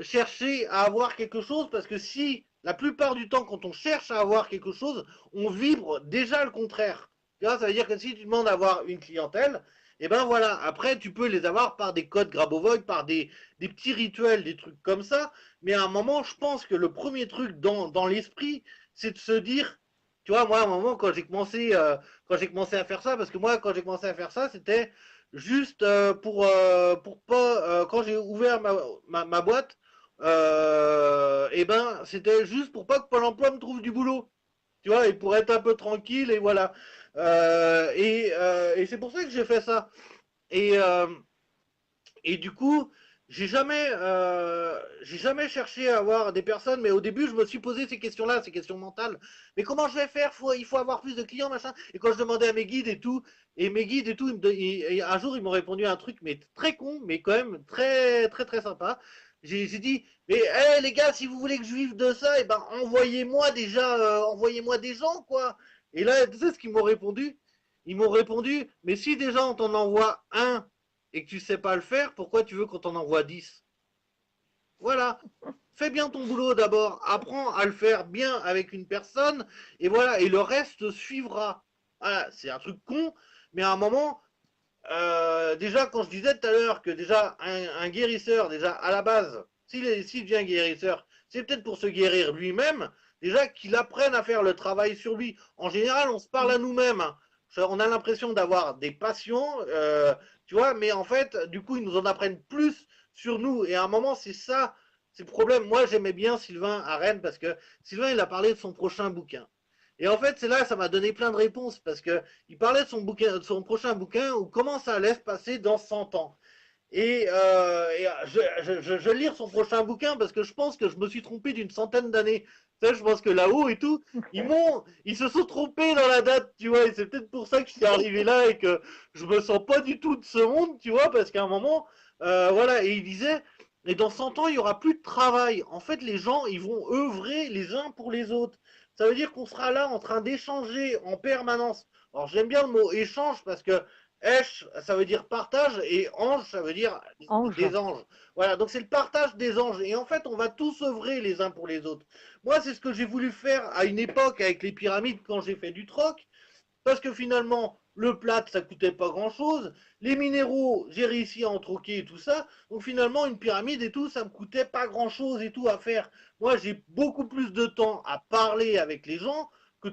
chercher à avoir quelque chose parce que si la plupart du temps quand on cherche à avoir quelque chose, on vibre déjà le contraire. Tu vois, ça veut dire que si tu demandes à avoir une clientèle, et ben voilà, après tu peux les avoir par des codes Grabovoi, par des petits rituels, des trucs comme ça, mais à un moment, je pense que le premier truc dans l'esprit, c'est de se dire, tu vois, moi à un moment quand j'ai commencé à faire ça, parce que moi quand j'ai commencé à faire ça, c'était juste pour pas, quand j'ai ouvert ma boîte, et ben c'était juste pour pas que Pôle emploi me trouve du boulot, tu vois, et pour être un peu tranquille, et voilà. Et c'est pour ça que j'ai fait ça. Et, euh, et du coup, j'ai jamais cherché à avoir des personnes, mais au début, je me suis posé ces questions-là, ces questions mentales. Mais comment je vais faire? Il faut avoir plus de clients, machin. Et quand je demandais à mes guides et tout, un jour, ils m'ont répondu à un truc, mais très con, mais quand même très, très, très sympa. J'ai dit, mais hey, les gars, si vous voulez que je vive de ça, eh ben, envoyez-moi déjà, envoyez-moi des gens, quoi. Et là, tu sais ce qu'ils m'ont répondu? Ils m'ont répondu, mais si déjà on t'en envoie un et que tu sais pas le faire, pourquoi tu veux qu'on t'en envoie 10? Voilà. Fais bien ton boulot d'abord, apprends à le faire bien avec une personne, et voilà, et le reste suivra. Voilà, c'est un truc con, mais à un moment, déjà quand je disais tout à l'heure que déjà un guérisseur, déjà à la base, s'il devient guérisseur, c'est peut-être pour se guérir lui-même, déjà qu'il apprenne à faire le travail sur lui. En général, on se parle à nous-mêmes, hein. On a l'impression d'avoir des patients, tu vois, mais en fait, du coup, ils nous en apprennent plus sur nous. Et à un moment, c'est ça, c'est le problème. Moi, j'aimais bien Sylvain à Rennes parce que Sylvain, il a parlé de son prochain bouquin. Et en fait, c'est là, ça m'a donné plein de réponses parce que il parlait de son prochain bouquin ou comment ça allait se passer dans 100 ans. Je lire son prochain bouquin parce que je pense que je me suis trompé d'une centaine d'années. Tu sais, je pense que là-haut et tout, ils se sont trompés dans la date, tu vois, et c'est peut-être pour ça que je suis arrivé là et que je me sens pas du tout de ce monde, tu vois, parce qu'à un moment, voilà, et il disait, et dans 100 ans, il y aura plus de travail. En fait, les gens, ils vont œuvrer les uns pour les autres. Ça veut dire qu'on sera là en train d'échanger en permanence. Alors j'aime bien le mot échange parce que Esh, ça veut dire partage et ange, ça veut dire Ange. des anges. Voilà, donc c'est le partage des anges. Et en fait, on va tous œuvrer les uns pour les autres. Moi, c'est ce que j'ai voulu faire à une époque avec les pyramides quand j'ai fait du troc. Parce que finalement, le plat, ça coûtait pas grand-chose. Les minéraux, j'ai réussi à en troquer et tout ça. Donc finalement, une pyramide et tout, ça me coûtait pas grand-chose et tout à faire. Moi, j'ai beaucoup plus de temps à parler avec les gens que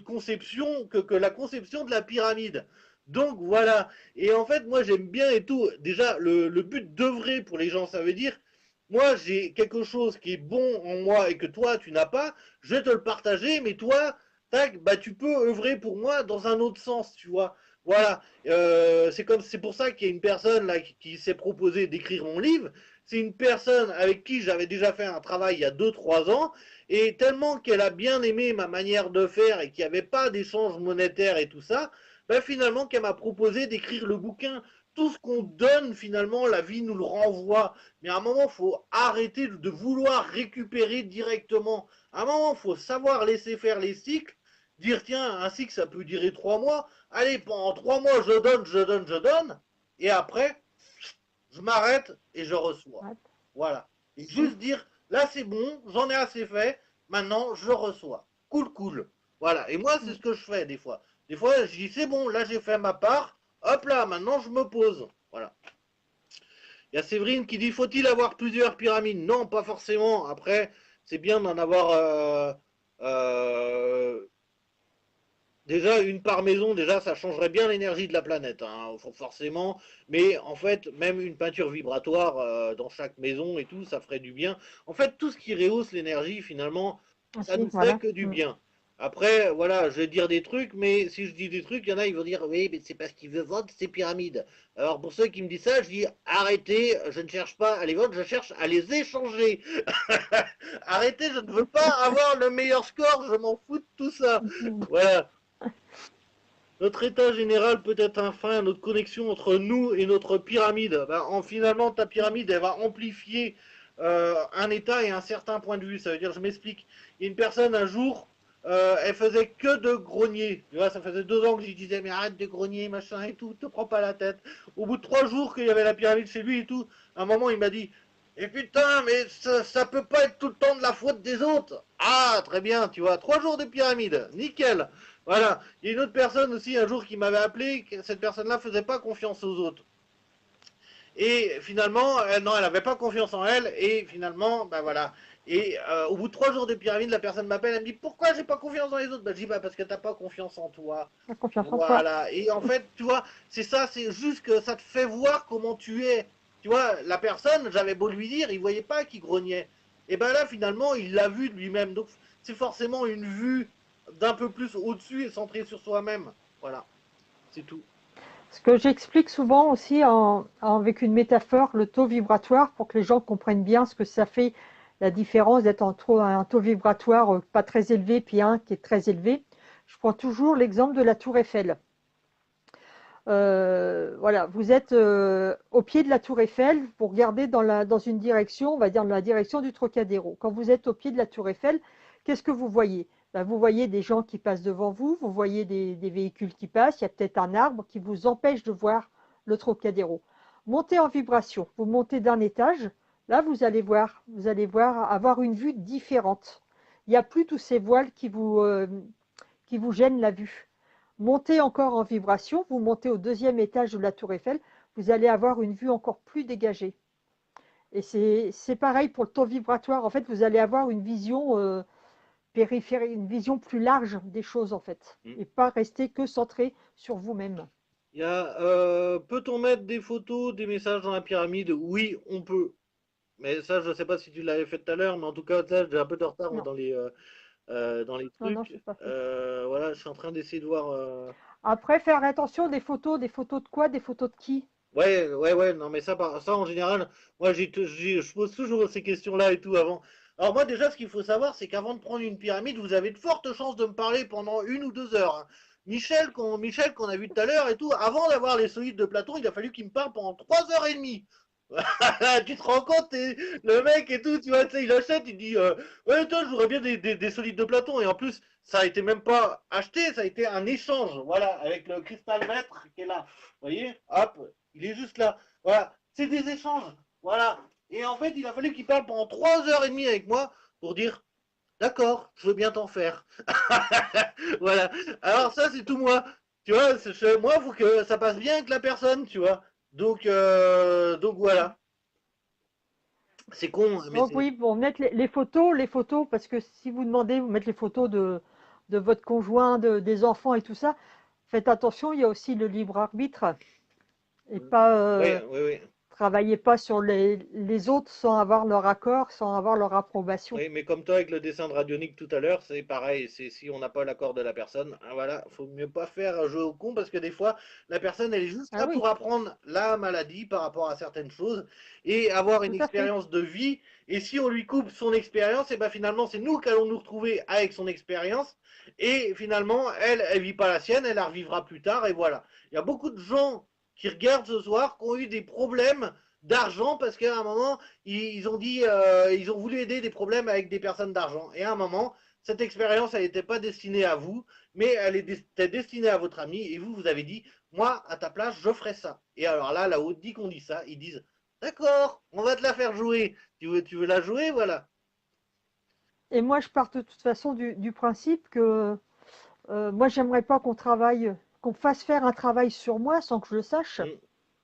la conception de la pyramide. Donc voilà. Et en fait, moi, j'aime bien et tout. Déjà, le but d'œuvrer pour les gens, ça veut dire, moi, j'ai quelque chose qui est bon en moi et que toi, tu n'as pas. Je vais te le partager, mais toi, tac, bah tu peux œuvrer pour moi dans un autre sens, tu vois. Voilà, c'est pour ça qu'il y a une personne là qui s'est proposé d'écrire mon livre. C'est une personne avec qui j'avais déjà fait un travail il y a 2 3 ans, et tellement qu'elle a bien aimé ma manière de faire et qu'il n'y avait pas d'échange monétaire et tout ça, bah finalement qu'elle m'a proposé d'écrire le bouquin. Tout ce qu'on donne, finalement, la vie nous le renvoie. Mais à un moment, il faut arrêter de vouloir récupérer directement. À un moment, il faut savoir laisser faire les cycles, dire tiens, un cycle, ça peut durer 3 mois. Allez, pendant 3 mois, je donne, je donne, je donne. Et après, je m'arrête et je reçois. Ouais. Voilà. Et juste dire, là c'est bon, j'en ai assez fait, maintenant je reçois. Cool, cool. Voilà. Et moi, c'est ce que je fais des fois. Des fois, je dis, c'est bon, là j'ai fait ma part, hop là, maintenant je me pose. Voilà. Il y a Séverine qui dit, faut-il avoir plusieurs pyramides? Non, pas forcément. Après, c'est bien d'en avoir déjà, une par maison, déjà, ça changerait bien l'énergie de la planète, hein, forcément. Mais en fait, même une peinture vibratoire dans chaque maison et tout, ça ferait du bien. En fait, tout ce qui rehausse l'énergie, finalement, ça aussi, nous fait voilà. que du bien. Après, voilà, je vais dire des trucs, mais si je dis des trucs, il y en a, ils vont dire, oui, mais c'est parce qu'il veut vendre ses pyramides. Alors, pour ceux qui me disent ça, je dis, arrêtez, je ne cherche pas à les vendre, je cherche à les échanger. Arrêtez, je ne veux pas avoir le meilleur score, je m'en fous de tout ça. Mhm. Voilà. Notre état général peut être un frein à notre connexion entre nous et notre pyramide. Ben, finalement, ta pyramide, elle va amplifier un état et un certain point de vue. Ça veut dire, je m'explique. Il y a une personne, un jour, elle faisait que de grogner. Tu vois, ça faisait 2 ans que je lui disais, mais arrête de grogner, machin et tout, te prends pas la tête. Au bout de 3 jours qu'il y avait la pyramide chez lui et tout, à un moment, il m'a dit, et putain, mais ça peut pas être tout le temps de la faute des autres. Ah, très bien, tu vois, 3 jours de pyramide, nickel. Voilà. Il y a une autre personne aussi un jour qui m'avait appelé, cette personne-là faisait pas confiance aux autres. Et finalement, non, elle n'avait pas confiance en elle, et finalement, ben voilà. Et au bout de 3 jours de pyramide, la personne m'appelle, elle me dit pourquoi j'ai pas confiance dans les autres. Ben, je dis bah parce que t'as pas confiance en toi. La confiance en soi. Voilà. Et en fait, tu vois, c'est ça, c'est juste que ça te fait voir comment tu es. Tu vois, la personne, j'avais beau lui dire, il voyait pas qu'il grognait. Et ben là, finalement, il l'a vu de lui-même. Donc, c'est forcément une vue d'un peu plus au-dessus et centrée sur soi-même. Voilà, c'est tout. Ce que j'explique souvent aussi avec une métaphore, le taux vibratoire, pour que les gens comprennent bien ce que ça fait, la différence d'être entre un taux vibratoire pas très élevé puis un qui est très élevé. Je prends toujours l'exemple de la tour Eiffel. Voilà, vous êtes au pied de la tour Eiffel, vous regardez dans une direction, on va dire dans la direction du Trocadéro. Quand vous êtes au pied de la tour Eiffel, qu'est-ce que vous voyez? Ben, vous voyez des gens qui passent devant vous, vous voyez des véhicules qui passent, il y a peut-être un arbre qui vous empêche de voir le Trocadéro. Montez en vibration, vous montez d'un étage, là vous allez voir avoir une vue différente. Il n'y a plus tous ces voiles qui vous gênent la vue. Montez encore en vibration, vous montez au deuxième étage de la tour Eiffel, vous allez avoir une vue encore plus dégagée. Et c'est pareil pour le taux vibratoire. En fait, vous allez avoir une vision périphérique, une vision plus large des choses, en fait. Mm. Et pas rester que centré sur vous-même. Il y a, peut-on mettre des photos, des messages dans la pyramide? Oui, on peut. Mais ça, je sais pas si tu l'avais fait tout à l'heure, mais en tout cas, là, j'ai un peu de retard moi, Non, dans les non, non, je trucs. n'ai pas fait. Voilà, je suis en train d'essayer de voir. Après, faire attention des photos de quoi? Des photos de qui? Ouais, ouais, ouais, non, mais ça, ça en général, moi, je pose toujours ces questions-là et tout avant. Alors, moi, déjà, ce qu'il faut savoir, c'est qu'avant de prendre une pyramide, vous avez de fortes chances de me parler pendant 1 ou 2 heures, hein. Michel, qu'on a vu tout à l'heure et tout, avant d'avoir les solides de Platon, il a fallu qu'il me parle pendant 3 heures et demie. Tu te rends compte, le mec et tout, tu vois, tu sais, il achète, il dit, ouais, toi, je voudrais bien des solides de Platon. Et en plus, ça a été même pas acheté, ça a été un échange, voilà, avec le cristal maître qui est là. Vous voyez, hop, il est juste là. Voilà, c'est des échanges. Voilà. Et en fait, il a fallu qu'il parle pendant 3 heures et demie avec moi pour dire, d'accord, je veux bien t'en faire. Voilà. Alors ça, c'est tout moi. Tu vois, moi, il faut que ça passe bien avec la personne, tu vois. Donc voilà. C'est con, mais Donc c'est. oui, bon, mettre les photos, parce que si vous demandez, vous mettre les photos de votre conjoint, des enfants et tout ça, faites attention, il y a aussi le libre arbitre et pas Oui, oui, oui. travaillez pas sur les autres sans avoir leur accord, sans avoir leur approbation. Oui, mais comme toi avec le dessin de radionique tout à l'heure, c'est pareil. C'est si on n'a pas l'accord de la personne, hein, voilà, faut mieux pas faire un jeu au con parce que des fois, la personne elle est juste Ah là oui, pour apprendre la maladie par rapport à certaines choses et avoir une tout à fait. expérience de vie. Et si on lui coupe son expérience, et ben finalement c'est nous qui allons nous retrouver avec son expérience. Et finalement, elle vit pas la sienne, elle la revivra plus tard. Et voilà. Il y a beaucoup de gens qui regardent ce soir qui ont eu des problèmes d'argent parce qu'à un moment ils ont dit, ils ont voulu aider des problèmes avec des personnes d'argent. Et à un moment, cette expérience, elle n'était pas destinée à vous, mais elle était destinée à votre ami. Et vous, vous avez dit, moi, à ta place, je ferai ça. Et alors là, là-haut, dit qu'on dit ça, ils disent, d'accord, on va te la faire jouer. Tu veux la jouer, voilà. Et moi, je pars de toute façon du principe que moi, j'aimerais pas qu'on fasse faire un travail sur moi sans que je le sache, Mm,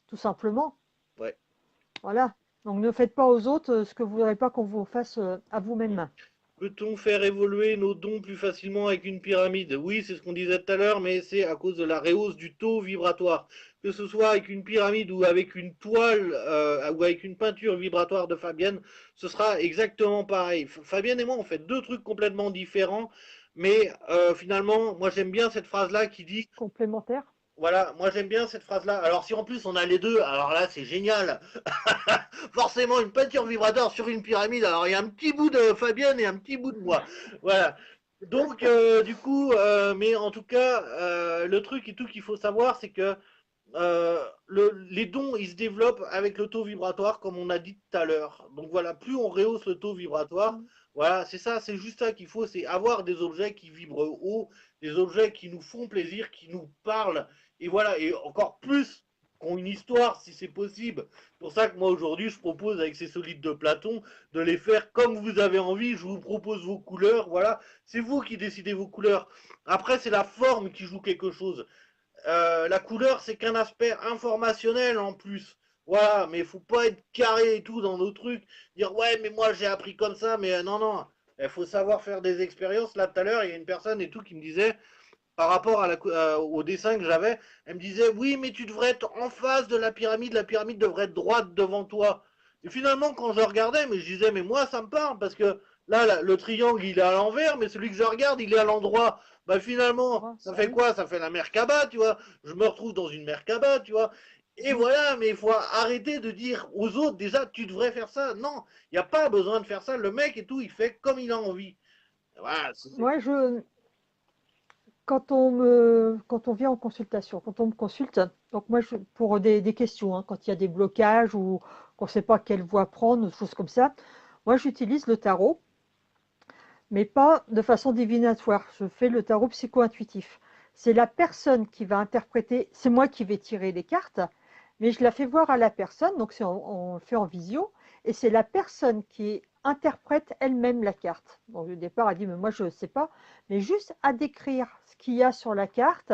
tout simplement. ouais. Voilà. Donc ne faites pas aux autres ce que vous ne voudrez pas qu'on vous fasse à Mm. vous-même. Peut-on faire évoluer nos dons plus facilement avec une pyramide? Oui, c'est ce qu'on disait tout à l'heure, mais c'est à cause de la rehausse du taux vibratoire. Que ce soit avec une pyramide ou avec une toile ou avec une peinture vibratoire de Fabienne, ce sera exactement pareil. Fabienne et moi, on fait deux trucs complètement différents, mais finalement, moi j'aime bien cette phrase-là qui dit, Complémentaire. voilà, moi j'aime bien cette phrase-là. Alors si en plus on a les deux, alors là c'est génial. Forcément une peinture vibratoire sur une pyramide. Alors il y a un petit bout de Fabienne et un petit bout de moi. Voilà. Donc du coup, mais en tout cas, le truc et tout qu'il faut savoir, c'est que les dons, ils se développent avec le taux vibratoire, comme on a dit tout à l'heure. Donc voilà, plus on rehausse le taux vibratoire, Mm. voilà, c'est ça, c'est juste ça qu'il faut, c'est avoir des objets qui vibrent haut, des objets qui nous font plaisir, qui nous parlent, et voilà, et encore plus qu'ont une histoire, si c'est possible. C'est pour ça que moi aujourd'hui, je propose avec ces solides de Platon de les faire comme vous avez envie. Je vous propose vos couleurs, voilà, c'est vous qui décidez vos couleurs. Après, c'est la forme qui joue quelque chose. La couleur, c'est qu'un aspect informationnel en plus. Voilà, mais il faut pas être carré et tout dans nos trucs. Dire ouais, mais moi j'ai appris comme ça, mais non, non. Il faut savoir faire des expériences. Là, tout à l'heure, il y a une personne et tout qui me disait, par rapport à au dessin que j'avais, elle me disait oui, mais tu devrais être en face de la pyramide devrait être droite devant toi. Et finalement, quand je regardais, mais je disais, mais moi, ça me parle, parce que là, le triangle, il est à l'envers, mais celui que je regarde, il est à l'endroit. Bah finalement, Ah, ça bah fait oui. quoi? Ça fait la Merkaba, tu vois. Je me retrouve dans une Merkaba, tu vois. Et Mm. voilà, mais il faut arrêter de dire aux autres, déjà, tu devrais faire ça. Non, il n'y a pas besoin de faire ça. Le mec et tout, il fait comme il a envie. Voilà, Moi, quand on vient en consultation, quand on me consulte, donc moi, pour des questions, hein, quand il y a des blocages ou qu'on ne sait pas quelle voie prendre, des choses comme ça, moi, j'utilise le tarot, mais pas de façon divinatoire. Je fais le tarot psycho-intuitif. C'est la personne qui va interpréter, c'est moi qui vais tirer les cartes, mais je la fais voir à la personne, donc on le fait en visio, et c'est la personne qui interprète elle-même la carte. Donc, au départ, elle dit, mais moi je ne sais pas, mais juste à décrire ce qu'il y a sur la carte,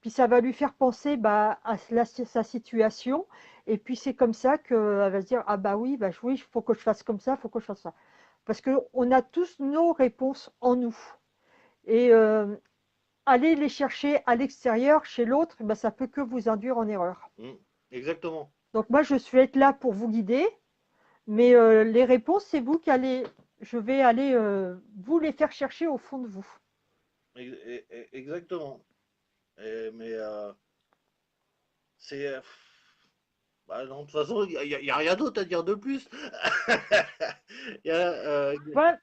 puis ça va lui faire penser bah, à sa situation, et puis c'est comme ça qu'elle va se dire, ah bah oui, il faut que je fasse comme ça, il faut que je fasse ça. Parce qu'on a tous nos réponses en nous. Et aller les chercher à l'extérieur, chez l'autre, ben, ça peut que vous induire en erreur. exactement. Donc moi, je suis être là pour vous guider, mais les réponses, c'est vous qui allez, je vais aller vous les faire chercher au fond de vous. Exactement. Mais c'est. Bah non, de toute façon, il y a rien d'autre à dire de plus. Il y a, Voilà,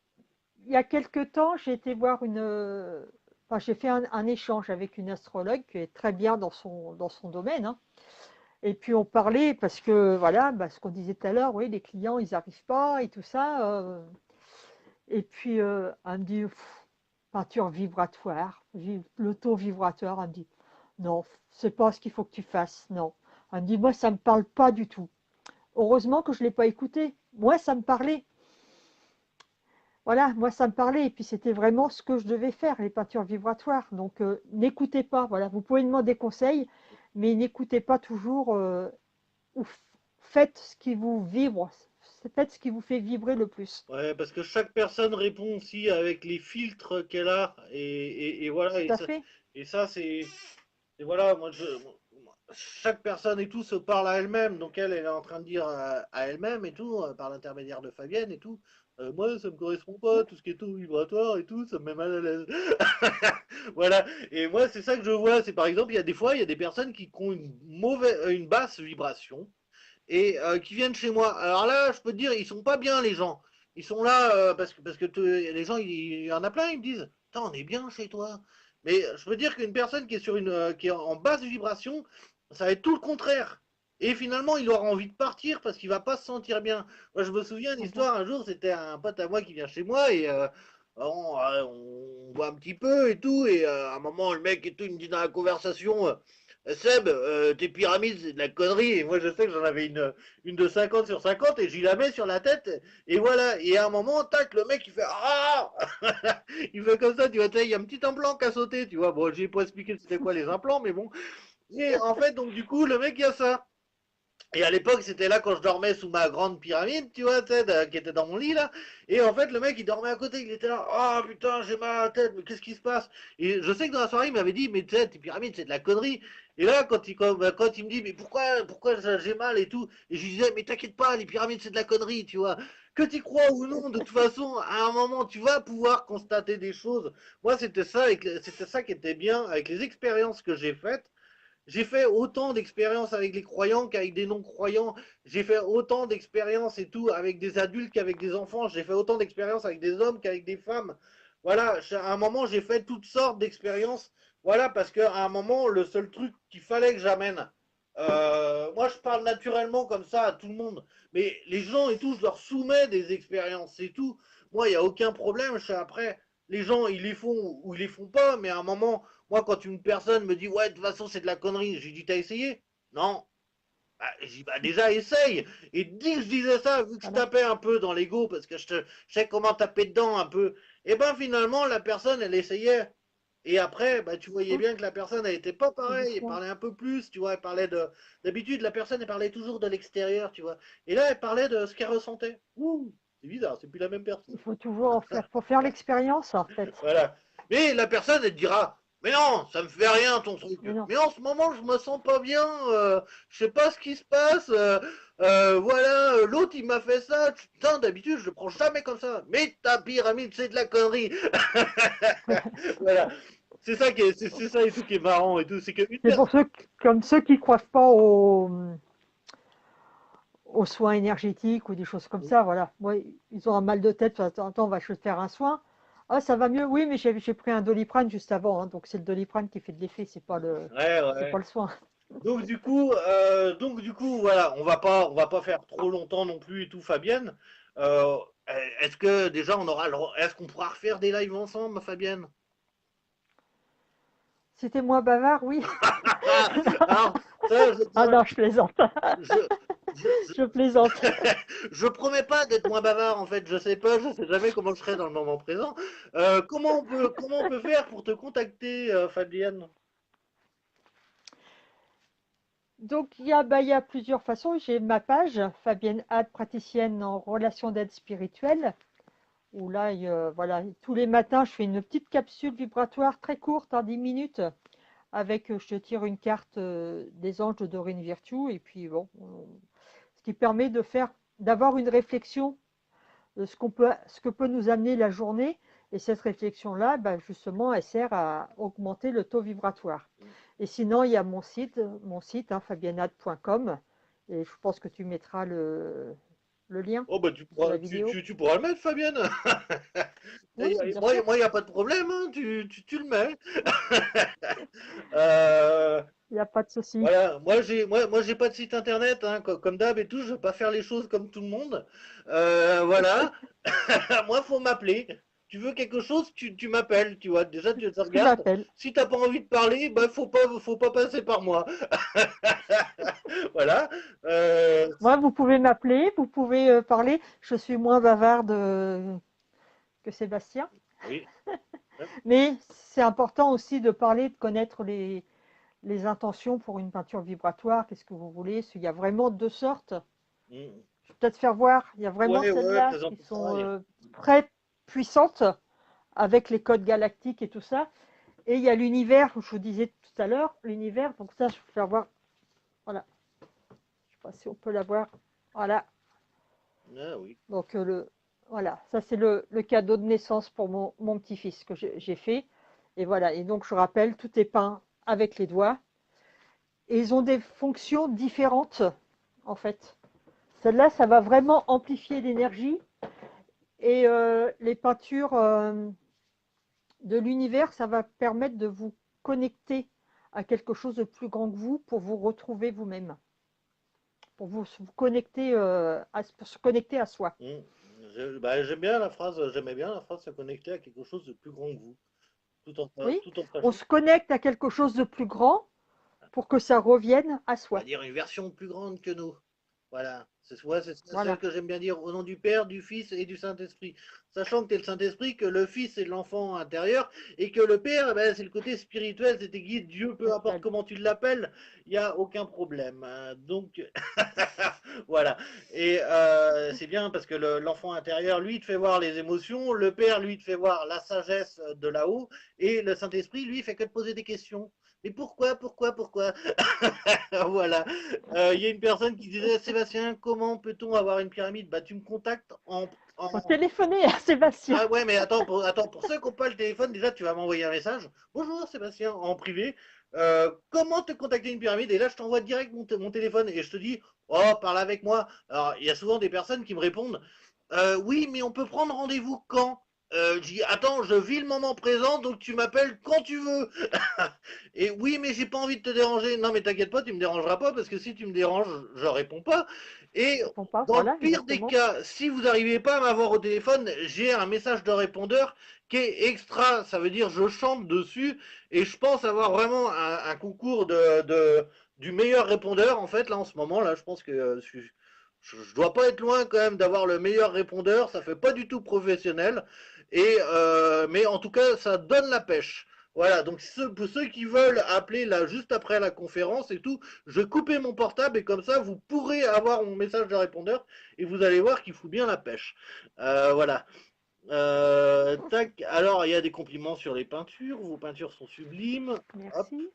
il y a quelque temps, j'ai été voir enfin, j'ai fait un échange avec une astrologue qui est très bien dans son domaine, hein. Et puis on parlait parce que voilà, bah, ce qu'on disait tout à l'heure, oui, les clients, ils n'arrivent pas et tout ça. Et puis elle me dit, pff, peinture vibratoire, l'auto-vibratoire. Elle me dit, non, c'est pas ce qu'il faut que tu fasses, non. Elle me dit, moi, ça me parle pas du tout. Heureusement que je l'ai pas écouté. Moi, ça me parlait. Voilà, moi, ça me parlait. Et puis c'était vraiment ce que je devais faire, les peintures vibratoires. Donc n'écoutez pas. Voilà, vous pouvez demander conseil, mais n'écoutez pas toujours. Ou faites ce qui vous vibre, faites ce qui vous fait vibrer le plus. ouais, parce que chaque personne répond aussi avec les filtres qu'elle a. Et voilà. Tout à fait. Et ça, voilà, chaque personne et tout se parle à elle-même. Donc elle est en train de dire à elle-même et tout, par l'intermédiaire de Fabienne et tout. Moi, ça me correspond pas, Mm. tout ce qui est tout vibratoire et tout, ça me met mal à l'aise. Voilà. Et moi, c'est ça que je vois. C'est par exemple, il y a des fois, il y a des personnes qui ont une basse vibration et qui viennent chez moi. Alors là, je peux te dire, ils sont pas bien les gens. Ils sont là parce que les gens, il y en a plein, ils me disent, on est bien chez toi. Mais je peux dire qu'une personne qui est qui est en basse vibration, ça va être tout le contraire. Et finalement, il aura envie de partir parce qu'il va pas se sentir bien. Moi, je me souviens d'une Mhm. histoire. Un jour, c'était un pote à moi qui vient chez moi et on voit un petit peu et tout. Et à un moment, le mec et tout, il me dit dans la conversation. Seb, tes pyramides, c'est de la connerie. Et moi, je sais que j'en avais une de 50 sur 50 et j'y la mets sur la tête. Et voilà. Et à un moment, tac, le mec, il fait ah. Il fait comme ça, tu vois, il y a un petit implant qui a sauté, tu vois. Bon, j'ai pas expliqué c'était quoi les implants, mais bon. Et en fait, donc, du coup, le mec, il y a ça. Et à l'époque, c'était là quand je dormais sous ma grande pyramide, tu vois, qui était dans mon lit là. Et en fait, le mec, il dormait à côté, il était là, oh putain, j'ai mal à la tête, mais qu'est-ce qui se passe? Et je sais que dans la soirée, il m'avait dit, mais tu sais, tes pyramides, c'est de la connerie. Et là, quand il me dit, mais pourquoi j'ai mal et tout, et je lui disais, mais t'inquiète pas, les pyramides, c'est de la connerie, tu vois. Que tu crois ou non, de toute façon, à un moment, tu vas pouvoir constater des choses. Moi, c'était ça qui était bien avec les expériences que j'ai faites. J'ai fait autant d'expériences avec les croyants qu'avec des non-croyants. J'ai fait autant d'expériences et tout avec des adultes qu'avec des enfants. J'ai fait autant d'expériences avec des hommes qu'avec des femmes. Voilà, à un moment, j'ai fait toutes sortes d'expériences. Voilà, parce qu'à un moment, le seul truc qu'il fallait que j'amène, moi, je parle naturellement comme ça à tout le monde. Mais les gens et tout, je leur soumets des expériences, c'est tout. Moi, il n'y a aucun problème. Après, les gens, ils les font ou ils les font pas. Mais à un moment, moi, quand une personne me dit, ouais, de toute façon, c'est de la connerie, j'ai dit, t'as essayé? Non. Bah, j'ai dit, bah, déjà, essaye. Et dès que je disais ça, vu que je Voilà. tapais un peu dans l'ego, parce que je sais comment taper dedans un peu, et ben finalement, la personne, elle essayait. Et après, bah, tu voyais Hum, bien que la personne, elle était pas tout pareille, elle doucement. parlait un peu plus, tu vois, elle parlait de. D'habitude, la personne, elle parlait toujours de l'extérieur, tu vois. Et là, elle parlait de ce qu'elle ressentait. Ouh, c'est bizarre, c'est plus la même personne. Il faut toujours en faire, faut faire l'expérience en fait. Voilà. Mais la personne, elle te dira, mais non, ça me fait rien ton truc. Mais non. Mais en ce moment, je me sens pas bien. Je sais pas ce qui se passe. Voilà, l'autre il m'a fait ça. Putain, d'habitude, je le prends jamais comme ça. Mais ta pyramide, c'est de la connerie. Voilà. C'est ça et tout qui est marrant et tout. C'est que une C'est pour ceux comme ceux qui ne croient pas aux soins énergétiques ou des choses comme ça. Voilà. Moi, ils ont un mal de tête. De temps en temps, on va te faire un soin. Ah, ça va mieux. Oui, mais j'ai pris un Doliprane juste avant, hein, donc c'est le Doliprane qui fait de l'effet. Ouais, C'est pas ouais. le soin. Donc du coup, voilà, on va pas faire trop longtemps non plus et tout, Fabienne. Euh, est-ce que déjà est-ce qu'on pourra refaire des lives ensemble, Fabienne? C'était moins bavard, oui. Alors, ça, Ah non, je plaisante. je, je, je, Je plaisante. je promets pas d'être moins bavard en fait. Je sais pas, je sais jamais comment je serai dans le moment présent. Comment on peut faire pour te contacter, Fabienne? Donc, il y a plusieurs façons. J'ai ma page, Fabienne Hatt, praticienne en relation d'aide spirituelle, où là, voilà, tous les matins, je fais une petite capsule vibratoire très courte, en 10 minutes, avec, je te tire une carte des anges de Dorine Virtue, et puis bon, ce qui permet d'avoir une réflexion de ce que peut nous amener la journée. Et cette réflexion-là, ben, justement, elle sert à augmenter le taux vibratoire. Et sinon, il y a mon site hein, fabiennade.com. Et je pense que tu mettras le lien Oh bah sous la vidéo. tu pourras le mettre, Fabienne. Oui, bien Moi, sûr. il n'y a pas de problème, hein, tu le mets. Euh, Il n'y a pas de souci. voilà, moi j'ai pas de site internet, hein, comme d'hab et tout, je vais pas faire les choses comme tout le monde. Voilà, moi faut m'appeler. Tu veux quelque chose, tu m'appelles, tu vois. Déjà tu te Tu regardes. m'appelles. Si t'as pas envie de parler, bah faut pas passer par moi. Voilà. Euh, Moi, vous pouvez m'appeler, vous pouvez parler. Je suis moins bavarde que Sébastien. oui. Mais c'est important aussi de parler, de connaître les intentions pour une peinture vibratoire. Qu'est-ce que vous voulez? Il y a vraiment deux sortes. Mm. Je vais peut-être faire voir. Il y a vraiment Ouais, ouais, celles-là qui présente sont pareil. très puissantes avec les codes galactiques et tout ça. Et il y a l'univers, je vous disais tout à l'heure, l'univers. Donc ça, je vais faire voir. Voilà. Je ne sais pas si on peut la voir. Voilà. Ah oui. Donc voilà, ça c'est le cadeau de naissance pour mon petit-fils que j'ai fait. Et voilà. Et donc je rappelle, tout est peint avec les doigts. Et ils ont des fonctions différentes en fait. Celle-là, ça va vraiment amplifier l'énergie. Et les peintures de l'univers, ça va permettre de vous connecter à quelque chose de plus grand que vous pour vous retrouver vous-même, vous connecter, pour se connecter à soi. Mm. Bah, j'aime bien la phrase, j'aimais bien la phrase se connecter à quelque chose de plus grand que vous, Oui, tout en on sachant, se connecte à quelque chose de plus grand pour que ça revienne à on va soi. dire une version plus grande que nous. Voilà, c'est celle Voilà, que j'aime bien dire, au nom du Père, du Fils et du Saint-Esprit. Sachant que tu es le Saint-Esprit, que le Fils est l'enfant intérieur, et que le Père, eh ben, c'est le côté spirituel, c'est tes guides, Dieu, peu importe spirituel. comment tu l'appelles, il n'y a aucun problème. Donc, voilà. Et c'est bien parce que l'enfant intérieur, lui, te fait voir les émotions, le Père, lui, te fait voir la sagesse de là-haut, et le Saint-Esprit, lui, fait que te poser des questions. Mais pourquoi? Voilà. Il y a une personne qui disait, Sébastien, comment peut-on avoir une pyramide? Bah, tu me contactes Faut en... téléphoner à Sébastien. Ah ouais, mais attends, pour ceux qui n'ont pas le téléphone, déjà, tu vas m'envoyer un message. Bonjour Sébastien, en privé. Comment te contacter une pyramide? Et là, je t'envoie direct mon téléphone et je te dis, oh, parle avec moi. Alors, il y a souvent des personnes qui me répondent, oui, mais on peut prendre rendez-vous quand? Je dis, attends, je vis le moment présent, donc tu m'appelles quand tu veux. Et oui, mais j'ai pas envie de te déranger. Non, mais t'inquiète pas, tu me dérangeras pas parce que si tu me déranges, je réponds pas. Et Répond pas, dans le voilà, pire des exactement. cas, si vous n'arrivez pas à m'avoir au téléphone, j'ai un message de répondeur qui est extra. Ça veut dire je chante dessus et je pense avoir vraiment un concours du meilleur répondeur. En fait, là, en ce moment, là, je pense que je dois pas être loin quand même d'avoir le meilleur répondeur. Ça fait pas du tout professionnel. Et mais en tout cas, ça donne la pêche. Voilà, donc pour ceux qui veulent appeler là juste après la conférence et tout, je vais couper mon portable et comme ça vous pourrez avoir mon message de répondeur et vous allez voir qu'il fout bien la pêche. Voilà. Tac. Alors il y a des compliments sur les peintures. Vos peintures sont sublimes. Hop. Merci.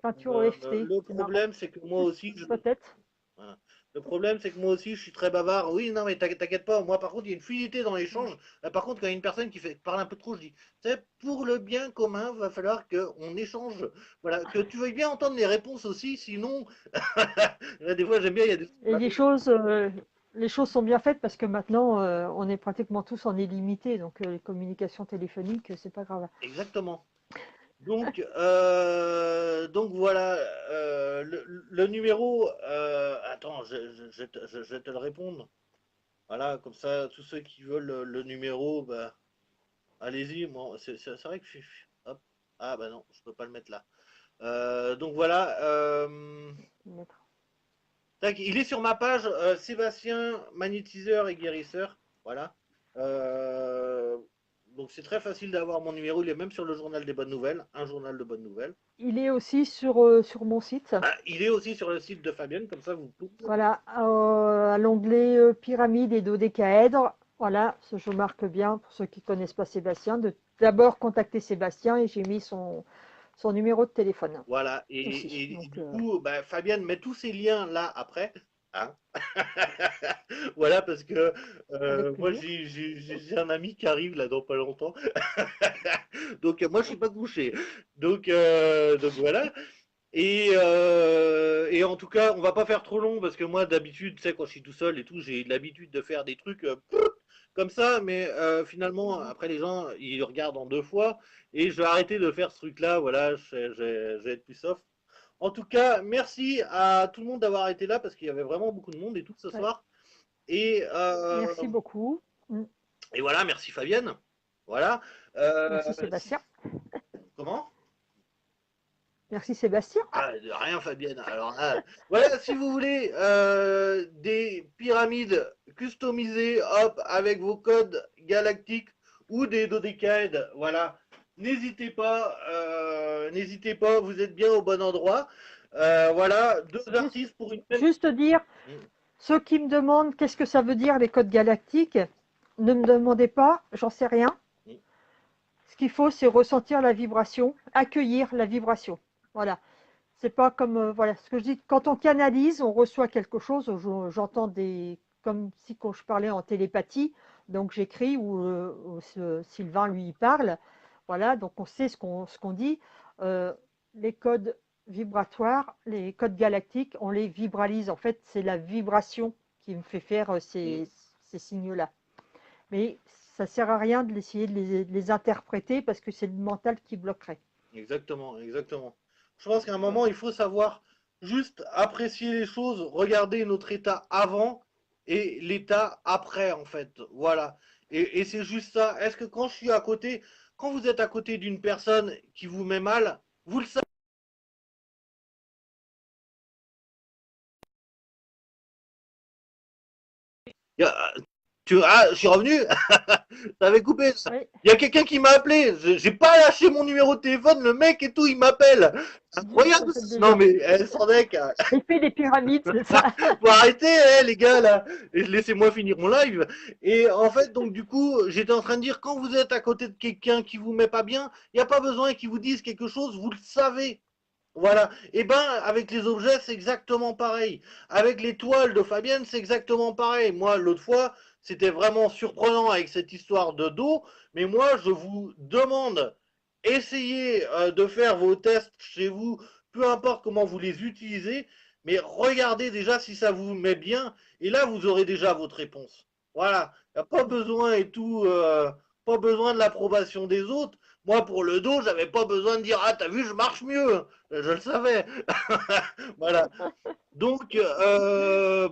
Peinture EFT, Le c'est marrant. problème c'est que moi aussi Peut-être. voilà. Le problème, c'est que moi aussi, je suis très bavard. Oui, non, mais t'inquiète pas. Moi, par contre, il y a une fluidité dans Ouais. l'échange. Par contre, quand il y a une personne parle un peu trop, je dis, c'est pour le bien commun, va falloir qu'on échange. Voilà, que tu veuilles bien entendre les réponses aussi, sinon, des fois, j'aime bien, il y a des. Et les choses sont bien faites parce que maintenant, on est pratiquement tous en illimité, donc les communications téléphoniques, c'est pas grave. Exactement. Donc voilà, le numéro. Attends, je vais te le répondre. Voilà, comme ça, tous ceux qui veulent le numéro, bah, allez-y, moi, c'est vrai que hop. Ah bah non, je peux pas le mettre là. Donc voilà, tac, il est sur ma page Sébastien, magnétiseur et guérisseur. Voilà. Euh, donc c'est très facile d'avoir mon numéro, il est même sur le journal des bonnes nouvelles, un journal de bonnes nouvelles. Il est aussi sur mon site. Ah, il est aussi sur le site de Fabienne, comme ça vous pouvez. Voilà, à l'onglet pyramide et dodécaèdre. Voilà, je marque bien pour ceux qui ne connaissent pas Sébastien, de d'abord contacter Sébastien et j'ai mis son numéro de téléphone Voilà, aussi. et Donc, du coup, bah, Fabienne met tous ces liens là après. Hein. Voilà, parce que avec moi plaisir. j'ai un ami qui arrive là dans pas longtemps. Donc moi je suis pas couché. Donc voilà. Et en tout cas, on va pas faire trop long parce que moi d'habitude, tu sais, quand je suis tout seul et tout, j'ai l'habitude de faire des trucs comme ça, mais finalement, Mhm. après les gens, ils regardent en deux fois et je vais arrêter de faire ce truc-là. Voilà, je vais être plus soft. En tout cas, merci à tout le monde d'avoir été là parce qu'il y avait vraiment beaucoup de monde et tout ce Ouais. soir. Et, Merci beaucoup. Mm. et voilà, merci Fabienne. Voilà. Merci Sébastien. Comment? Merci Sébastien. Ah, de rien, Fabienne. Alors là, voilà, si vous voulez des pyramides customisées, hop, avec vos codes galactiques ou des dodécaèdres, voilà, n'hésitez pas, vous êtes bien au bon endroit. Voilà, deux Juste, artistes pour une même. juste dire, Mm, ceux qui me demandent qu'est-ce que ça veut dire les codes galactiques, ne me demandez pas, j'en sais rien. mm. Ce qu'il faut, c'est ressentir la vibration, accueillir la vibration. Voilà. C'est pas comme voilà ce que je dis. Quand on canalise, on reçoit quelque chose. J'entends des comme si quand je parlais en télépathie. Donc j'écris ou Sylvain lui parle. Voilà. Donc on sait ce qu'on dit. Euh, les codes vibratoires, les codes galactiques, on les vibralise. En fait, c'est la vibration qui me fait faire Mm. ces signes-là. Mais ça sert à rien d'essayer de les interpréter parce que c'est le mental qui bloquerait. Exactement, exactement. Je pense qu'à un moment, il faut savoir juste apprécier les choses, regarder notre état avant et l'état après, en fait. Voilà. Et c'est juste ça. Est-ce que quand je suis à côté, quand vous êtes à côté d'une personne qui vous met mal, vous le savez. Il y a- Ah, je suis revenu. T'avais coupé ça. Oui, Il y a quelqu'un qui m'a appelé. J'ai pas lâché mon numéro de téléphone. Le mec et tout, il m'appelle. je Incroyable. t'appelle Non déjà. mais elle s'en deck. Il fait des pyramides, c'est ça. Faut arrêter, les gars là. Et laissez-moi finir mon live. Et en fait, donc du coup, j'étais en train de dire quand vous êtes à côté de quelqu'un qui vous met pas bien, il n'y a pas besoin qu'il vous dise quelque chose. Vous le savez. Voilà. Et ben, avec les objets, c'est exactement pareil. Avec les toiles de Fabienne, c'est exactement pareil. Moi, l'autre fois, c'était vraiment surprenant avec cette histoire de dos. Mais moi, je vous demande, essayez de faire vos tests chez vous, peu importe comment vous les utilisez, mais regardez déjà si ça vous met bien. Et là, vous aurez déjà votre réponse. Voilà. Il n'y a pas besoin et tout, pas besoin de l'approbation des autres. Moi, pour le dos, j'avais pas besoin de dire ah t'as vu, je marche mieux. Je le savais. Voilà. Donc,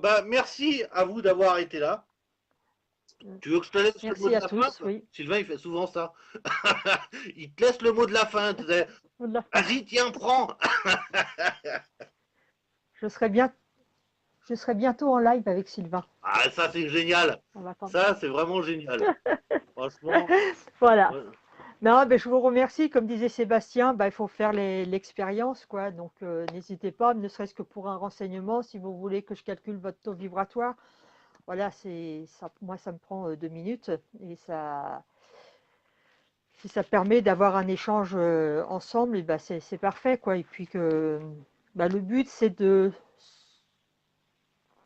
bah, merci à vous d'avoir été là. Tu veux que je te laisse le mot Merci de à la fin, tous, toi? oui. Sylvain, il fait souvent ça. Il te laisse le mot de la fin. Vas-y, tiens, prends. Je serai bien, je serai bientôt en live avec Sylvain. Ah, ça, c'est génial. On va attendre. Ça, c'est vraiment génial. Franchement. Voilà. Ouais. Non, ben, je vous remercie. Comme disait Sébastien, ben, il faut faire l'expérience, quoi. Donc, n'hésitez pas, ne serait-ce que pour un renseignement, si vous voulez que je calcule votre taux vibratoire. Voilà, c'est ça. Moi, ça me prend 2 minutes et ça, si ça permet d'avoir un échange ensemble, et ben, c'est parfait, quoi. Et puis que, ben, le but, c'est de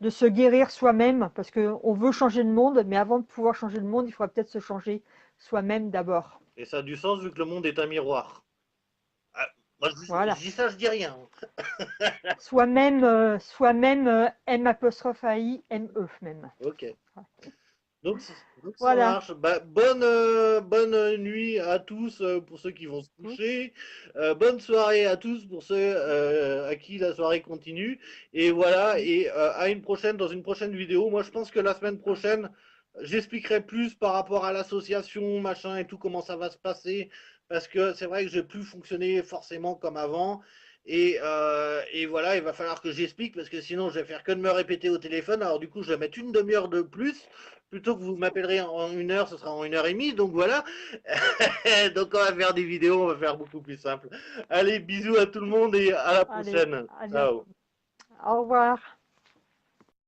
se guérir soi-même, parce qu'on veut changer le monde, mais avant de pouvoir changer le monde, il faudra peut-être se changer soi-même d'abord. Et ça a du sens vu que le monde est un miroir. Ah, moi, je Voilà. dis ça, je dis rien. Soi-même, M''A''I', même. Ok. Donc, ça Voilà. marche. Bah, bonne nuit à tous pour ceux qui vont se coucher. Bonne soirée à tous pour ceux à qui la soirée continue. Et voilà, et à une prochaine, dans une prochaine vidéo. Moi, je pense que la semaine prochaine, j'expliquerai plus par rapport à l'association, machin et tout, comment ça va se passer. Parce que c'est vrai que j'ai plus fonctionné forcément comme avant. Et voilà, il va falloir que j'explique parce que sinon je vais faire que de me répéter au téléphone. Alors du coup, je vais mettre une demi-heure de plus. Plutôt que vous m'appellerez en 1 heure, ce sera en 1 heure et demie. Donc voilà. Donc on va faire des vidéos, on va faire beaucoup plus simple. Allez, bisous à tout le monde et à la Allez, prochaine. à bientôt. Ciao. Au revoir.